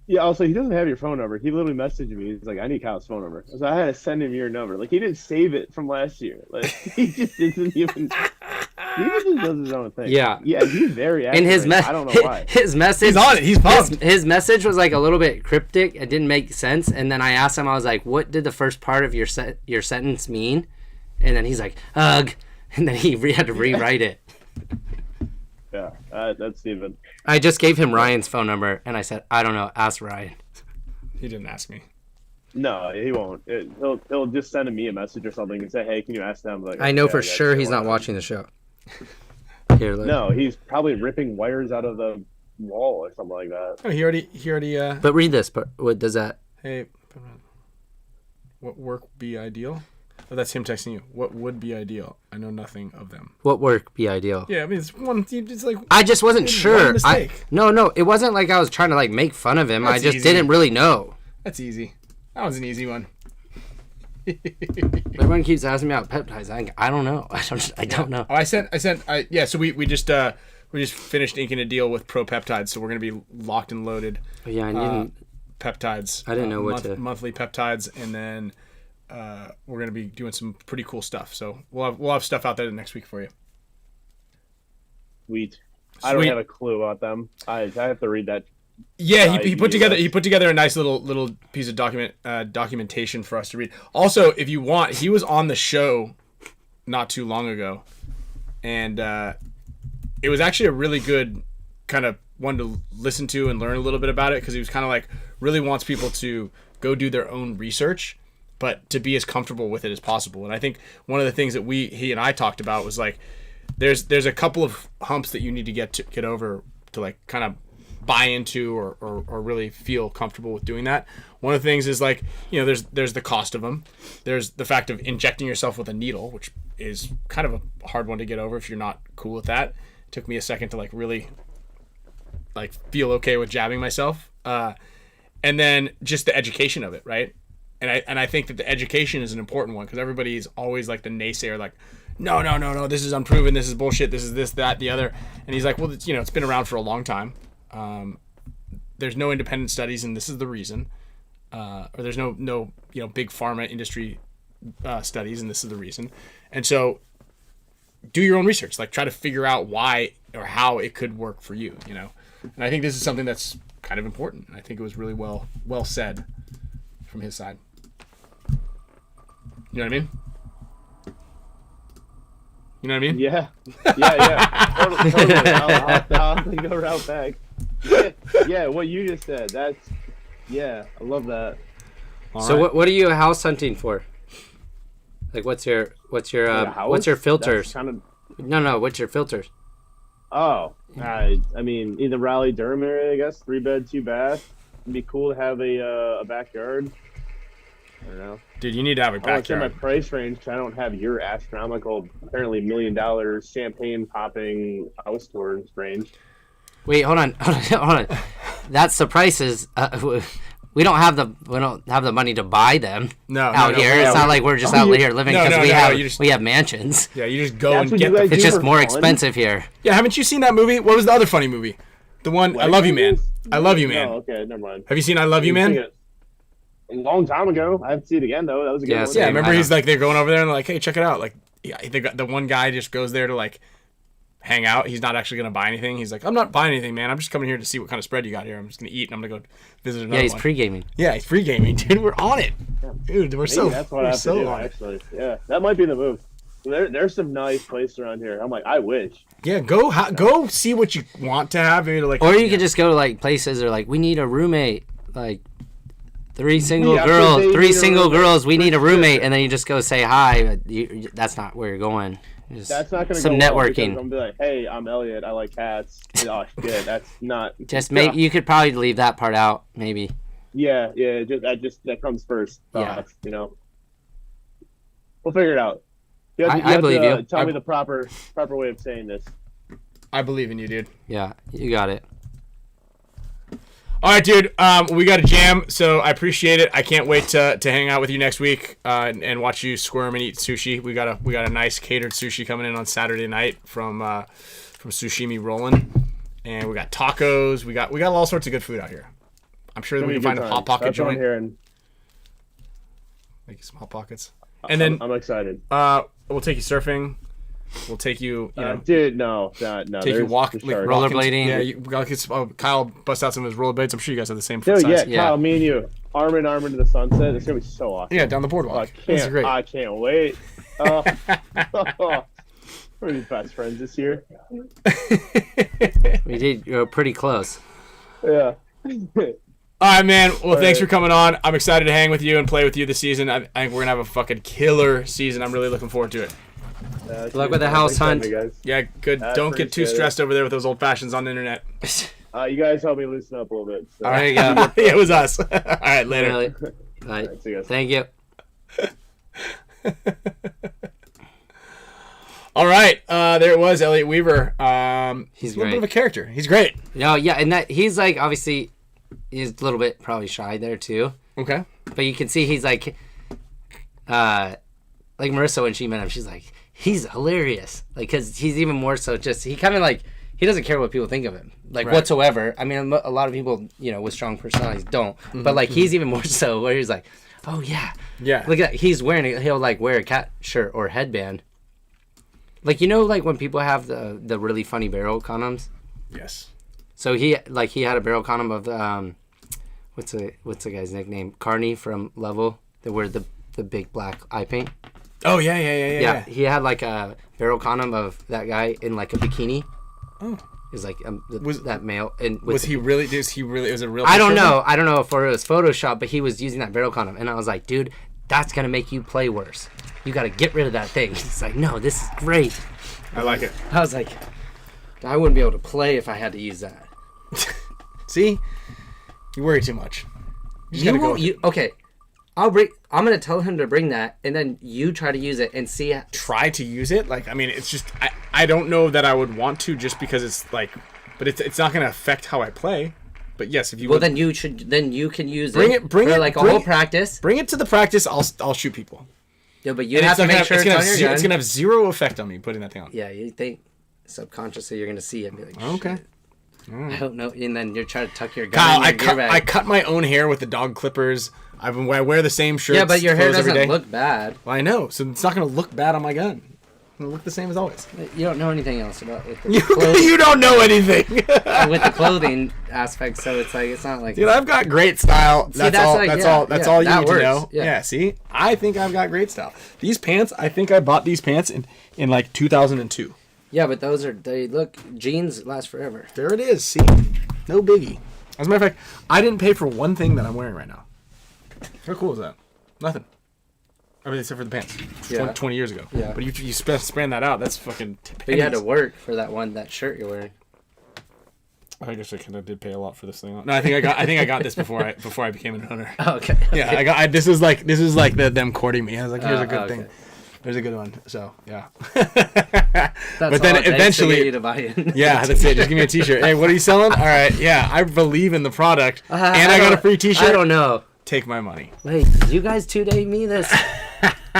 Yeah. Also, he doesn't have your phone number. He literally messaged me. He's like, I need Kyle's phone number. So I had to send him your number. Like, he didn't save it from last year. Like, he just doesn't even. He just does his own thing. Yeah. Yeah, he's very active. And I don't know why. His message. He's on it. He's pumped. His message was like a little bit cryptic. It didn't make sense. And then I asked him, I was like, what did the first part of your sentence mean? And then he's like, ugh. And then he had to rewrite it. Yeah, that's Steven. I just gave him Ryan's phone number, and I said, I don't know, ask Ryan. He didn't ask me. No, he won't. He'll just send me a message or something and say, hey, can you ask them? Like, I know for sure he's not watching the show. Here, look. No, he's probably ripping wires out of the wall or something like that. Oh, he already. But read this. But what does that? Hey, what work be ideal? Oh, that's him texting you. What would be ideal? I know nothing of them. What work be ideal? Yeah, I mean it's one. It's like I just wasn't sure. No, it wasn't like I was trying to like make fun of him. That's I just easy. didn't really know. That's easy. That was an easy one. Everyone keeps asking me about peptides. I don't know. I don't know. Oh, so we just finished inking a deal with Pro Peptides, so we're gonna be locked and loaded. Yeah, I didn't. Peptides. I didn't know monthly peptides, and then we're gonna be doing some pretty cool stuff. So we'll have stuff out there next week for you. Sweet. I don't have a clue about them. I have to read that. Yeah, he put together a nice little piece of documentation for us to read. Also, if you want, he was on the show not too long ago, and it was actually a really good kind of one to listen to and learn a little bit about it, because he was kind of like really wants people to go do their own research, but to be as comfortable with it as possible. And I think one of the things that he and I talked about was like there's a couple of humps that you need to get over to like kind of buy into or really feel comfortable with doing that. One of the things is like, there's the cost of them. There's the fact of injecting yourself with a needle, which is kind of a hard one to get over if you're not cool with that. It took me a second to like really like feel okay with jabbing myself. And then just the education of it, right? And I think that the education is an important one, because everybody's always like the naysayer, like, no, this is unproven, this is bullshit, this is this, that, the other. And he's like, well, it's been around for a long time. There's no independent studies, and this is the reason. Or there's no big pharma industry studies, and this is the reason. And so, do your own research. Like, try to figure out why or how it could work for you. And I think this is something that's kind of important. I think it was really well said from his side. You know what I mean? You know what I mean? Yeah. Totally. I'll have to go route back. Yeah, what you just said. I love that. So what are you house hunting for? Like, what's your filters? No, what's your filters? Oh, I mean, either Raleigh, Durham area, I guess. 3-bed, 2-bath. It'd be cool to have a backyard. I don't know. Dude, you need to have a backyard. I want to my price range because I don't have your astronomical, apparently $1 million champagne popping house tours range. Wait, hold on. That's the prices. We don't have the money to buy them out here. It's not like we're just out here living because we have mansions. Yeah, you just go and get them. It's just more expensive here. Yeah, haven't you seen that movie? What was the other funny movie? The one, I Love You, Man. I Love You, Man. Oh, okay, never mind. Have you seen I Love You, Man? A long time ago. I have to see it again, though. That was a good one. Yeah, remember he's like, they're going over there and they're like, hey, check it out. Like, yeah, the one guy just goes there to like hang out. He's not actually going to buy anything. He's like, I'm not buying anything, man. I'm just coming here to see what kind of spread you got here. I'm just going to eat and I'm going to go visit another one. Yeah, he's pre-gaming. Yeah, he's pre-gaming, dude. We're on it. Dude, that's what I have to do, actually. Yeah, that might be the move. There's some nice places around here. I'm like, I wish. Yeah, go see what you want to have. Maybe like, or you could just go to like places that are like, we need a roommate. Like, three single girls. We need a roommate, and then you just go say hi. But that's not where you're going. That's not going to some go networking. I'm gonna be like, hey, I'm Elliot. I like cats. Oh shit, that's not. Just maybe you could probably leave that part out, maybe. Yeah. That comes first. Yeah. We'll figure it out. I believe you. Tell me the proper way of saying this. I believe in you, dude. Yeah, you got it. All right, dude. We got a jam, so I appreciate it. I can't wait to hang out with you next week and watch you squirm and eat sushi. We got a nice catered sushi coming in on Saturday night from Sushimi Rollin', and we got tacos. We got all sorts of good food out here. I'm sure that we can find a hot pocket joint. Make you some hot pockets, and then I'm excited. We'll take you surfing. We'll take you, dude. No. Take you rollerblading. Yeah, Kyle bust out some of his rollerblades. I'm sure you guys have the same foot size. Yeah, Kyle, me and you, arm in arm into the sunset. It's gonna be so awesome. Yeah, down the boardwalk. I can't wait. We're the best friends this year. We did go pretty close. Yeah. All right, man. Well, thanks for coming on. I'm excited to hang with you and play with you this season. I think we're gonna have a fucking killer season. I'm really looking forward to it. Good luck with the house hunt. Yeah, good. Don't get too stressed over there with those old fashions on the internet. You guys help me loosen up a little bit. So. All right, yeah, it was us. All right, later. Really? All right. See you guys. Thank you. All right, there it was, Elliot Weaver. He's a little bit of a character. He's great. No, yeah, and that he's like obviously he's a little bit probably shy there too. Okay. But you can see he's like Marissa when she met him, she's like, he's hilarious. Like, because he's even more so just, he kind of like, he doesn't care what people think of him. Like, whatsoever. I mean, a lot of people, with strong personalities don't. Mm-hmm, but, like, he's even more so where he's like, oh, yeah. Yeah. Look at that. He's he'll, like, wear a cat shirt or headband. Like, like, when people have the really funny barrel condoms? Yes. So, he had a barrel condom of, what's the guy's nickname? Carney from Level. They wear the big black eye paint. Oh, yeah. He had like a barrel condom of that guy in like a bikini. Oh. It was like that male. And was he really? Was it a real? I don't know. I don't know if it was Photoshop, but he was using that barrel condom, and I was like, dude, that's gonna make you play worse. You got to get rid of that thing. He's like, no, this is great. I like it. I was like, I wouldn't be able to play if I had to use that. See, you worry too much. Okay. I'm gonna tell him to bring that, and then you try to use it and see. Try to use it? Like, I mean, it's just I don't know that I would want to, just because it's like, but it's not gonna affect how I play. But yes, if you then you should. Then you can use bring it for like a whole practice. Bring it to the practice. I'll shoot people. Yeah, but you have to make sure it's gonna have zero effect on me putting that thing on. Yeah, you think subconsciously you're gonna see it and be like, okay. I don't know. And then you're trying to tuck your gun Kyle, in your gear bag. I cut my own hair with the dog clippers. I wear the same shirts. Yeah, but your hair doesn't look bad. Well, I know, so it's not going to look bad on my gun. It'll look the same as always. You don't know anything else about with the clothing. You don't know anything. With the clothing aspect, so it's like it's not like. Dude, I've got great style. That's all you need to know. Yeah, see, I think I've got great style. These pants, I think I bought these pants in like 2002. Yeah, but they look, jeans last forever. There it is. See, no biggie. As a matter of fact, I didn't pay for one thing that I'm wearing right now. How cool is that? Nothing. I mean, except for the pants. Yeah. 20 years ago. Yeah. But you span that out. That's fucking. But you had to work for that shirt you're wearing. I guess I kind of did pay a lot for this thing. No, I think I got this before I became an owner. Oh, okay. Yeah, this is like them courting me. I was like, here's a good thing. There's a good one. So yeah. But then eventually, you to buy it. Yeah, that's it. Just give me a T-shirt. Hey, what are you selling? All right. Yeah, I believe in the product, and I got a free T-shirt. I don't know. Take my money. Wait, did you guys 2-day me this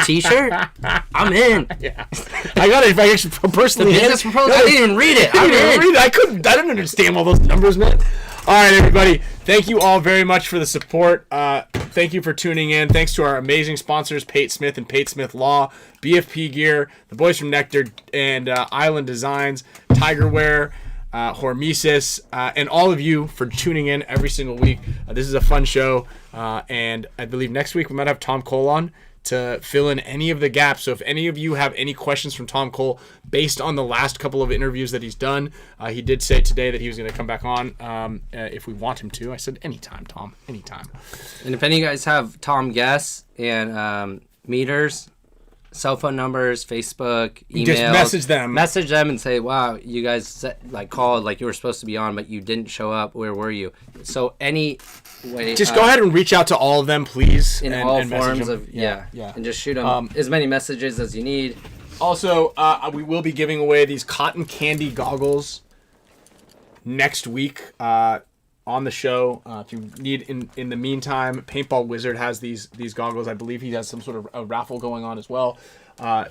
T-shirt? I'm in. Yeah, I got it. If I actually personally, the business proposal. I didn't even read it. I didn't understand all those numbers, man. All right, everybody. Thank you all very much for the support. Thank you for tuning in. Thanks to our amazing sponsors, Pate Smith and Pate Smith Law, BFP Gear, the boys from NECTR and Island Designs, Tigerwear, HORMESIS, and all of you for tuning in every single week. This is a fun show, and I believe next week we might have Tom Cole on to fill in any of the gaps. So if any of you have any questions from Tom Cole based on the last couple of interviews that he's done, he did say today that he was going to come back on if we want him to. I said anytime, Tom, anytime. And if any of you guys have Tom guests and meters, cell phone numbers, Facebook, email, just message them and say, wow, you guys called like you were supposed to be on but you didn't show up, where were you? So any way, just go ahead and reach out to all of them, please, in all forms of and just shoot them as many messages as you need. Also, we will be giving away these cotton candy goggles next week on the show. If you need, in the meantime, Paintball Wizard has these goggles. I believe he has some sort of a raffle going on as well.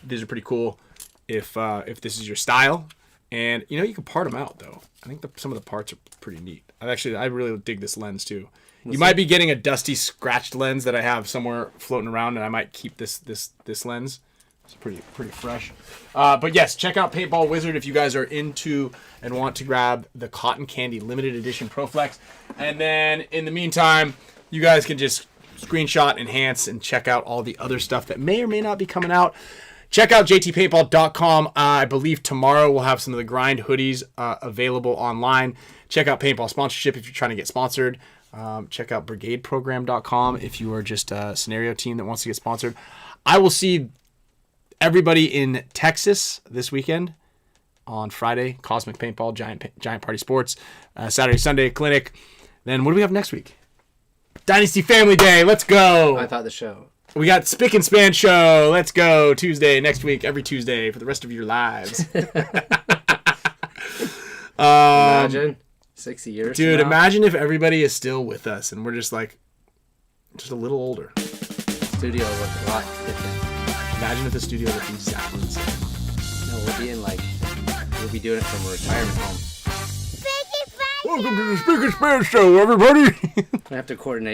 These are pretty cool if this is your style. And you can part them out though. I think some of the parts are pretty neat. I really dig this lens too. You might be getting a dusty, scratched lens that I have somewhere floating around, and I might keep this lens. It's pretty fresh. But yes, check out Paintball Wizard if you guys are into and want to grab the Cotton Candy Limited Edition ProFlex. And then in the meantime, you guys can just screenshot, enhance, and check out all the other stuff that may or may not be coming out. Check out jtpaintball.com. I believe tomorrow we'll have some of the grind hoodies available online. Check out Paintball Sponsorship if you're trying to get sponsored. Check out brigadeprogram.com if you are just a scenario team that wants to get sponsored. I will see everybody in Texas this weekend on Friday. Cosmic Paintball, Giant Party Sports. Saturday, Sunday, clinic. Then what do we have next week? Dynasty Family Day. Let's go. I thought the show. We got Spicka Span Show. Let's go. Tuesday, next week, every Tuesday for the rest of your lives. Imagine 60 years. Dude, imagine if everybody is still with us and we're just a little older. Studio looked a lot different. Imagine if the studio looked exactly the same. No, we'll be doing it from a retirement home. Welcome to the Spicka Span Show, everybody. I have to coordinate